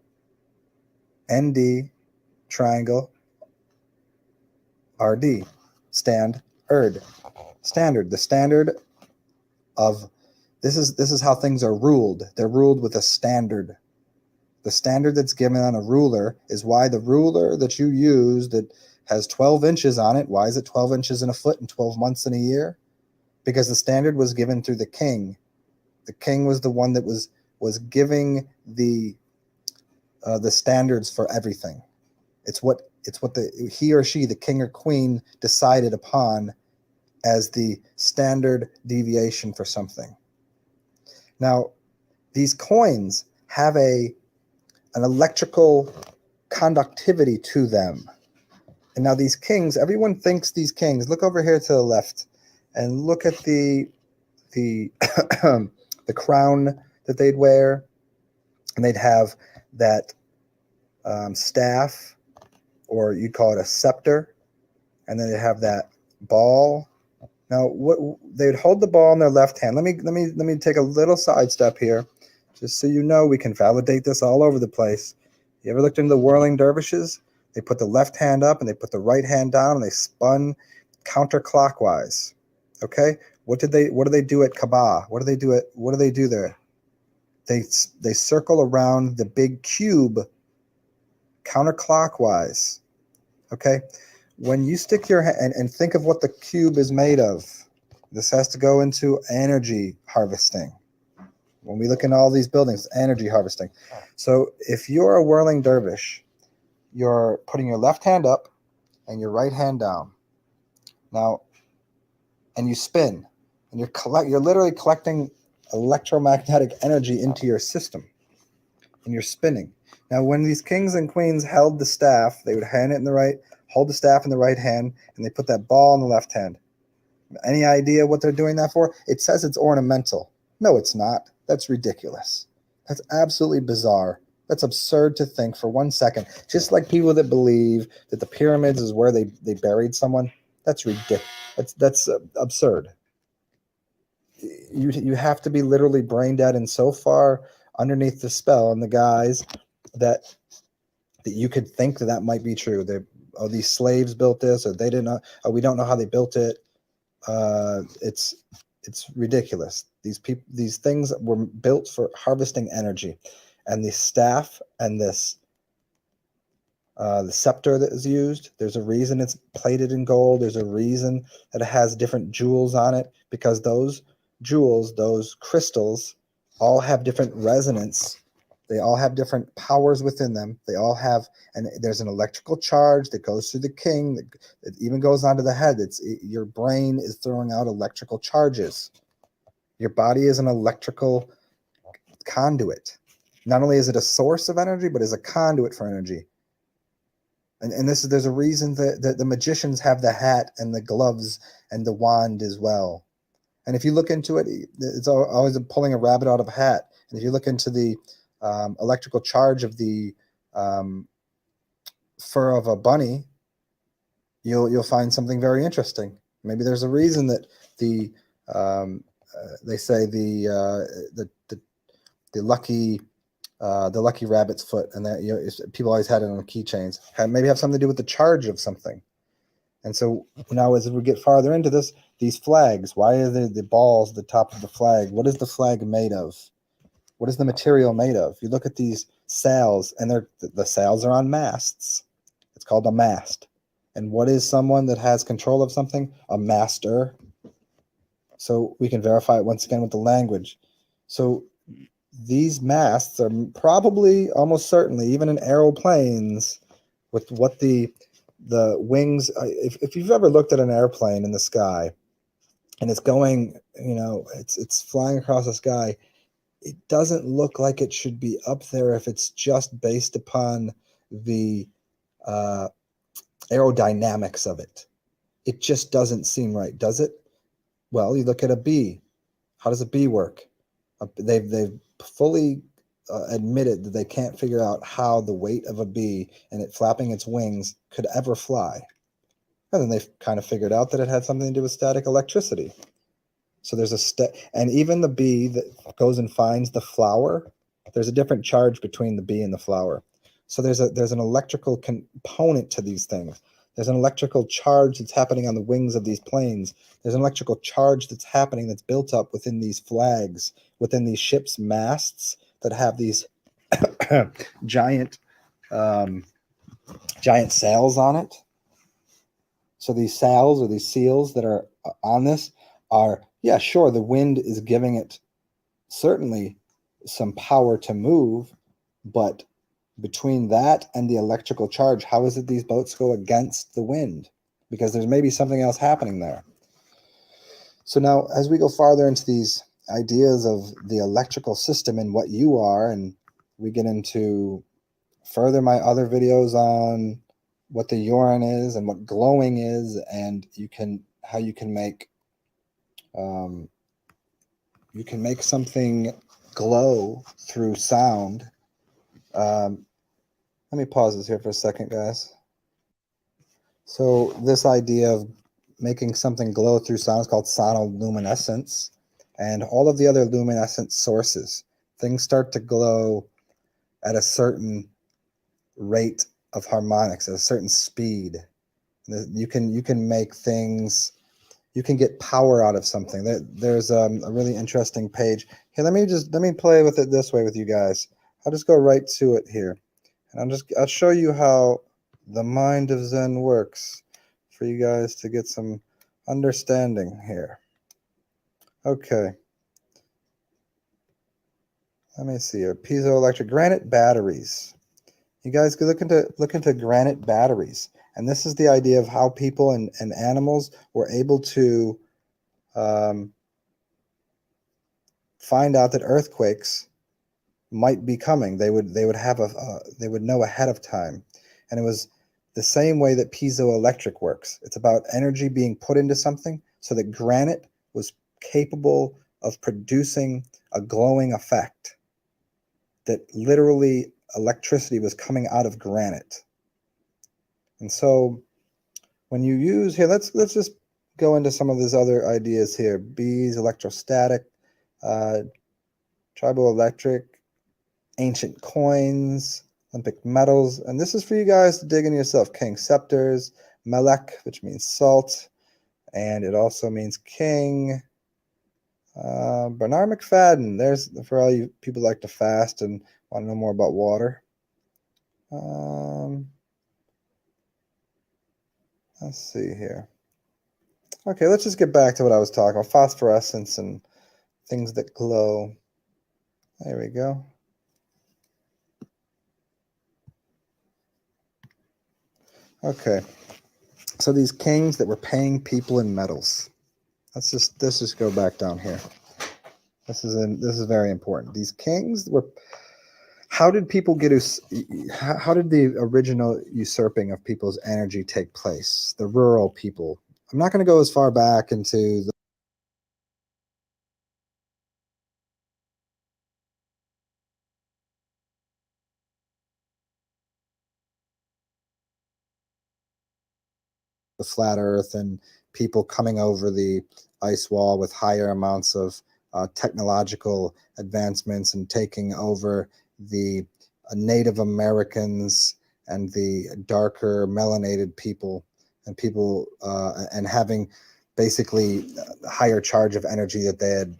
ND, triangle, RD, standard. The standard of This is how things are ruled. They're ruled with a standard. The standard that's given on a ruler is why the ruler that you use that has 12 inches on it, why is it 12 inches in a foot and 12 months in a year? Because the standard was given through the king. The king was the one that was giving the standards for everything. It's what he or she, the king or queen, decided upon as the standard deviation for something. Now, these coins have an electrical conductivity to them. And now these kings, everyone thinks these kings, look over here to the left and look at the the crown that they'd wear, and they'd have that staff, or you'd call it a scepter, and then they'd have that ball. Now, what they'd hold the ball in their left hand. Let me take a little sidestep here, just so you know we can validate this all over the place. You ever looked into the whirling dervishes? They put the left hand up and they put the right hand down and they spun counterclockwise. Okay, what do they do at Kaaba? What do they do there? They circle around the big cube counterclockwise. Okay, when you stick your hand and think of what the cube is made of, this has to go into energy harvesting. When we look in all these buildings, energy harvesting. So if you're a whirling dervish, you're putting your left hand up and your right hand down. Now, and you spin, and you're literally collecting electromagnetic energy into your system, and you're spinning. Now, when these kings and queens held the staff, they would hold the staff in the right hand, and they put that ball in the left hand. Any idea what they're doing that for? It says it's ornamental. No, it's not. That's ridiculous. That's absolutely bizarre. That's absurd to think for 1 second. Just like people that believe that the pyramids is where they buried someone. That's ridiculous. That's absurd. You have to be literally brain dead and so far underneath the spell and the guise that you could think that might be true. These slaves built this, or they didn't. We don't know how they built it. It's ridiculous. These things were built for harvesting energy, and the staff and this the scepter that is used, there's a reason it's plated in gold. There's a reason that it has different jewels on it, because those jewels, those crystals, all have different resonance. They all have different powers within them. They all have, and there's an electrical charge that goes through the king, that even goes onto the head. Your brain is throwing out electrical charges. Your body is an electrical conduit. Not only is it a source of energy, but is a conduit for energy. And there's a reason that the magicians have the hat and the gloves and the wand as well. And if you look into it, it's always pulling a rabbit out of a hat. And if you look into the electrical charge of the fur of a bunny, you'll find something very interesting. Maybe there's a reason that they say the lucky rabbit's foot, and that people always had it on keychains. Maybe have something to do with the charge of something. And so now, as we get farther into this, these flags, why are the balls at the top of the flag? What is the flag made of? What is the material made of? You look at these sails, and the sails are on masts. It's called a mast. And what is someone that has control of something? A master. So we can verify it once again with the language. So these masts are probably, almost certainly, even in aeroplanes, with what the wings. If you've ever looked at an airplane in the sky, and it's going, it's flying across the sky, it doesn't look like it should be up there if it's just based upon the aerodynamics of it. It just doesn't seem right, does it? Well, you look at a bee. How does a bee work? They've fully admitted that they can't figure out how the weight of a bee and it flapping its wings could ever fly. And then they've kind of figured out that it had something to do with static electricity. So there's and even the bee that goes and finds the flower, there's a different charge between the bee and the flower. So there's an electrical component to these things. There's an electrical charge that's happening on the wings of these planes. There's an electrical charge that's happening that's built up within these flags, within these ships' masts that have these giant sails on it. So these sails or these seals that are on this are, yeah, sure, the wind is giving it certainly some power to move, but between that and the electrical charge, how is it these boats go against the wind? Because there's maybe something else happening there. So now, as we go farther into these ideas of the electrical system and what you are, and we get into further my other videos on what the urine is and what glowing is, and how you can make something glow through sound. Let me pause this here for a second, guys. So this idea of making something glow through sound is called sonoluminescence, and all of the other luminescent sources, things start to glow at a certain rate of harmonics, at a certain speed. You can make things, you can get power out of something. There's a really interesting page here. Let me play with it this way with you guys. I'll just go right to it here, and I'll show you how the mind of Zen works for you guys to get some understanding here. Okay. Let me see here. Piezoelectric granite batteries. You guys could look into granite batteries. And this is the idea of how people and animals were able to find out that earthquakes might be coming. They would know ahead of time. And it was the same way that piezoelectric works. It's about energy being put into something so that granite was capable of producing a glowing effect, that literally electricity was coming out of granite. And so when you use here, let's just go into some of these other ideas here. Bees, electrostatic, triboelectric, ancient coins, Olympic metals, and this is for you guys to dig in yourself. King scepters, melek, which means salt, and it also means king. Bernard McFadden, there's for all you people who like to fast and want to know more about water. Let's see here. Okay, let's just get back to what I was talking about, phosphorescence and things that glow. There we go. Okay, so these kings that were paying people in metals. Let's just go back down here. This is very important. These kings were. How did people get? How did the original usurping of people's energy take place? The rural people. I'm not going to go as far back into the flat Earth and people coming over the ice wall with higher amounts of technological advancements and taking over the Native Americans and the darker melanated people and having basically a higher charge of energy that they had,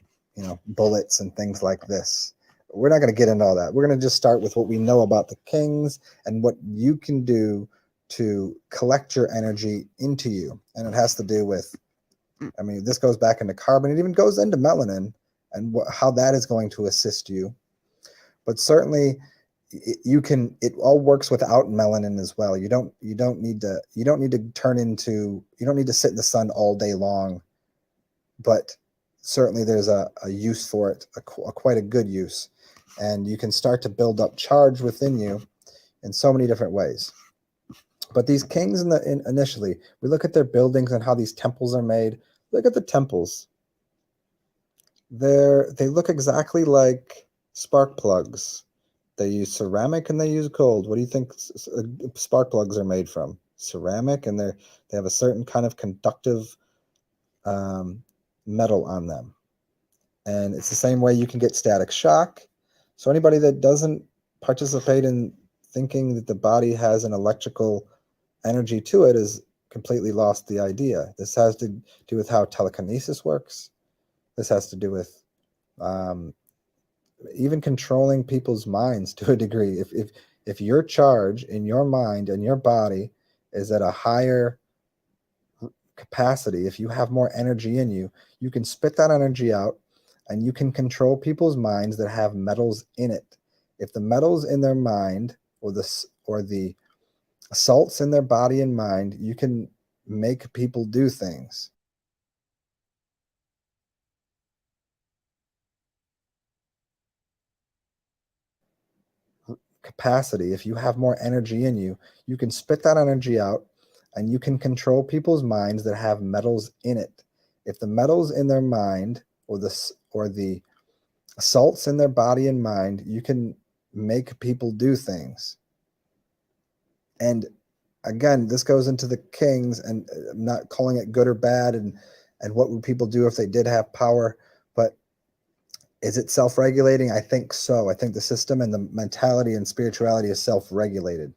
bullets and things like this. We're not going to get into all that. We're going to just start with what we know about the kings and what you can do to collect your energy into you. And it has to do with, this goes back into carbon. It even goes into melanin and how that is going to assist you. But certainly it all works without melanin as well. You don't need to sit in the sun all day long, but certainly there's a use for it, quite a good use. And you can start to build up charge within you in so many different ways. But these kings initially, we look at their buildings and how these temples are made. Look at the temples. They look exactly like spark plugs. They use ceramic and they use gold. What do you think spark plugs are made from? Ceramic, and they have a certain kind of conductive metal on them. And it's the same way you can get static shock. So anybody that doesn't participate in thinking that the body has an electrical energy to it is completely lost the idea. This has to do with how telekinesis works. This has to do with even controlling people's minds to a degree. If your charge in your mind and your body is at a higher capacity, if you have more energy in you, you can spit that energy out and you can control people's minds that have metals in it. If the metals in their mind or the salts in their body and mind, you can make people do things. Capacity, if you have more energy in you, you can spit that energy out and you can control people's minds that have metals in it. If the metals in their mind or the salts in their body and mind, you can make people do things. And again, this goes into the kings, and I'm not calling it good or bad and what would people do if they did have power, but is it self-regulating? I think so. I think the system and the mentality and spirituality is self-regulated.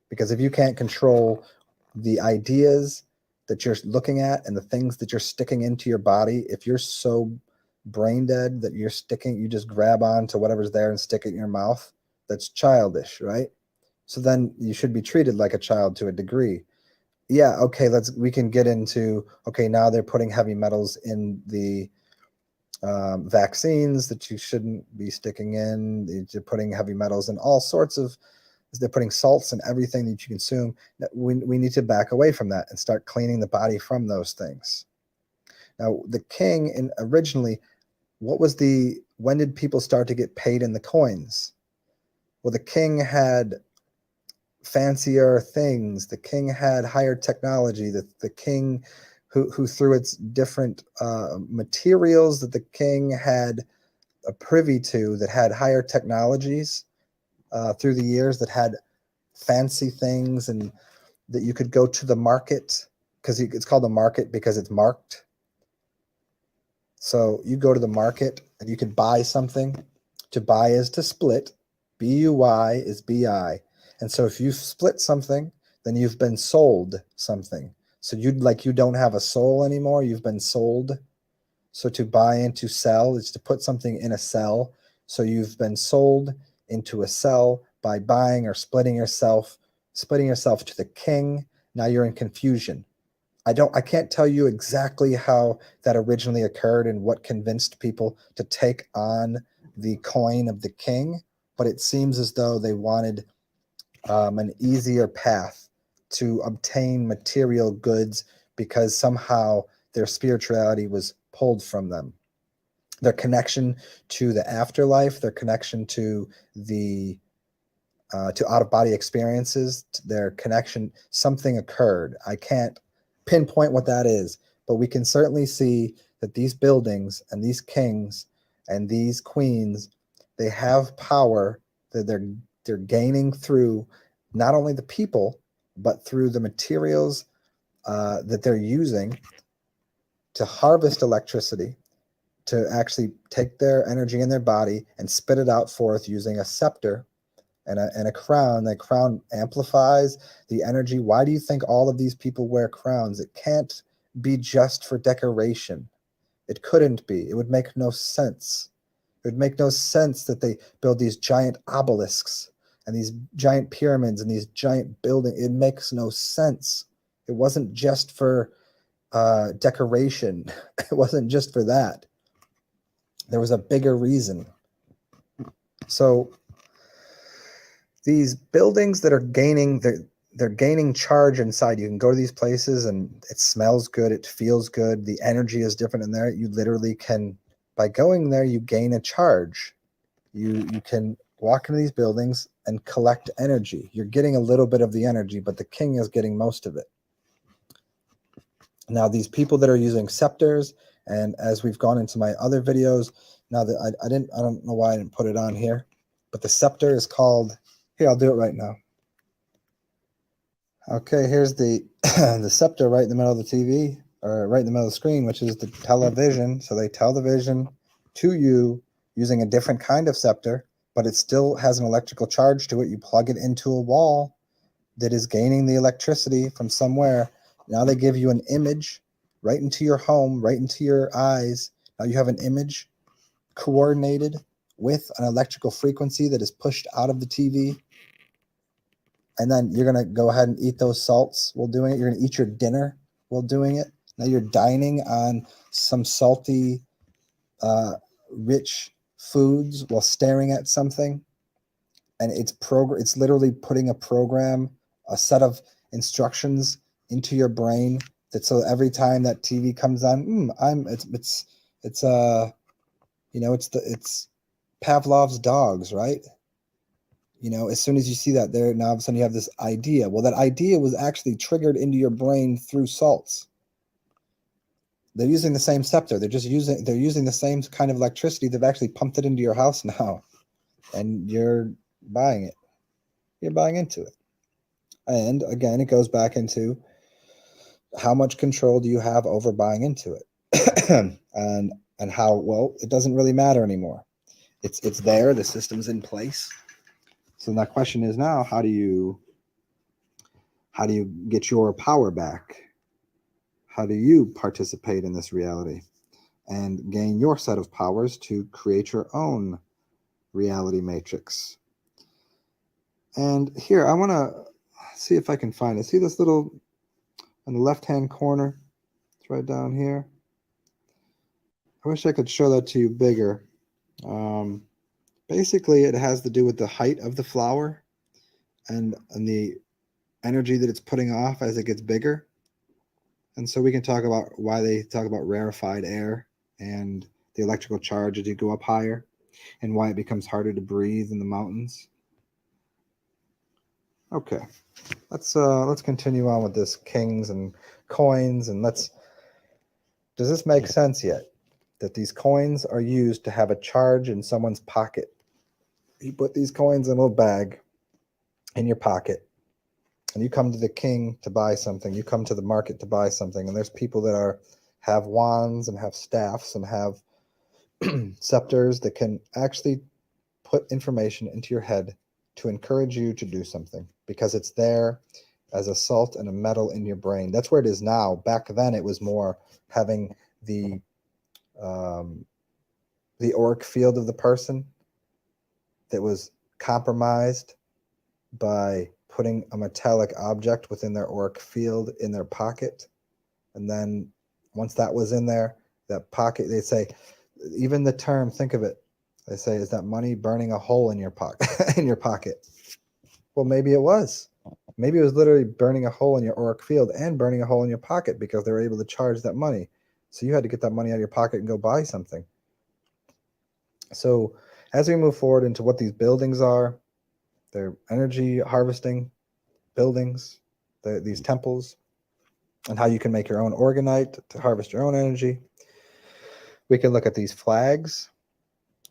Because if you can't control the ideas that you're looking at and the things that you're sticking into your body, if you're so brain dead that you just grab on to whatever's there and stick it in your mouth, that's childish, right? So then you should be treated like a child to a degree. Yeah, okay, we can get into, okay, now they're putting heavy metals in the vaccines that you shouldn't be sticking in. They're putting heavy metals in all sorts of, they're putting salts in everything that you consume. We need to back away from that and start cleaning the body from those things. Now, the king, originally, when did people start to get paid in the coins? Well, the king had fancier things. The king had higher technology. The king who through its different materials that the king had a privy to that had higher technologies through the years, that had fancy things, and that you could go to the market, because it's called the market because it's marked. So you go to the market and you could buy something. To buy is to split. B-U-Y is B-I. And so if you split something, then you've been sold something. So you don't have a soul anymore. You've been sold. So to buy and to sell is to put something in a cell. So you've been sold into a cell by buying or splitting yourself to the king. Now you're in confusion. I can't tell you exactly how that originally occurred and what convinced people to take on the coin of the king, but it seems as though they wanted an easier path to obtain material goods because somehow their spirituality was pulled from them. Their connection to the afterlife, their connection to the to out-of-body experiences, their connection, something occurred. I can't pinpoint what that is, but we can certainly see that these buildings and these kings and these queens, they have power that they're gaining through not only the people, but through the materials that they're using to harvest electricity, to actually take their energy in their body and spit it out forth using a scepter and a crown. That crown amplifies the energy. Why do you think all of these people wear crowns? It can't be just for decoration. It couldn't be. It would make no sense. It would make no sense that they build these giant obelisks and these giant pyramids and these giant buildings. It makes no sense. It wasn't just for decoration. It wasn't just for that. There was a bigger reason. So these buildings that are gaining, they're gaining charge inside. You can go to these places and it smells good. It feels good. The energy is different in there. You literally can, by going there, you gain a charge. You can walk into these buildings and collect energy. You're getting a little bit of the energy, but the king is getting most of it. Now, these people that are using scepters, and as we've gone into my other videos, now that I don't know why I didn't put it on here, but the scepter is called, here, I'll do it right now. Okay, here's the the scepter right in the middle of the TV, or right in the middle of the screen, which is the television. So they tell the vision to you using a different kind of scepter, but it still has an electrical charge to it. You plug it into a wall that is gaining the electricity from somewhere, Now they give you an image right into your home, right into your eyes. Now you have an image coordinated with an electrical frequency that is pushed out of the TV. And then you're going to go ahead and eat those salts while doing it. You're going to eat your dinner while doing it. Now you're dining on some salty, rich foods while staring at something. And it's literally putting a program, a set of instructions into your brain that so every time that TV comes on, it's Pavlov's dogs, right? As soon as you see that there, now all of a sudden you have this idea. Well, that idea was actually triggered into your brain through salts. They're using the same scepter. They're using the same kind of electricity. They've actually pumped it into your house now, and you're buying it. You're buying into it. And again, it goes back into how much control do you have over buying into it, and how well it doesn't really matter anymore. It's there. The system's in place. So that question is now, how do you get your power back? How do you participate in this reality and gain your set of powers to create your own reality matrix? And here, I want to see if I can find it. See this little in the left-hand corner? It's right down here. I wish I could show that to you bigger. Basically, it has to do with the height of the flower and the energy that it's putting off as it gets bigger. And so we can talk about why they talk about rarefied air and the electrical charge as you go up higher, and why it becomes harder to breathe in the mountains. Okay, let's continue on with this kings and coins, and does this make sense yet? That these coins are used to have a charge in someone's pocket. You put these coins in a little bag in your pocket, and you come to the king to buy something. You come to the market to buy something, and there's people that have wands and have staffs and have scepters that can actually put information into your head to encourage you to do something, because it's there as a salt and a metal in your brain. That's where it is now. Back then, it was more having the auric field of the person that was compromised by putting a metallic object within their auric field in their pocket. And then once that was in there, that pocket, they say, even the term, think of it, they say, is that money burning a hole in your pocket? In your pocket? Well, maybe it was. Maybe it was literally burning a hole in your auric field and burning a hole in your pocket, because they were able to charge that money. So you had to get that money out of your pocket and go buy something. So as we move forward into what these buildings are, they're energy harvesting buildings, these temples, and how you can make your own organite to harvest your own energy. We can look at these flags.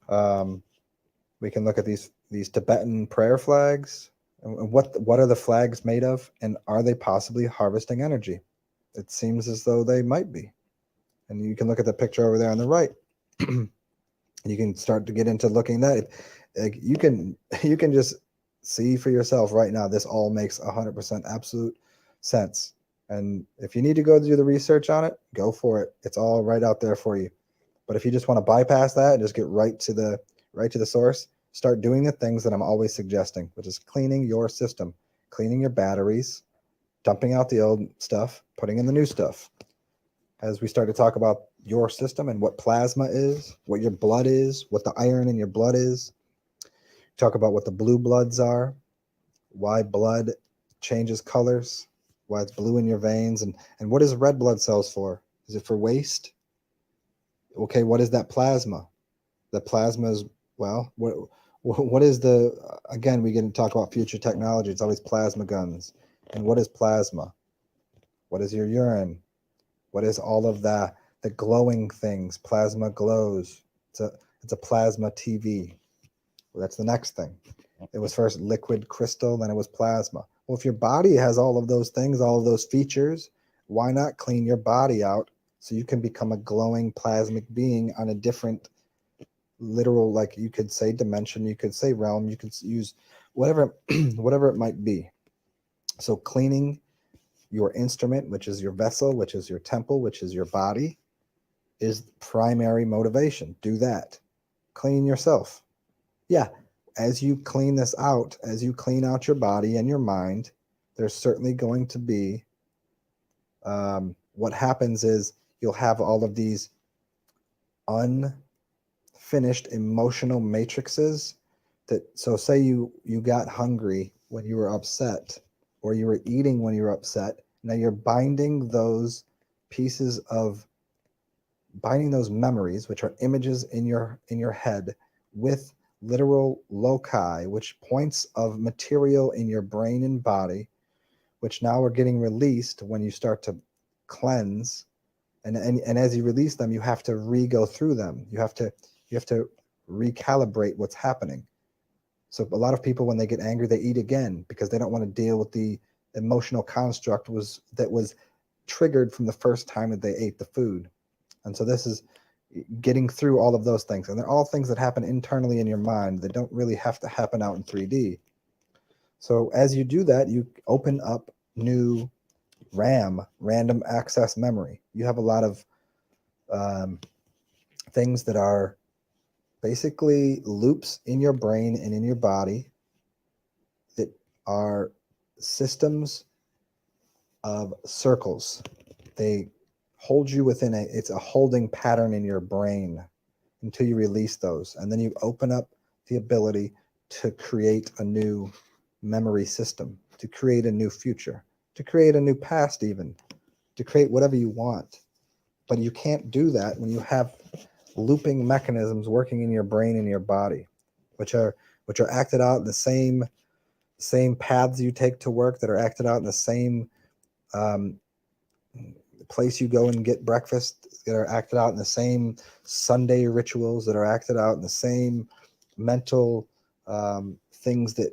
We can look at these Tibetan prayer flags. And what are the flags made of? And are they possibly harvesting energy? It seems as though they might be. And you can look at the picture over there on the right. You can start to get into looking at it. You can just see for yourself right now. This all makes 100% absolute sense. And if you need to go do the research on it, go for it. It's all right out there for you. But if you just want to bypass that and just get right to the source, start doing the things that I'm always suggesting, which is cleaning your system, cleaning your batteries, dumping out the old stuff, putting in the new stuff. As we start to talk about your system and what plasma is, what your blood is, what the iron in your blood is, talk about what the blue bloods are, why blood changes colors, why it's blue in your veins, and what is red blood cells for? Is it for waste? Okay, what is that plasma? The plasma is, well, what is again, we get to talk about future technology. It's always plasma guns. And what is plasma? What is your urine? What is all of the glowing things? Plasma glows. It's a plasma TV. Well, that's the next thing. It was first liquid crystal, then it was plasma. Well, if your body has all of those things, all of those features, why not clean your body out so you can become a glowing plasmic being on a different literal, like you could say dimension, you could say realm, you could use whatever it might be. So cleaning your instrument, which is your vessel, which is your temple, which is your body, is primary motivation. Do that. Clean yourself. Yeah, as you clean this out, as you clean out your body and your mind, there's certainly going to be, what happens is you'll have all of these unfinished emotional matrices that, so say you got hungry when you were upset, or you were eating when you were upset. Now you're binding those pieces of, binding those memories, which are images in your head, with literal loci, which points of material in your brain and body, which now are getting released when you start to cleanse. And as you release them, you have to re-go through them. You have to recalibrate what's happening. So a lot of people, when they get angry, they eat again because they don't want to deal with the emotional construct that was triggered from the first time that they ate the food. And so this is getting through all of those things. And they're all things that happen internally in your mind that don't really have to happen out in 3D. So as you do that, you open up new RAM, random access memory. You have a lot of things that are basically loops in your brain and in your body that are systems of circles. They hold you within it's a holding pattern in your brain until you release those. And then you open up the ability to create a new memory system, to create a new future, to create a new past, even to create whatever you want. But you can't do that when you have looping mechanisms working in your brain and your body, which are acted out in the same paths you take to work, that are acted out in the same place you go and get breakfast, that are acted out in the same Sunday rituals, that are acted out in the same mental things that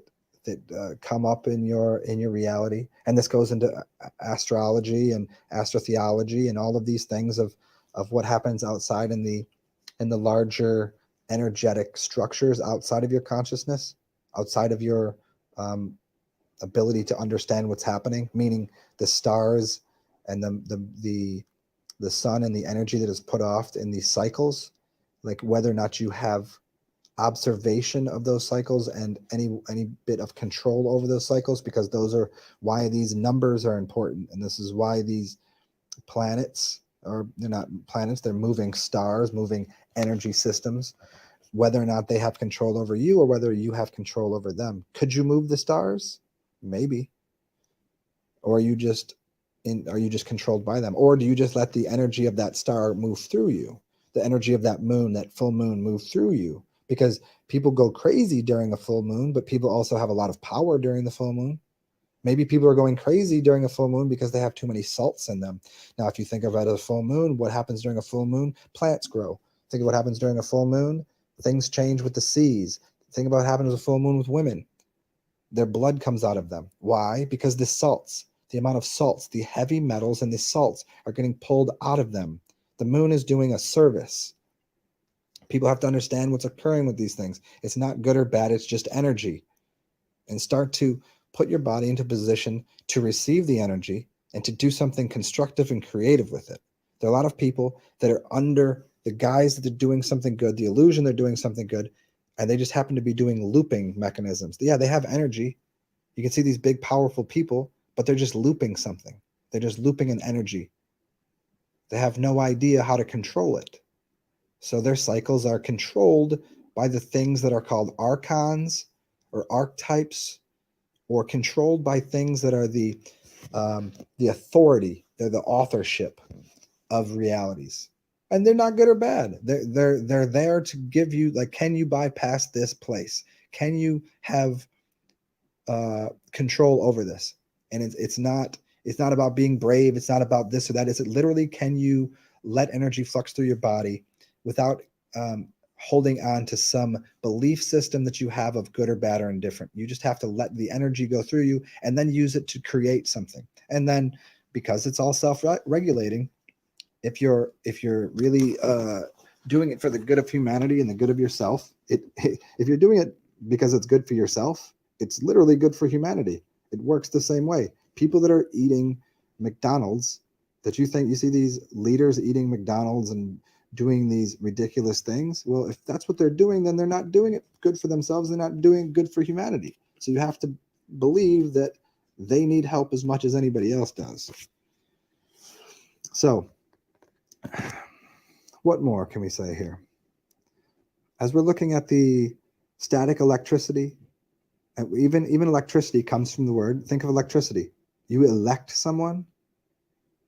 come up in your reality. And this goes into astrology and astrotheology and all of these things of what happens outside in the larger energetic structures outside of your consciousness, outside of your ability to understand what's happening, meaning the stars and the sun and the energy that is put off in these cycles, like whether or not you have observation of those cycles and any bit of control over those cycles, because those are why these numbers are important. And this is why these planets, or they're not planets, they're moving stars, moving energy systems, whether or not they have control over you or whether you have control over them. Could you move the stars? Maybe. Or are you just controlled by them? Or do you just let the energy of that star move through you? The energy of that moon, that full moon, move through you? Because people go crazy during a full moon, but people also have a lot of power during the full moon. Maybe people are going crazy during a full moon because they have too many salts in them. Now, if you think about a full moon, what happens during a full moon? Plants grow. Think of what happens during a full moon. Things change with the seas. Think about what happens with a full moon with women. Their blood comes out of them. Why? Because the salts, the amount of salts, the heavy metals and the salts are getting pulled out of them. The moon is doing a service. People have to understand what's occurring with these things. It's not good or bad. It's just energy. And start to put your body into position to receive the energy and to do something constructive and creative with it. There are a lot of people that are under the guise that they're doing something good, the illusion they're doing something good, and they just happen to be doing looping mechanisms. Yeah, they have energy. You can see these big, powerful people, but they're just looping something. They're just looping an energy. They have no idea how to control it. So their cycles are controlled by the things that are called archons or archetypes, or controlled by things that are the authority. They're the authorship of realities, and they're not good or bad. They're there to give you, like, can you bypass this place? Can you have control over this? And it's not about being brave. It's not about this or that. It's literally, can you let energy flux through your body without holding on to some belief system that you have of good or bad or indifferent. You just have to let the energy go through you and then use it to create something. And then, because it's all self-regulating, if you're really doing it for the good of humanity and the good of yourself, if you're doing it because it's good for yourself, it's literally good for humanity. It works the same way. People that are eating McDonald's, that you think you see these leaders eating McDonald's and doing these ridiculous things. Well, if that's what they're doing, then they're not doing it good for themselves. They're not doing it good for humanity. So you have to believe that they need help as much as anybody else does. So what more can we say here? As we're looking at the static electricity, even electricity comes from the word, think of electricity. You elect someone.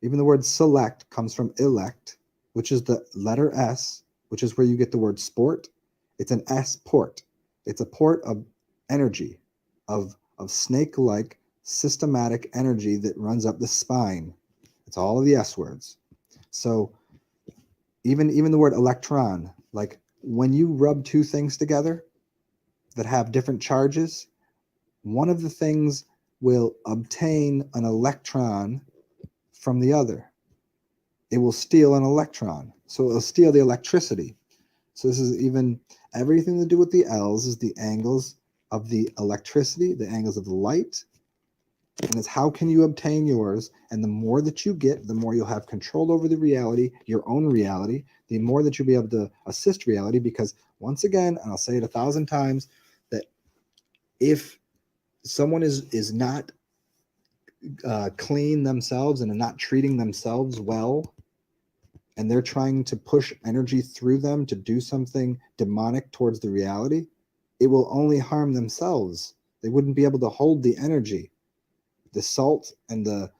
Even the word select comes from elect, which is the letter S, which is where you get the word sport. It's an S port. It's a port of energy, of snake-like systematic energy that runs up the spine. It's all of the S words. So even the word electron, like when you rub two things together that have different charges, one of the things will obtain an electron from the other. It will steal an electron. So it'll steal the electricity. So this is even everything to do with the L's is the angles of the electricity, the angles of the light. And it's how can you obtain yours? And the more that you get, the more you'll have control over the reality, your own reality, the more that you'll be able to assist reality. Because once again, and I'll say it 1,000 times, that if someone is not clean themselves and are not treating themselves well, and they're trying to push energy through them to do something demonic towards the reality, it will only harm themselves. They wouldn't be able to hold the energy. The salt and the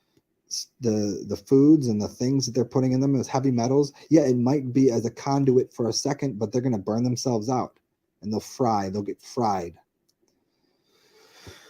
foods and the things that they're putting in them as heavy metals, yeah, it might be as a conduit for a second, but they're going to burn themselves out and they'll get fried.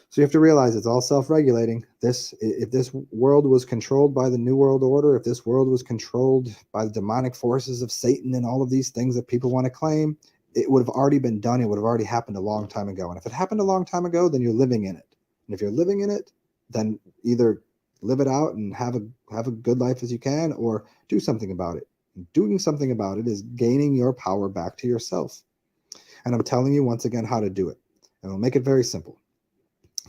So you have to realize it's all self-regulating. If this world was controlled by the New World Order, if this world was controlled by the demonic forces of Satan and all of these things that people want to claim, it would have already been done. It would have already happened a long time ago. And if it happened a long time ago, then you're living in it. And if you're living in it, then either live it out and have a good life as you can, or do something about it. And doing something about it is gaining your power back to yourself. And I'm telling you once again how to do it. And we'll make it very simple.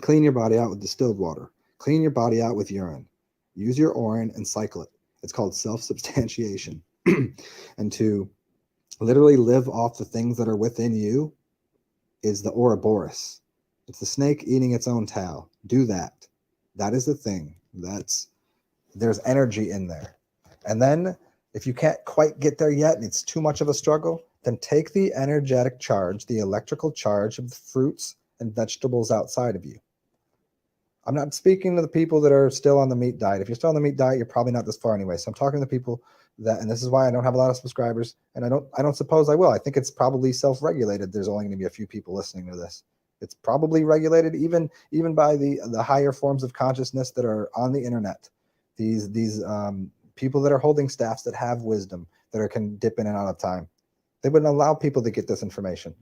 Clean your body out with distilled water. Clean your body out with urine. Use your urine and cycle it. It's called self-substantiation. And to literally live off the things that are within you is the Ouroboros. It's the snake eating its own tail. Do that. That is the thing. There's energy in there. And then if you can't quite get there yet and it's too much of a struggle, then take the energetic charge, the electrical charge of the fruits and vegetables outside of you. I'm not speaking to the people that are still on the meat diet. If you're still on the meat diet, you're probably not this far anyway. So I'm talking to the people that, and this is why I don't have a lot of subscribers, and I don't suppose I will. I think it's probably self-regulated. There's only going to be a few people listening to this. It's probably regulated even by the higher forms of consciousness that are on the internet. These people that are holding staffs that have wisdom, that can dip in and out of time. They wouldn't allow people to get this information.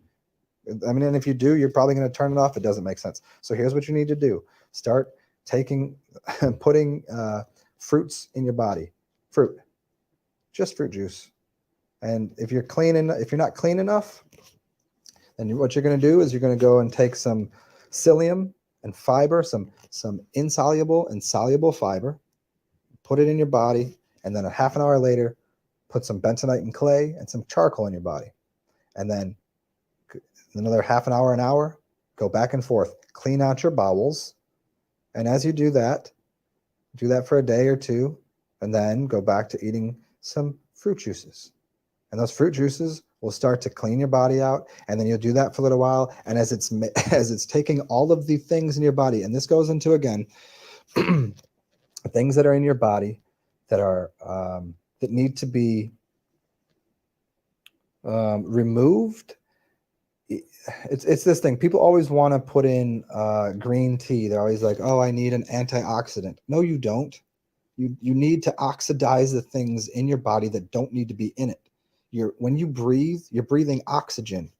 I mean, and if you do, you're probably going to turn it off. It doesn't make sense. So here's what you need to do. Start putting fruits in your body. Fruit. Just fruit juice. And if you're not clean enough, then what you're going to do is you're going to go and take some psyllium and fiber, some insoluble and soluble fiber, put it in your body, and then a half an hour later, put some bentonite and clay and some charcoal in your body. And then another half an hour, go back and forth. Clean out your bowels. And as you do that for a day or two, and then go back to eating some fruit juices. And those fruit juices will start to clean your body out, and then you'll do that for a little while. And as it's taking all of the things in your body, and this goes into, again, things that are in your body that are that need to be removed. It's this thing. People always want to put in green tea. They're always like, oh, I need an antioxidant. No, you don't. You need to oxidize the things in your body that don't need to be in it. When you breathe, you're breathing oxygen.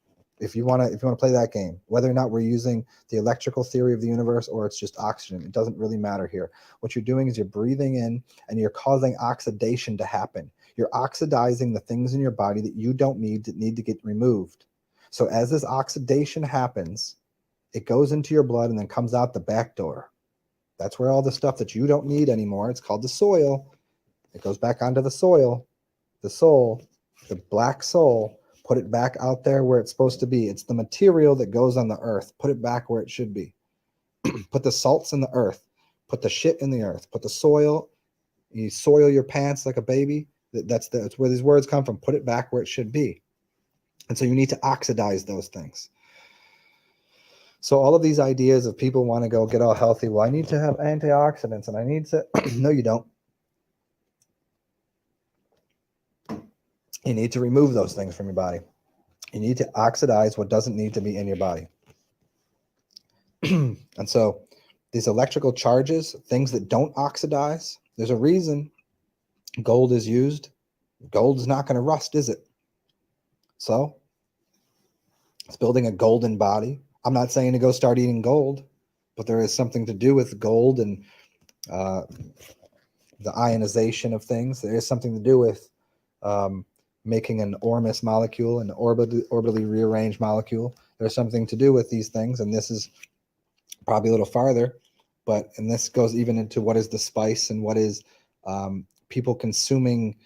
If you want to play that game, whether or not we're using the electrical theory of the universe or it's just oxygen, it doesn't really matter here. What you're doing is you're breathing in and you're causing oxidation to happen. You're oxidizing the things in your body that you don't need to get removed. So as this oxidation happens, it goes into your blood and then comes out the back door. That's where all the stuff that you don't need anymore, it's called the soil. It goes back onto the soil, the soul, the black soul. Put it back out there where it's supposed to be. It's the material that goes on the earth. Put it back where it should be. Put the salts in the earth. Put the shit in the earth. Put the soil. You soil your pants like a baby. That's where these words come from. Put it back where it should be. And so you need to oxidize those things. So all of these ideas of people want to go get all healthy. Well, I need to have antioxidants and I need to. No, you don't. You need to remove those things from your body. You need to oxidize what doesn't need to be in your body. And so these electrical charges, things that don't oxidize, there's a reason gold is used. Gold's not going to rust, is it? So it's building a golden body. I'm not saying to go start eating gold, but there is something to do with gold and the ionization of things. There is something to do with making an ormus molecule, an orbitally rearranged molecule. There's something to do with these things, and this is probably a little farther, and this goes even into what is the spice and what is people consuming.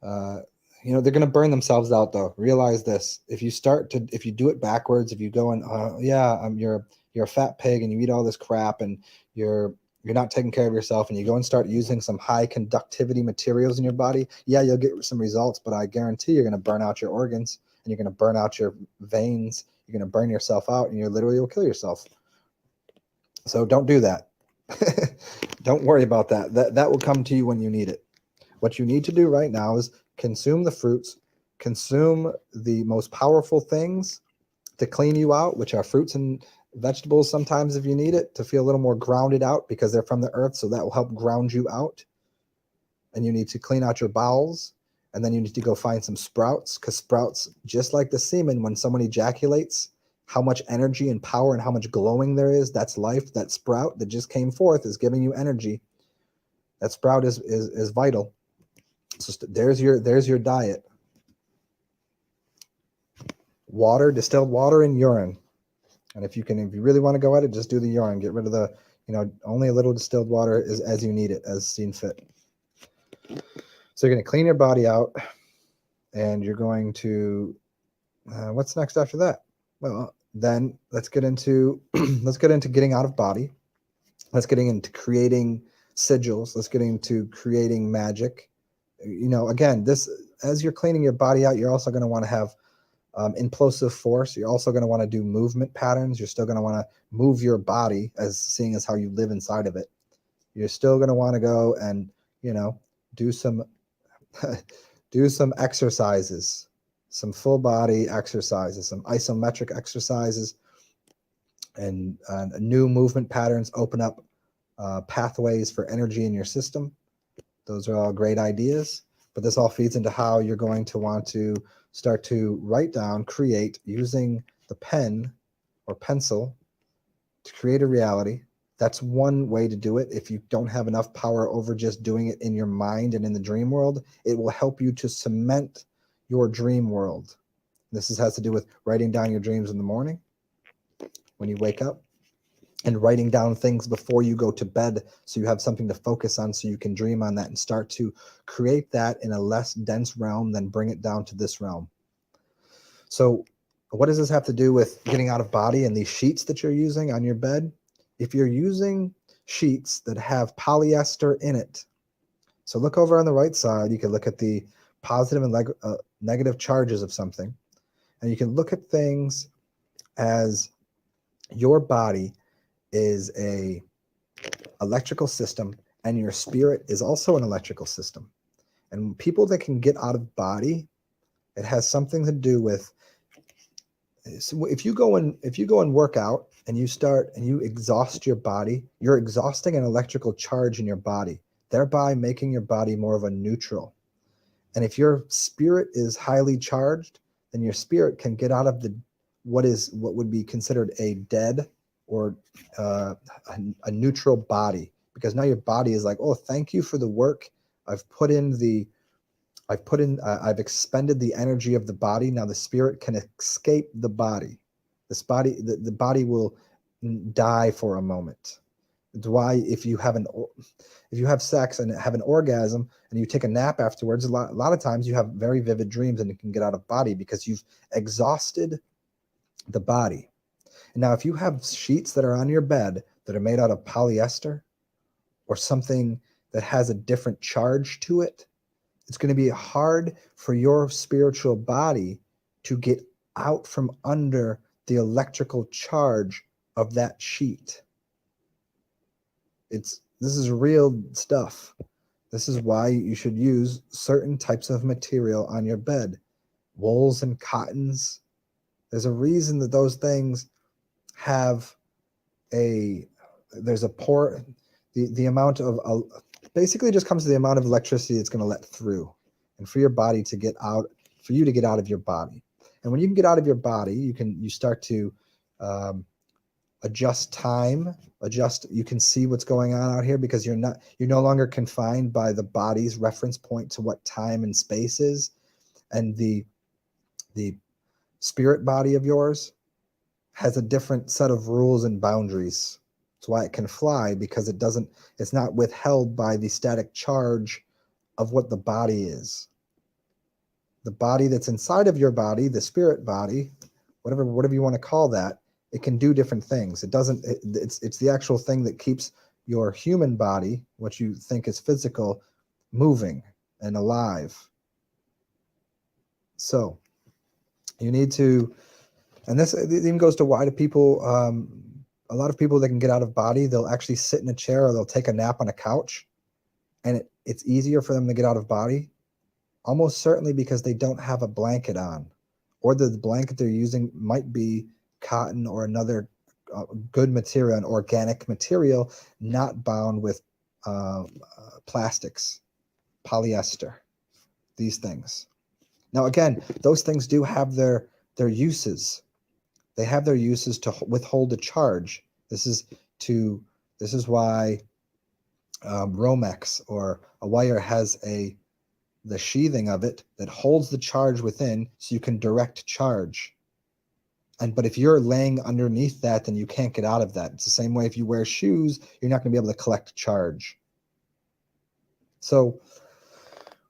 They're going to burn themselves out though. Realize this: if you do it backwards, if you go and you're a fat pig and you eat all this crap and you're not taking care of yourself and you go and start using some high conductivity materials in your body, you'll get some results, but I guarantee you're going to burn out your organs and you're going to burn out your veins. You're going to burn yourself out and you literally will kill yourself. So don't do that. Don't worry about that. That will come to you when you need it. What you need to do right now is consume the fruits, consume the most powerful things to clean you out, which are fruits and vegetables sometimes if you need it, to feel a little more grounded out because they're from the earth, so that will help ground you out. And you need to clean out your bowels, and then you need to go find some sprouts, because sprouts, just like the semen, when someone ejaculates, how much energy and power and how much glowing there is, that's life. That sprout that just came forth is giving you energy. That sprout is vital. So there's your diet. Water, distilled water, and urine. And if you really want to go at it, just do the urine. Get rid of the, only a little distilled water is as you need it, as seen fit. So you're going to clean your body out, and you're going to, what's next after that? Well, then let's get into getting out of body. Let's get into creating sigils. Let's get into creating magic. Again, this, as you're cleaning your body out, you're also going to want to have implosive force. You're also going to want to do movement patterns. You're still going to want to move your body, seeing as how you live inside of it. You're still going to want to go and do some exercises, some full body exercises, some isometric exercises, and new movement patterns open up pathways for energy in your system. Those are all great ideas, but this all feeds into how you're going to want to start to write down, create, using the pen or pencil to create a reality. That's one way to do it. If you don't have enough power over just doing it in your mind and in the dream world, it will help you to cement your dream world. This has to do with writing down your dreams in the morning when you wake up, and writing down things before you go to bed so you have something to focus on, so you can dream on that and start to create that in a less dense realm, then bring it down to this realm. So what does this have to do with getting out of body and these sheets that you're using on your bed? If you're using sheets that have polyester in it, so look over on the right side, you can look at the positive and negative charges of something, and you can look at things as your body is a electrical system, and your spirit is also an electrical system. And people that can get out of body, it has something to do with, so if you go and work out and you exhaust your body, you're exhausting an electrical charge in your body, thereby making your body more of a neutral. And if your spirit is highly charged, then your spirit can get out of what would be considered a dead or a neutral body, because now your body is like, oh, thank you for the work I've expended the energy of the body. Now the spirit can escape the body. The body will die for a moment. It's why if you have sex and have an orgasm and you take a nap afterwards, a lot of times you have very vivid dreams and you can get out of body because you've exhausted the body. And now, if you have sheets that are on your bed that are made out of polyester or something that has a different charge to it, it's going to be hard for your spiritual body to get out from under the electrical charge of that sheet. This is real stuff. This is why you should use certain types of material on your bed. Wools and cottons. There's a reason that those things have the amount of basically just comes to the amount of electricity it's going to let through, and for your body to get out, for you to get out of your body. And when you can get out of your body, you start to adjust time, you can see what's going on out here because you're no longer confined by the body's reference point to what time and space is. And the spirit body of yours has a different set of rules and boundaries. That's why it can fly, because it's not withheld by the static charge of what the body is. The body that's inside of your body, the spirit body, whatever you want to call that, it can do different things. It's the actual thing that keeps your human body, what you think is physical, moving and alive. So you need to, and this even goes to why do people, a lot of people that can get out of body, they'll actually sit in a chair or they'll take a nap on a couch, and it's easier for them to get out of body, almost certainly because they don't have a blanket on, or the blanket they're using might be cotton or another good material, an organic material, not bound with plastics, polyester, these things. Now, again, those things do have their uses. They have their uses to withhold a charge. This is why Romex or a wire has the sheathing of it that holds the charge within, so you can direct charge. But if you're laying underneath that, then you can't get out of that. It's the same way if you wear shoes, you're not going to be able to collect charge. So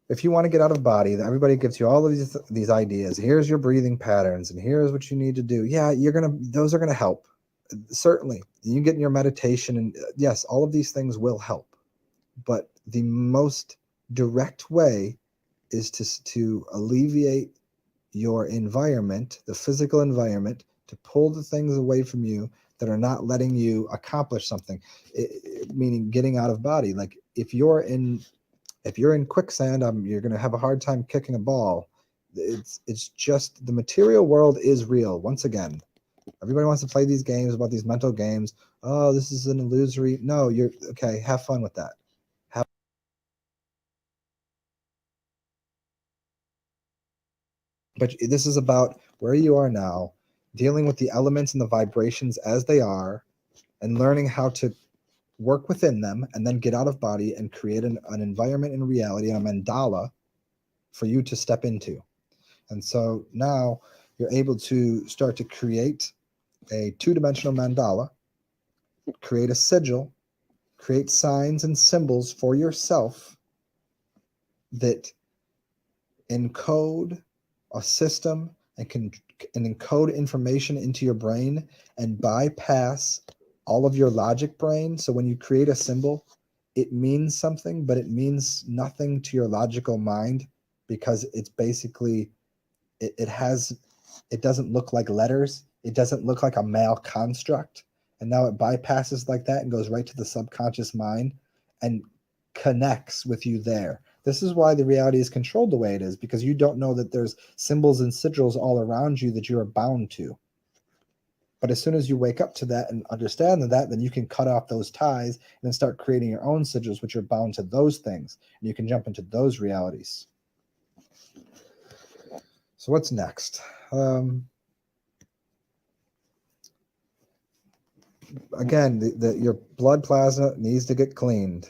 if you want to get out of body, everybody gives you all of these ideas. Here's your breathing patterns, and here's what you need to do. Yeah, those are going to help. Certainly. You get in your meditation, and yes, all of these things will help. But the most direct way is to alleviate your environment, the physical environment, to pull the things away from you that are not letting you accomplish something, meaning getting out of body. Like if you're in quicksand, you're going to have a hard time kicking a ball. It's just the material world is real. Once again, everybody wants to play these games about these mental games. Oh, this is an illusory. No, you're okay. Have fun with that. But this is about where you are now, dealing with the elements and the vibrations as they are, and learning how to work within them, and then get out of body and create an environment in reality, a mandala for you to step into. And so now you're able to start to create a two-dimensional mandala, create a sigil, create signs and symbols for yourself that encode a system and can encode information into your brain and bypass all of your logic brain. So when you create a symbol, it means something, but it means nothing to your logical mind, because it's basically it doesn't look like letters. It doesn't look like a male construct. And now it bypasses like that and goes right to the subconscious mind and connects with you there. This is why the reality is controlled the way it is, because you don't know that there's symbols and sigils all around you that you are bound to. But as soon as you wake up to that and understand that, then you can cut off those ties and then start creating your own sigils, which are bound to those things. And you can jump into those realities. So what's next? Again, your blood plasma needs to get cleaned.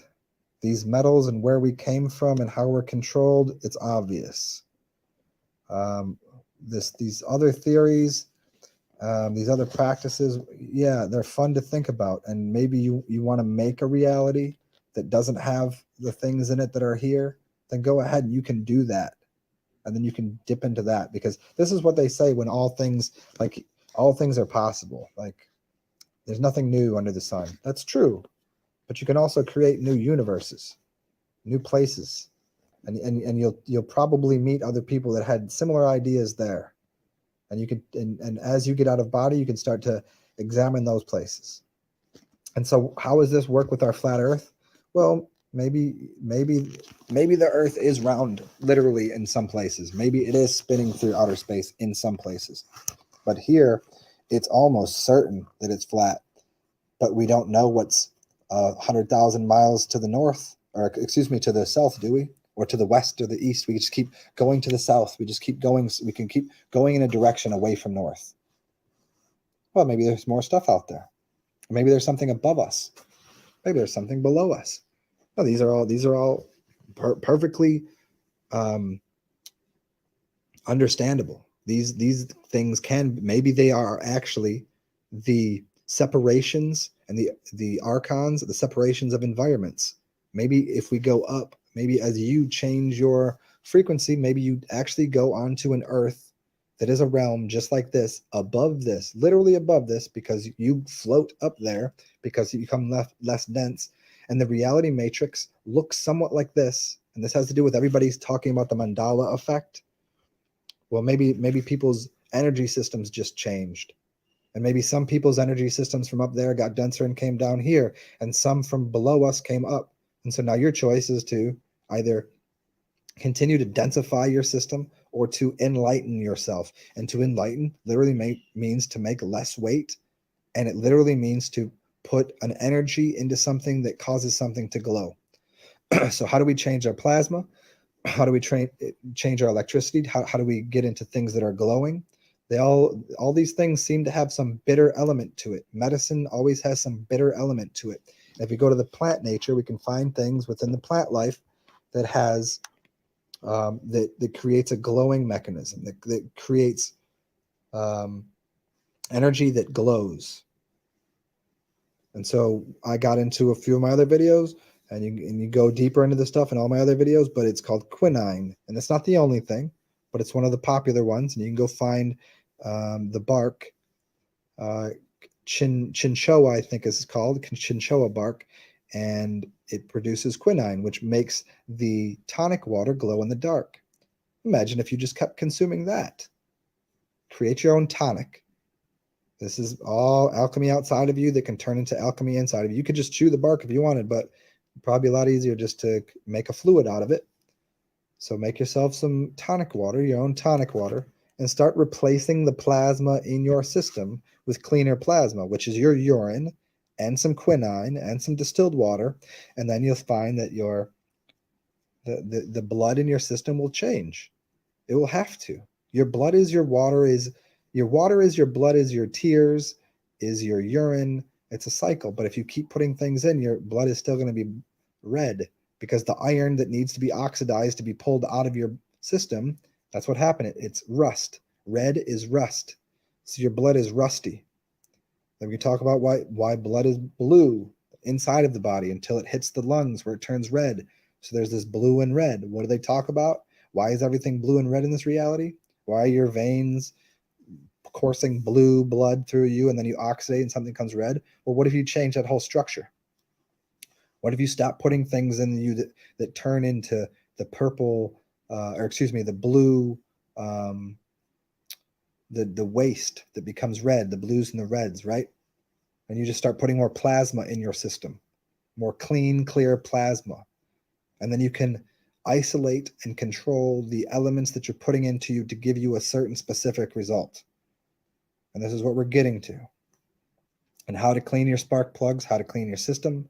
These metals and where we came from and how we're controlled, it's obvious. These other theories, These other practices, yeah, they're fun to think about. And maybe you want to make a reality that doesn't have the things in it that are here, then go ahead and you can do that. And then you can dip into that, because this is what they say when all things are possible. Like, there's nothing new under the sun. That's true. But you can also create new universes, new places. And you'll probably meet other people that had similar ideas there. And you can, and as you get out of body, you can start to examine those places. And so how does this work with our flat earth? Well, maybe the earth is round, literally, in some places. Maybe it is spinning through outer space in some places. But here, it's almost certain that it's flat. But we don't know what's 100,000 miles to the north, or excuse me, to the south, do we? Or to the west or the east? We just keep going to the south. We just keep going. We can keep going in a direction away from north. Well, maybe there's more stuff out there. Maybe there's something above us. Maybe there's something below us. No, these are all perfectly understandable. These things can, maybe they are actually the separations and the archons, the separations of environments. Maybe if we go up, maybe as you change your frequency, maybe you actually go onto an earth that is a realm just like this, above this, literally above this, because you float up there, because you become less dense. And the reality matrix looks somewhat like this. And this has to do with everybody's talking about the mandala effect. Well, maybe people's energy systems just changed. And maybe some people's energy systems from up there got denser and came down here, and some from below us came up. And so now your choice is to either continue to densify your system or to enlighten yourself. And to enlighten literally means to make less weight. And it literally means to put an energy into something that causes something to glow. So how do we change our plasma? How do we change our electricity? How do we get into things that are glowing? All these things seem to have some bitter element to it. Medicine always has some bitter element to it. And if we go to the plant nature, we can find things within the plant life that has that creates a glowing mechanism, that creates energy that glows. And so I got into a few of my other videos, and you go deeper into the stuff in all my other videos, but it's called quinine. And it's not the only thing, but it's one of the popular ones. And you can go find the bark, chinchoa, I think is called, chinchoa bark, and it produces quinine, which makes the tonic water glow in the dark. Imagine if you just kept consuming that. Create your own tonic. This is all alchemy outside of you that can turn into alchemy inside of you. You could just chew the bark if you wanted, but it'd probably be a lot easier just to make a fluid out of it. So make yourself some tonic water, your own tonic water, and start replacing the plasma in your system with cleaner plasma, which is your urine and some quinine and some distilled water. And then you'll find that the blood in your system will change. It will have to. Your blood is your water, your water is your blood, is your tears, is your urine. It's a cycle. But if you keep putting things in, your blood is still going to be red, because the iron that needs to be oxidized to be pulled out of your system, that's what happened. It's rust. Red is rust. So your blood is rusty. Then we talk about why blood is blue inside of the body until it hits the lungs where it turns red. So there's this blue and red. What do they talk about? Why is everything blue and red in this reality? Why are your veins coursing blue blood through you, and then you oxidate and something comes red? Well, what if you change that whole structure? What if you stop putting things in you that turn into the purple, the blue, the waste that becomes red, the blues and the reds, right? And you just start putting more plasma in your system, more clean, clear plasma. And then you can isolate and control the elements that you're putting into you to give you a certain specific result. And this is what we're getting to. And how to clean your spark plugs, how to clean your system.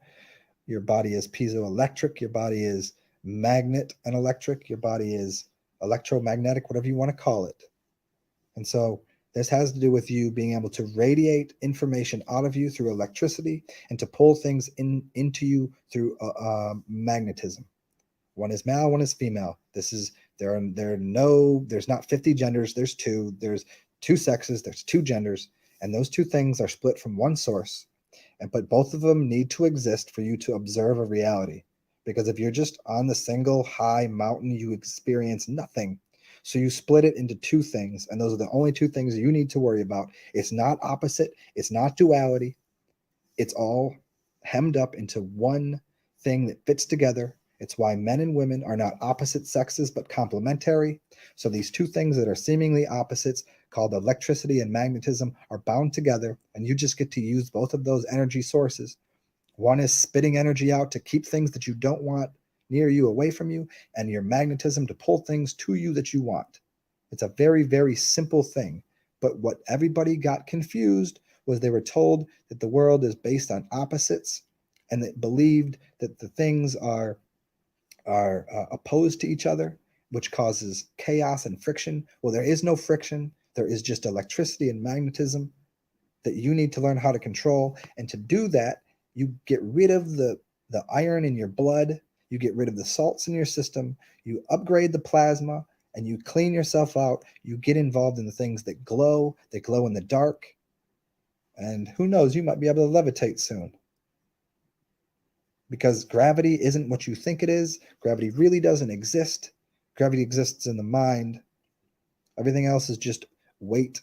Your body is piezoelectric. Your body is magnet and electric. Your body is electromagnetic, whatever you want to call it. And so this has to do with you being able to radiate information out of you through electricity and to pull things into you through magnetism. One is male, one is female. There's not 50 genders. There's two. There's two sexes. There's two genders. And those two things are split from one source, but both of them need to exist for you to observe a reality. Because if you're just on the single high mountain, you experience nothing. So you split it into two things, and those are the only two things you need to worry about. It's not opposite, it's not duality. It's all hemmed up into one thing that fits together. It's why men and women are not opposite sexes but complementary. So these two things that are seemingly opposites, called electricity and magnetism, are bound together, and you just get to use both of those energy sources. One is spitting energy out to keep things that you don't want near you away from you, and your magnetism to pull things to you that you want. It's a very, very simple thing. But what everybody got confused was they were told that the world is based on opposites, and they believed that the things are opposed to each other, which causes chaos and friction. Well, there is no friction. There is just electricity and magnetism that you need to learn how to control. And to do that, you get rid of the iron in your blood. You get rid of the salts in your system. You upgrade the plasma, and you clean yourself out. You get involved in the things that glow in the dark. And who knows, you might be able to levitate soon. Because gravity isn't what you think it is. Gravity really doesn't exist. Gravity exists in the mind. Everything else is just weight.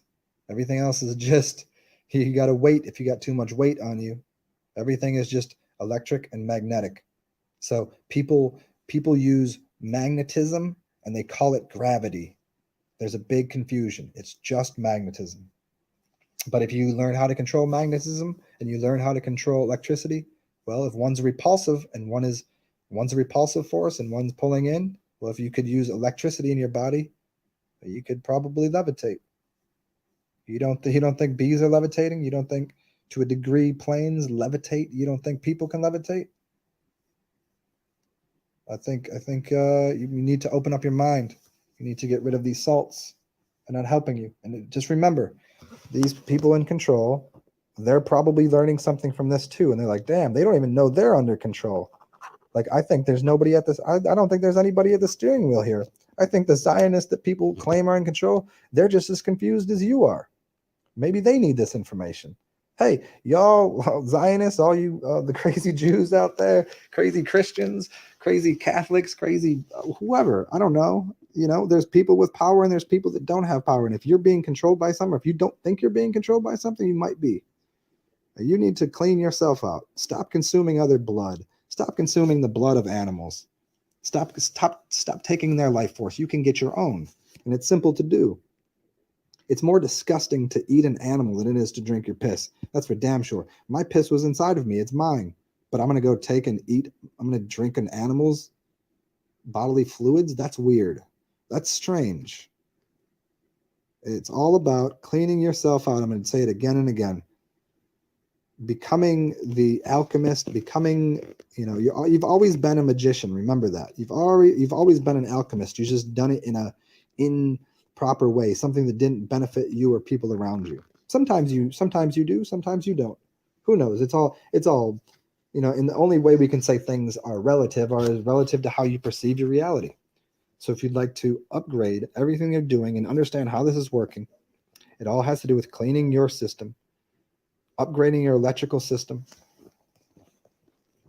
Everything else is just, you got to wait if you got too much weight on you. Everything is just electric and magnetic. So people use magnetism and they call it gravity. There's a big confusion. It's just magnetism. But if you learn how to control magnetism and you learn how to control electricity, well, if one's repulsive and one's a repulsive force and one's pulling in, well, if you could use electricity in your body, you could probably levitate. You don't think bees are levitating? You don't think, to a degree, planes levitate? You don't think people can levitate? I think you need to open up your mind. You need to get rid of these salts. They're not helping you. And just remember, these people in control, they're probably learning something from this too. And they're like, damn, they don't even know they're under control. Like, I think there's nobody at this. I don't think there's anybody at the steering wheel here. I think the Zionists that people claim are in control, they're just as confused as you are. Maybe they need this information. Hey, y'all Zionists, all you the crazy Jews out there, crazy Christians, crazy Catholics, crazy whoever, I don't know. You know, there's people with power and there's people that don't have power. And if you're being controlled by something, or if you don't think you're being controlled by something, you might be. You need to clean yourself out. Stop consuming other blood. Stop consuming the blood of animals. Stop taking their life force. You can get your own. And it's simple to do. It's more disgusting to eat an animal than it is to drink your piss. That's for damn sure. My piss was inside of me. It's mine. But I'm going to go take and eat. I'm going to drink an animal's bodily fluids. That's weird. That's strange. It's all about cleaning yourself out. I'm going to say it again and again. Becoming the alchemist, becoming, you've always been a magician. Remember that. You've always been an alchemist. You just done it in a improper way, something that didn't benefit you or people around you. Sometimes you do, sometimes you don't. Who knows? It's all, and the only way we can say things are relative to how you perceive your reality. So if you'd like to upgrade everything you're doing and understand how this is working, it all has to do with cleaning your system, upgrading your electrical system,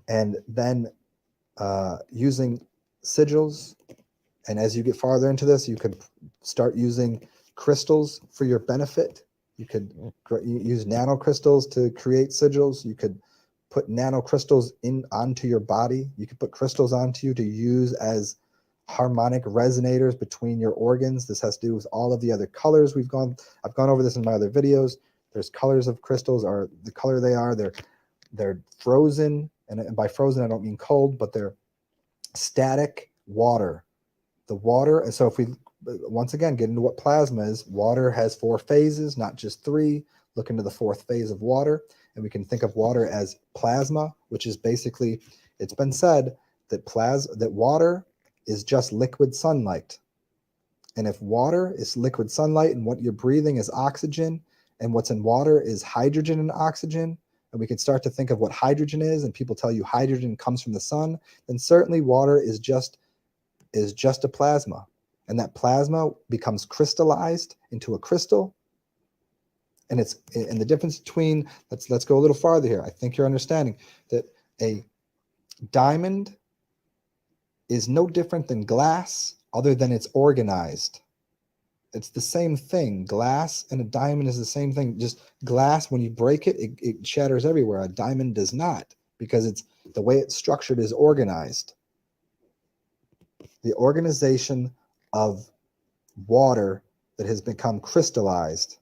and then using sigils. And as you get farther into this, you could start using crystals for your benefit. You could use nanocrystals to create sigils. You could put nanocrystals onto your body. You could put crystals onto you to use as harmonic resonators between your organs. This has to do with all of the other colors I've gone over this in my other videos. There's colors of crystals, are the color they are. They're frozen, and by frozen I don't mean cold, but they're static water. The water, so if we once again get into what plasma is, water has 4 phases, not just 3. Look into the 4th phase of water, and we can think of water as plasma, which is basically, it's been said that water is just liquid sunlight. And if water is liquid sunlight and what you're breathing is oxygen, and what's in water is hydrogen and oxygen, and we can start to think of what hydrogen is, and people tell you hydrogen comes from the sun, then certainly water is just a plasma. And that plasma becomes crystallized into a crystal, And the difference between, let's go a little farther here. I think you're understanding that a diamond is no different than glass other than it's organized. It's the same thing. Glass and a diamond is the same thing. Just glass, when you break it, it shatters everywhere. A diamond does not, because it's the way it's structured is organized. The organization of water that has become crystallized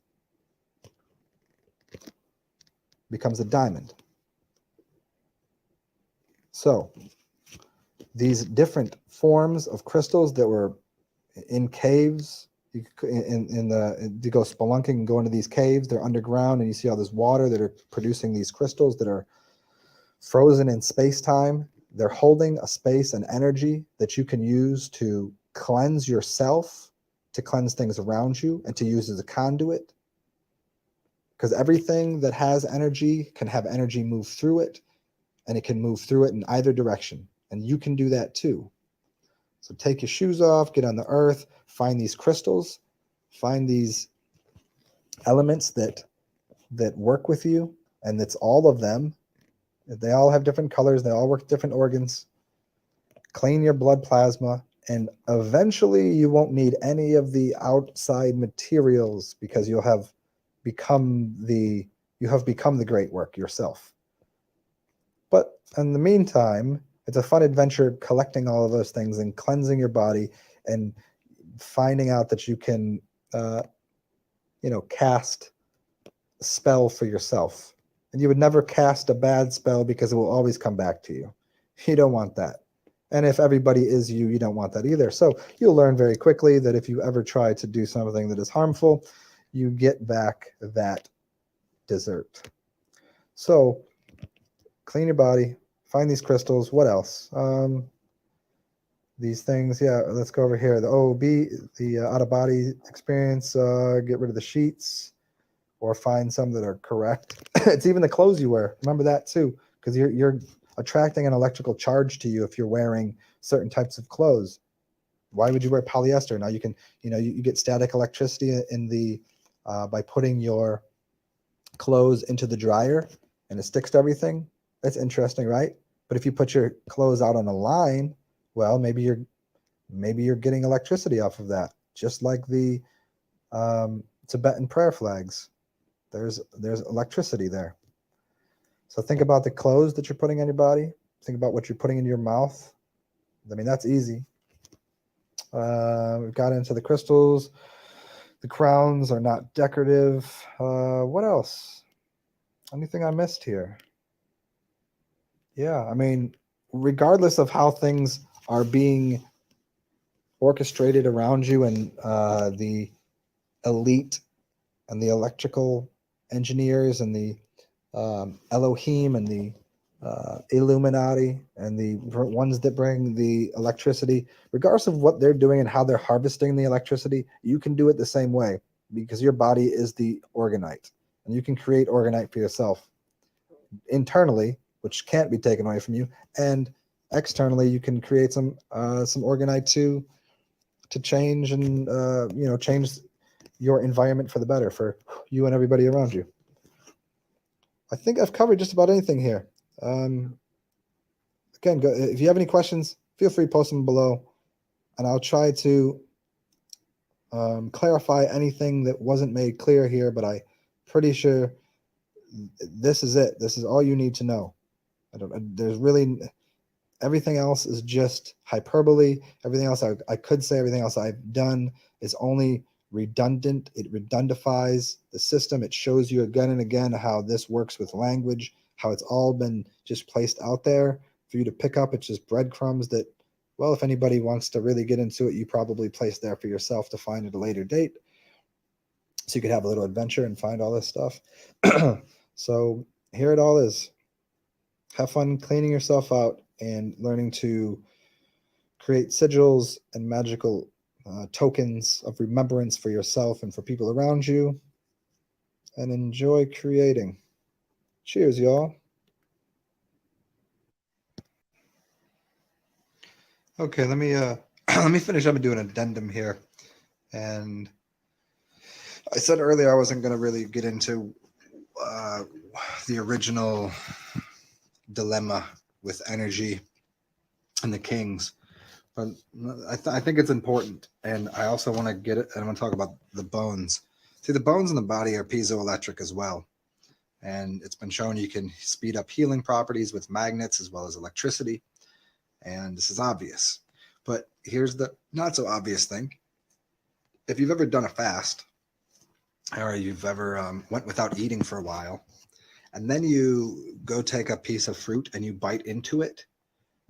becomes a diamond. So these different forms of crystals that were in caves, you go spelunking and go into these caves, they're underground, and you see all this water that are producing these crystals that are frozen in space-time. They're holding a space and energy that you can use to cleanse yourself, to cleanse things around you, and to use as a conduit. Because everything that has energy can have energy move through it, and it can move through it in either direction. And you can do that too. So take your shoes off, get on the earth, find these crystals, find these elements that work with you, and it's all of them. They all have different colors, they all work different organs. Clean your blood plasma, and eventually you won't need any of the outside materials, because you have become the great work yourself. But in the meantime, it's a fun adventure collecting all of those things and cleansing your body and finding out that you can, cast a spell for yourself. And you would never cast a bad spell, because it will always come back to you. You don't want that. And if everybody is you, you don't want that either. So you'll learn very quickly that if you ever try to do something that is harmful, you get back that dessert. So clean your body, find these crystals. What else? These things, yeah, let's go over here. The OOB, the out-of-body experience, get rid of the sheets, or find some that are correct. It's even the clothes you wear. Remember that too, because you're attracting an electrical charge to you if you're wearing certain types of clothes. Why would you wear polyester? Now you can, you get static electricity in the by putting your clothes into the dryer, and it sticks to everything. That's interesting, right? But if you put your clothes out on a line, well, maybe you're getting electricity off of that, just like the Tibetan prayer flags. There's electricity there. So think about the clothes that you're putting on your body. Think about what you're putting in your mouth. I mean, that's easy. We've got into the crystals. The crowns are not decorative. What else? Anything I missed here? Yeah, I mean, regardless of how things are being orchestrated around you, and the elite and the electrical engineers and the Elohim and the Illuminati and the ones that bring the electricity, regardless of what they're doing and how they're harvesting the electricity, you can do it the same way, because your body is the organite, and you can create organite for yourself internally, which can't be taken away from you, and externally you can create some organite to change and change your environment for the better for you and everybody around you. I think I've covered just about anything here. Again, if you have any questions, feel free to post them below, and I'll try to clarify anything that wasn't made clear here, but I'm pretty sure this is it. This is all you need to know. There's really, everything else is just hyperbole. Everything else I could say, everything else I've done is only redundant. It redundifies the system. It shows you again and again how this works with language, how it's all been just placed out there for you to pick up. It's just breadcrumbs that, well, if anybody wants to really get into it, you probably placed there for yourself to find at a later date, so you could have a little adventure and find all this stuff. So here it all is. Have fun cleaning yourself out and learning to create sigils and magical tokens of remembrance for yourself and for people around you, and enjoy creating. Cheers, y'all. Okay, let me let me finish up and do an addendum here, and I said earlier I wasn't going to really get into the original dilemma with energy and the kings, but I think it's important, and I also want to get it. And I want to talk about the bones. See, the bones in the body are piezoelectric as well, and it's been shown you can speed up healing properties with magnets as well as electricity, and this is obvious. But here's the not so obvious thing. If you've ever done a fast, or you've ever went without eating for a while, and then you go take a piece of fruit and you bite into it,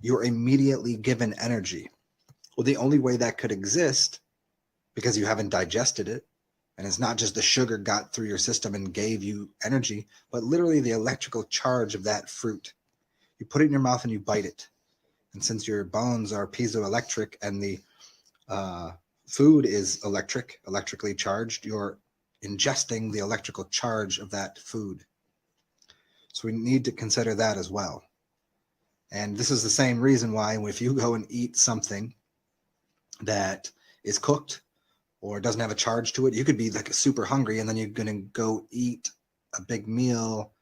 you're immediately given energy. Well, the only way that could exist, because you haven't digested it, and it's not just the sugar got through your system and gave you energy, but literally the electrical charge of that fruit. You put it in your mouth and you bite it. And since your bones are piezoelectric and the food is electrically charged, you're ingesting the electrical charge of that food. So we need to consider that as well. And this is the same reason why if you go and eat something that is cooked or doesn't have a charge to it, you could be like super hungry and then you're going to go eat a big meal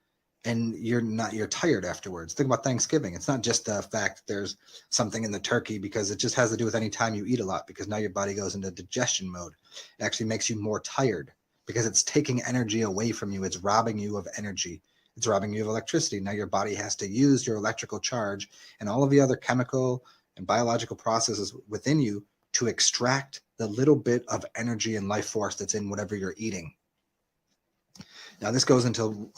and you're tired afterwards. Think about Thanksgiving. It's not just the fact that there's something in the turkey, because it just has to do with any time you eat a lot, because now your body goes into digestion mode. It actually makes you more tired because it's taking energy away from you. It's robbing you of energy. It's robbing you of electricity. Now your body has to use your electrical charge and all of the other chemical and biological processes within you to extract the little bit of energy and life force that's in whatever you're eating. Now this goes into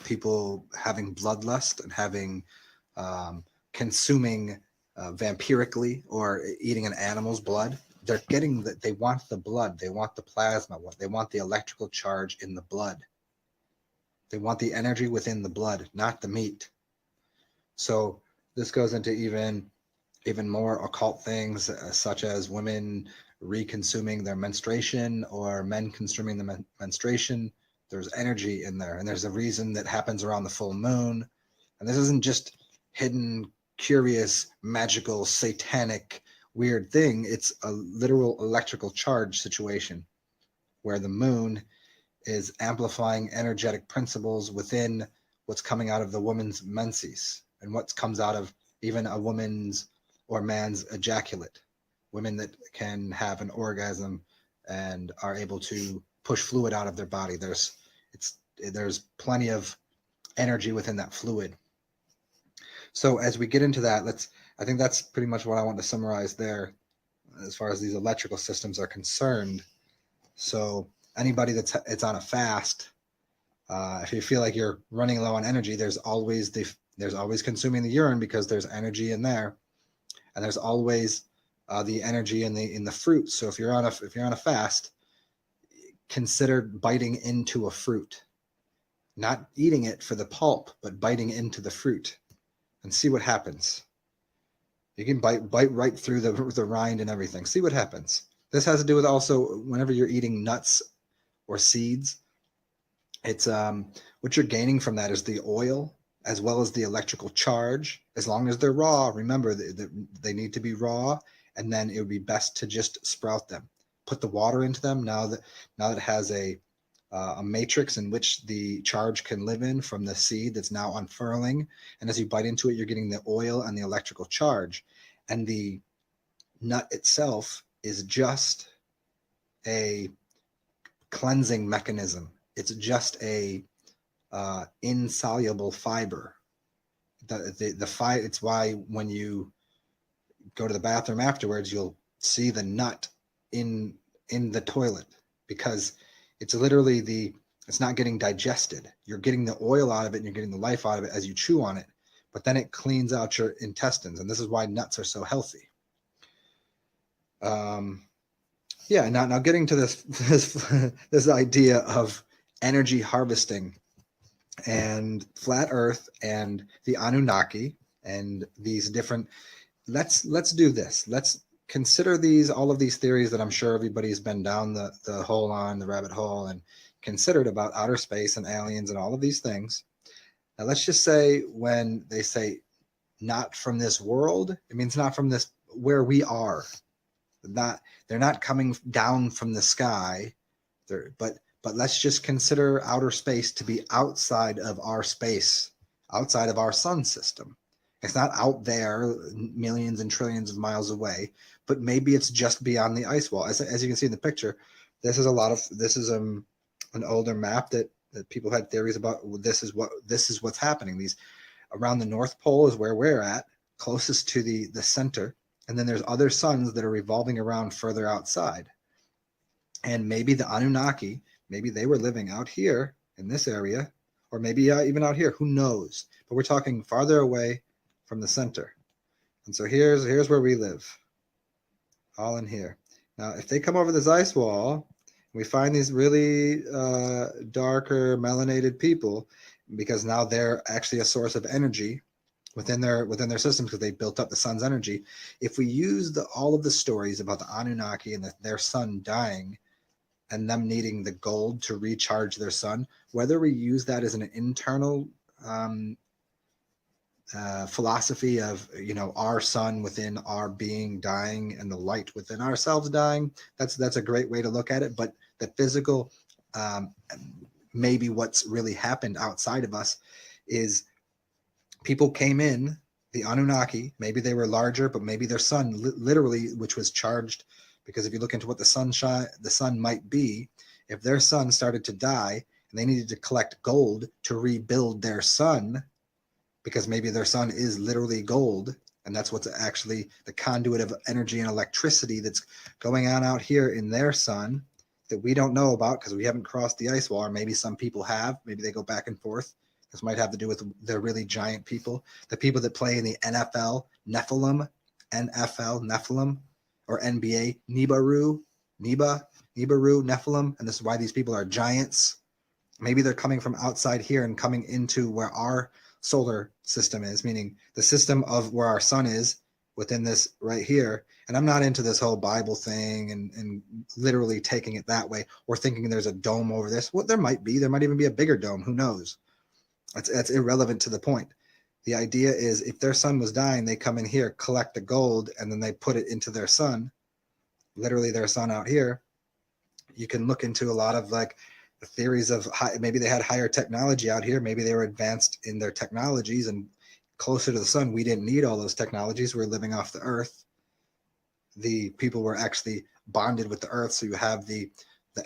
people having bloodlust and having consuming vampirically or eating an animal's blood. They're getting that. They want the blood. They want the plasma. They want the electrical charge in the blood. They want the energy within the blood, not the meat. So this goes into even more occult things, such as women reconsuming their menstruation or men consuming the menstruation. There's energy in there, and there's a reason that happens around the full moon. And this isn't just hidden, curious, magical, satanic, weird thing. It's a literal electrical charge situation where the moon is amplifying energetic principles within what's coming out of the woman's menses and what comes out of even a woman's or man's ejaculate. Women that can have an orgasm and are able to push fluid out of their body. There's plenty of energy within that fluid. So as we get into that, I think that's pretty much what I want to summarize there as far as these electrical systems are concerned. So anybody it's on a fast, if you feel like you're running low on energy, there's always consuming the urine, because there's energy in there, and there's always the energy in the fruit. So if you're on a fast, consider biting into a fruit, not eating it for the pulp, but biting into the fruit, and see what happens. You can bite right through the rind and everything. See what happens. This has to do with also whenever you're eating nuts or seeds, it's what you're gaining from that is the oil as well as the electrical charge. As long as they're raw, remember they need to be raw, and then it would be best to just sprout them. Put the water into them now that it has a matrix in which the charge can live in from the seed that's now unfurling. And as you bite into it, you're getting the oil and the electrical charge. And the nut itself is just a cleansing mechanism. It's just a insoluble fiber. It's why when you go to the bathroom afterwards, you'll see the nut in the toilet, because it's literally it's not getting digested. You're getting the oil out of it and you're getting the life out of it as you chew on it, but then it cleans out your intestines. And this is why nuts are so healthy. Now getting to this idea of energy harvesting and flat earth and the Anunnaki and these different, let's do this. Let's consider all of these theories that I'm sure everybody's been down the hole on, the rabbit hole, and considered about outer space and aliens and all of these things. Now let's just say when they say not from this world, it means not from this where we are. They're not coming down from the sky There, but let's just consider outer space to be outside of our space, outside of our sun system. It's not out there millions and trillions of miles away, but maybe it's just beyond the ice wall. As you can see in the picture, this is an older map that people had theories about. This is what's happening. These around the North Pole is where we're at, closest to the center, and then there's other suns that are revolving around further outside. And maybe the Anunnaki, maybe they were living out here in this area, or maybe even out here. Who knows? But we're talking farther away from the center. And so here's where we live, all in here. Now, if they come over this ice wall, we find these really darker melanated people, because now they're actually a source of energy within their systems, because they built up the sun's energy. If we use all of the stories about the Anunnaki and their sun dying and them needing the gold to recharge their sun, whether we use that as an internal philosophy of, our sun within our being dying and the light within ourselves dying, that's a great way to look at it. But the physical, maybe what's really happened outside of us is people came in, the Anunnaki, maybe they were larger, but maybe their sun literally, which was charged, because if you look into what the sun might be, if their sun started to die and they needed to collect gold to rebuild their sun, because maybe their sun is literally gold, and that's what's actually the conduit of energy and electricity that's going on out here in their sun that we don't know about because we haven't crossed the ice wall, or maybe some people have. Maybe they go back and forth. This might have to do with the really giant people, the people that play in the NFL, Nephilim, or NBA, Nibiru, Nephilim, and this is why these people are giants. Maybe they're coming from outside here and coming into where our solar system is, meaning the system of where our sun is within this right here. And I'm not into this whole Bible thing and literally taking it that way, or thinking there's a dome over this. Well, there might even be a bigger dome. Who knows? That's irrelevant to the point. The idea is, if their sun was dying, they come in here, collect the gold, and then they put it into their sun, literally their sun out here. You can look into a lot of the theories of maybe they had higher technology out here. Maybe they were advanced in their technologies and closer to the sun. We didn't need all those technologies. We're living off the earth. The people were actually bonded with the earth. So you have the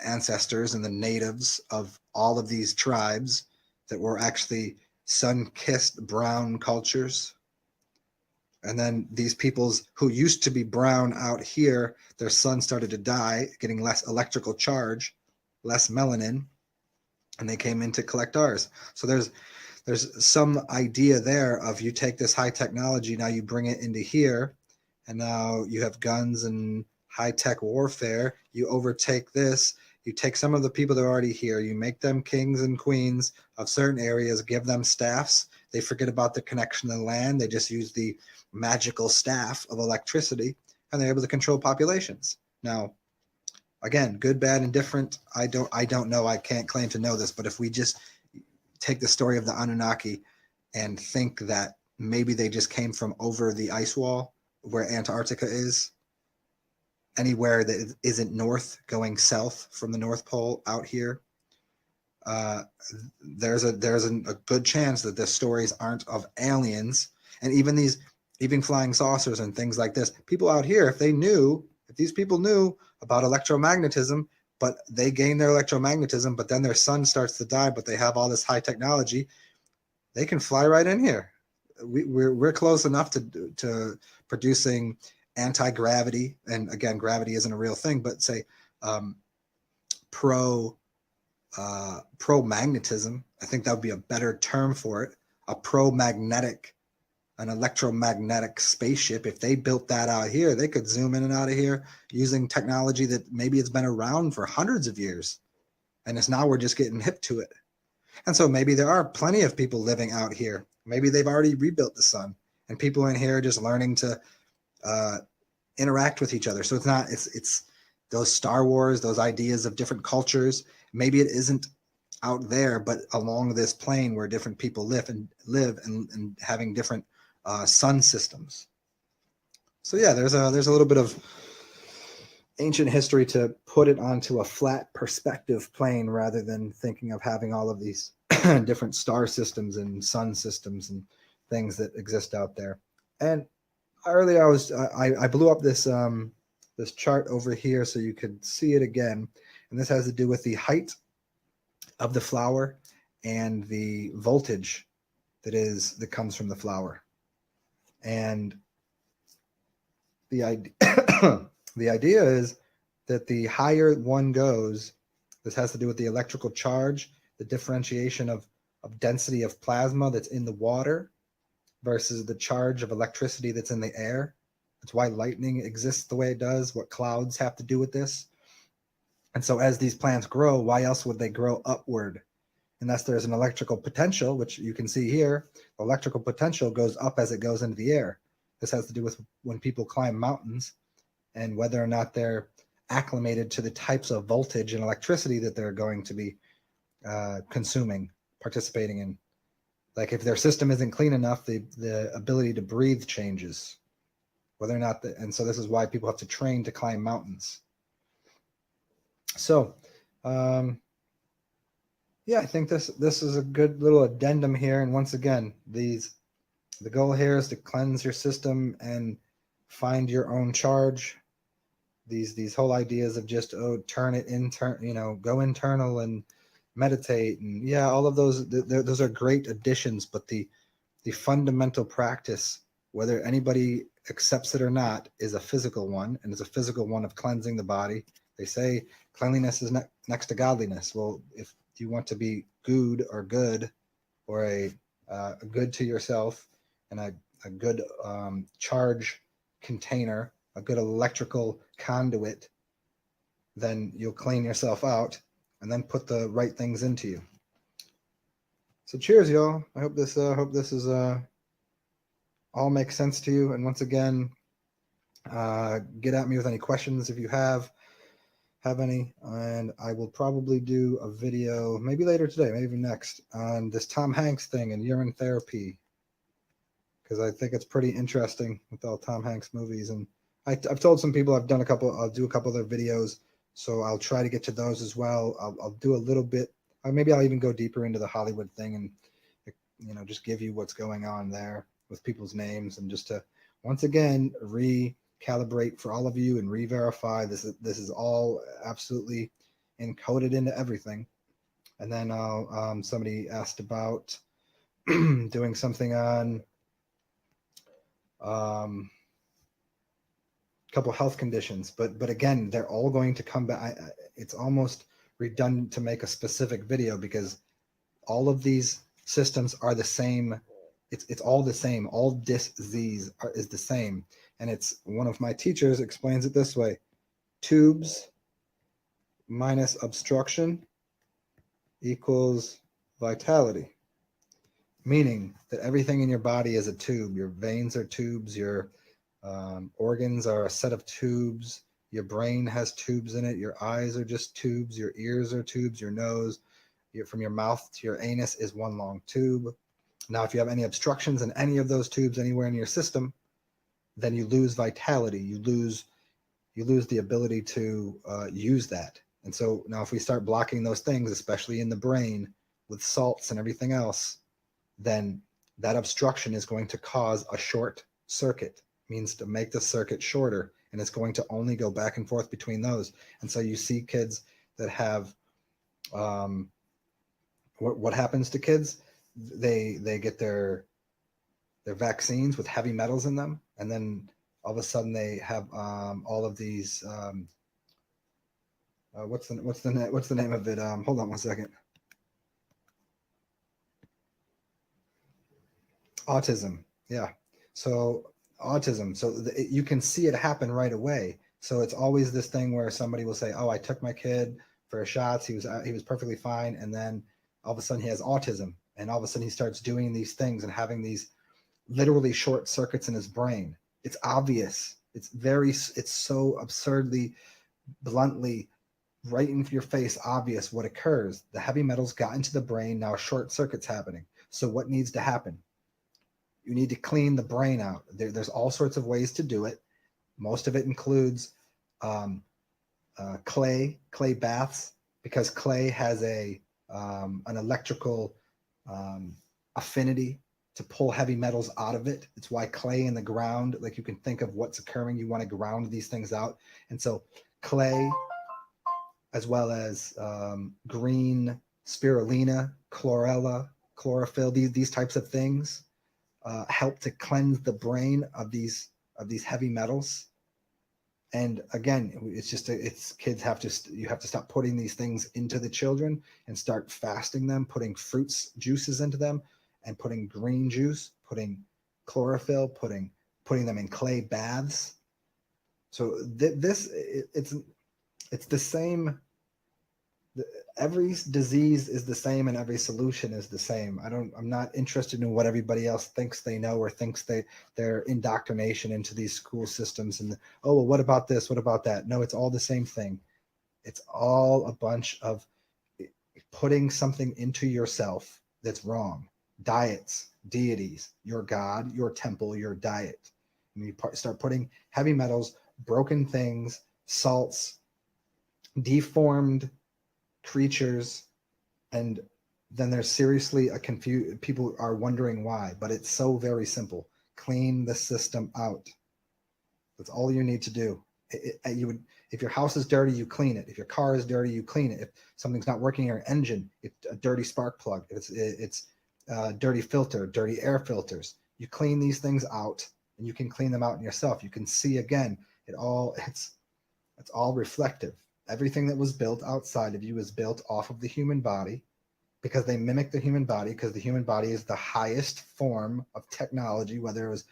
ancestors and the natives of all of these tribes that were actually sun-kissed brown cultures. And then these peoples who used to be brown out here, their sun started to die, getting less electrical charge, less melanin, and they came in to collect ours. So there's some idea there of, you take this high technology, now you bring it into here, and now you have guns and high-tech warfare. You overtake this. You take some of the people that are already here. You make them kings and queens of certain areas, give them staffs. They forget about the connection to the land. They just use the magical staff of electricity, and they're able to control populations. Now, again, good, bad, and different. I don't know. I can't claim to know this, but if we just take the story of the Anunnaki and think that maybe they just came from over the ice wall where Antarctica is, anywhere that isn't north, going south from the North Pole out here, there's a good chance that the stories aren't of aliens. And even flying saucers and things like this, people out here, if these people knew about electromagnetism, but they gain their electromagnetism, but then their sun starts to die, but they have all this high technology, they can fly right in here. We're close enough to producing anti-gravity, and again, gravity isn't a real thing, but say pro-magnetism. I think that would be a better term for it. An electromagnetic spaceship. If they built that out here, they could zoom in and out of here using technology that maybe it's been around for hundreds of years, and it's now we're just getting hip to it. And so maybe there are plenty of people living out here. Maybe they've already rebuilt the sun, and people in here are just learning to interact with each other. So it's those Star Wars, those ideas of different cultures. Maybe it isn't out there, but along this plane where different people live and having different sun systems. So yeah, there's a little bit of ancient history to put it onto a flat perspective plane rather than thinking of having all of these different star systems and sun systems and things that exist out there. And earlier I blew up this this chart over here so you could see it again, and this has to do with the height of the flower and the voltage that comes from the flower. And the idea the idea is that the higher one goes, this has to do with the electrical charge, the differentiation of density of plasma that's in the water versus the charge of electricity that's in the air. That's why lightning exists the way it does, what clouds have to do with this. And so as these plants grow, why else would they grow upward? Unless there's an electrical potential, which you can see here, the electrical potential goes up as it goes into the air. This has to do with when people climb mountains and whether or not they're acclimated to the types of voltage and electricity that they're going to be consuming, participating in. Like if their system isn't clean enough, the ability to breathe changes. Whether or not, and so this is why people have to train to climb mountains. So, yeah, I think this is a good little addendum here. And once again, the goal here is to cleanse your system and find your own charge. These whole ideas of just turn it internal, go internal and meditate, and yeah, all of those are great additions, but the fundamental practice, whether anybody accepts it or not, is a physical one, and it's a physical one of cleansing the body. They say cleanliness is next to godliness. Well, if you want to be good, or a good to yourself, and a good charge container, a good electrical conduit, then you'll clean yourself out and then put the right things into you. So cheers, y'all. I hope this is all makes sense to you. And once again, get at me with any questions if you have any, and I will probably do a video maybe later today, maybe even next, on this Tom Hanks thing and urine therapy, because I think it's pretty interesting with all Tom Hanks movies. And I've told some people I'll do a couple other videos, so I'll try to get to those as well. I'll do a little bit, maybe I'll even go deeper into the Hollywood thing and just give you what's going on there with people's names, and just to once again recalibrate for all of you and re-verify this is all absolutely encoded into everything. And then somebody asked about doing something on couple health conditions, but again, they're all going to come back. It's almost redundant to make a specific video because all of these systems are the same. It's all the same. All disease is the same. And it's one of my teachers explains it this way: tubes minus obstruction equals vitality. Meaning that everything in your body is a tube. Your veins are tubes. Your organs are a set of tubes. Your brain has tubes in it. Your eyes are just tubes. Your ears are tubes. Your nose, from your mouth to your anus, is one long tube. Now, if you have any obstructions in any of those tubes anywhere in your system, then you lose vitality. You lose the ability to use that. And so now if we start blocking those things, especially in the brain with salts and everything else, then that obstruction is going to cause a short circuit. It means to make the circuit shorter, and it's going to only go back and forth between those. And so you see kids that have what happens to kids? They get their vaccines with heavy metals in them, and then all of a sudden they have all of these what's the name of it? Hold on one second. Autism. Yeah. So autism. So you can see it happen right away. So it's always this thing where somebody will say, "Oh, I took my kid for shots. He was perfectly fine," and then all of a sudden he has autism, and all of a sudden he starts doing these things and having these literally short circuits in his brain. It's obvious. It's so absurdly, bluntly, right in your face obvious what occurs. The heavy metals got into the brain. Now a short circuit's happening. So what needs to happen? You need to clean the brain out. There's all sorts of ways to do it. Most of it includes clay baths, because clay has an electrical affinity to pull heavy metals out of it. It's why clay in the ground, like you can think of what's occurring, you want to ground these things out. And so clay, as well as green spirulina, chlorella, chlorophyll, these types of things help to cleanse the brain of these heavy metals. And again, kids you have to stop putting these things into the children and start fasting them, putting juices into them, and putting green juice, putting chlorophyll, putting them in clay baths. So it's the same. Every disease is the same, and every solution is the same. I'm not interested in what everybody else thinks they know, or thinks their indoctrination into these school systems and well, what about this, what about that? No, it's all the same thing. It's all a bunch of putting something into yourself that's wrong. Diets, deities, your God, your temple, your diet. And you start putting heavy metals, broken things, salts, deformed creatures, and then there's seriously people are wondering why, but it's so very simple. Clean the system out. That's all you need to do. If your house is dirty, you clean it. If your car is dirty, you clean it. If something's not working in your engine, it's a dirty spark plug. It's a dirty filter, dirty air filters. You clean these things out, and you can clean them out in yourself. You can see again, it's all reflective. Everything that was built outside of you is built off of the human body, because they mimic the human body, because the human body is the highest form of technology, whether it was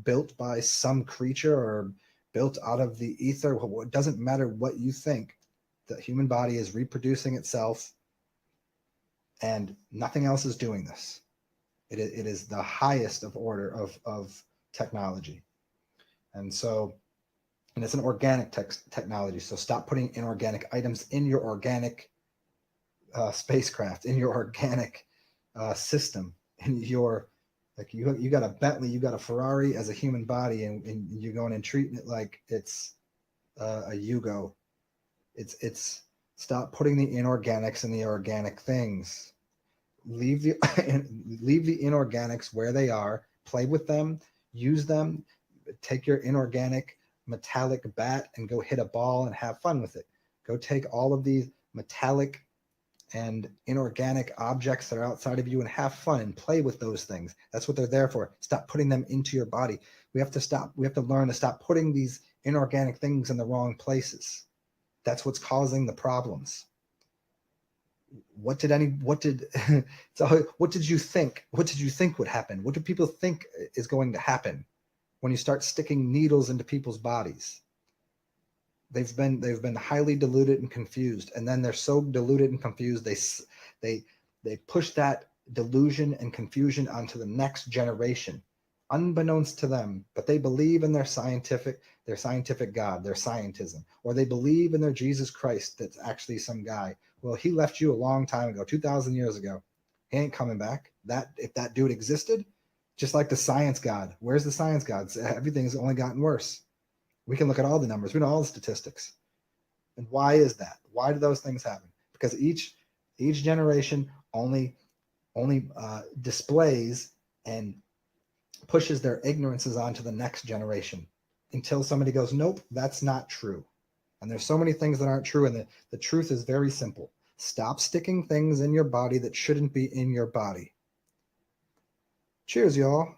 built by some creature or built out of the ether. It doesn't matter what you think. The human body is reproducing itself, and nothing else is doing this. It is the highest of order of technology. And so, and it's an organic technology. So stop putting inorganic items in your organic spacecraft, in your organic system, in your, like you got a Bentley, you got a Ferrari as a human body, and you're going and treating it like it's a Yugo. It's stop putting the inorganics in the organic things. Leave the inorganics where they are. Play with them, use them. Take your inorganic metallic bat and go hit a ball and have fun with it. Go take all of these metallic and inorganic objects that are outside of you and have fun and play with those things. That's what they're there for. Stop putting them into your body. We have to learn to stop putting these inorganic things in the wrong places. That's what's causing the problems. What did you think? What did you think would happen? What do people think is going to happen when you start sticking needles into people's bodies? They've been highly diluted and confused, and then they're so diluted and confused they push that delusion and confusion onto the next generation, unbeknownst to them. But they believe in their scientific God, their scientism, or they believe in their Jesus Christ that's actually some guy. Well, he left you a long time ago, 2,000 years ago. He ain't coming back. If that dude existed, just like the science God, where's the science God? Everything's only gotten worse. We can look at all the numbers. We know all the statistics. And why is that? Why do those things happen? Because each generation only displays and pushes their ignorances onto the next generation until somebody goes, nope, that's not true. And there's so many things that aren't true, and the truth is very simple. Stop sticking things in your body that shouldn't be in your body. Cheers, y'all.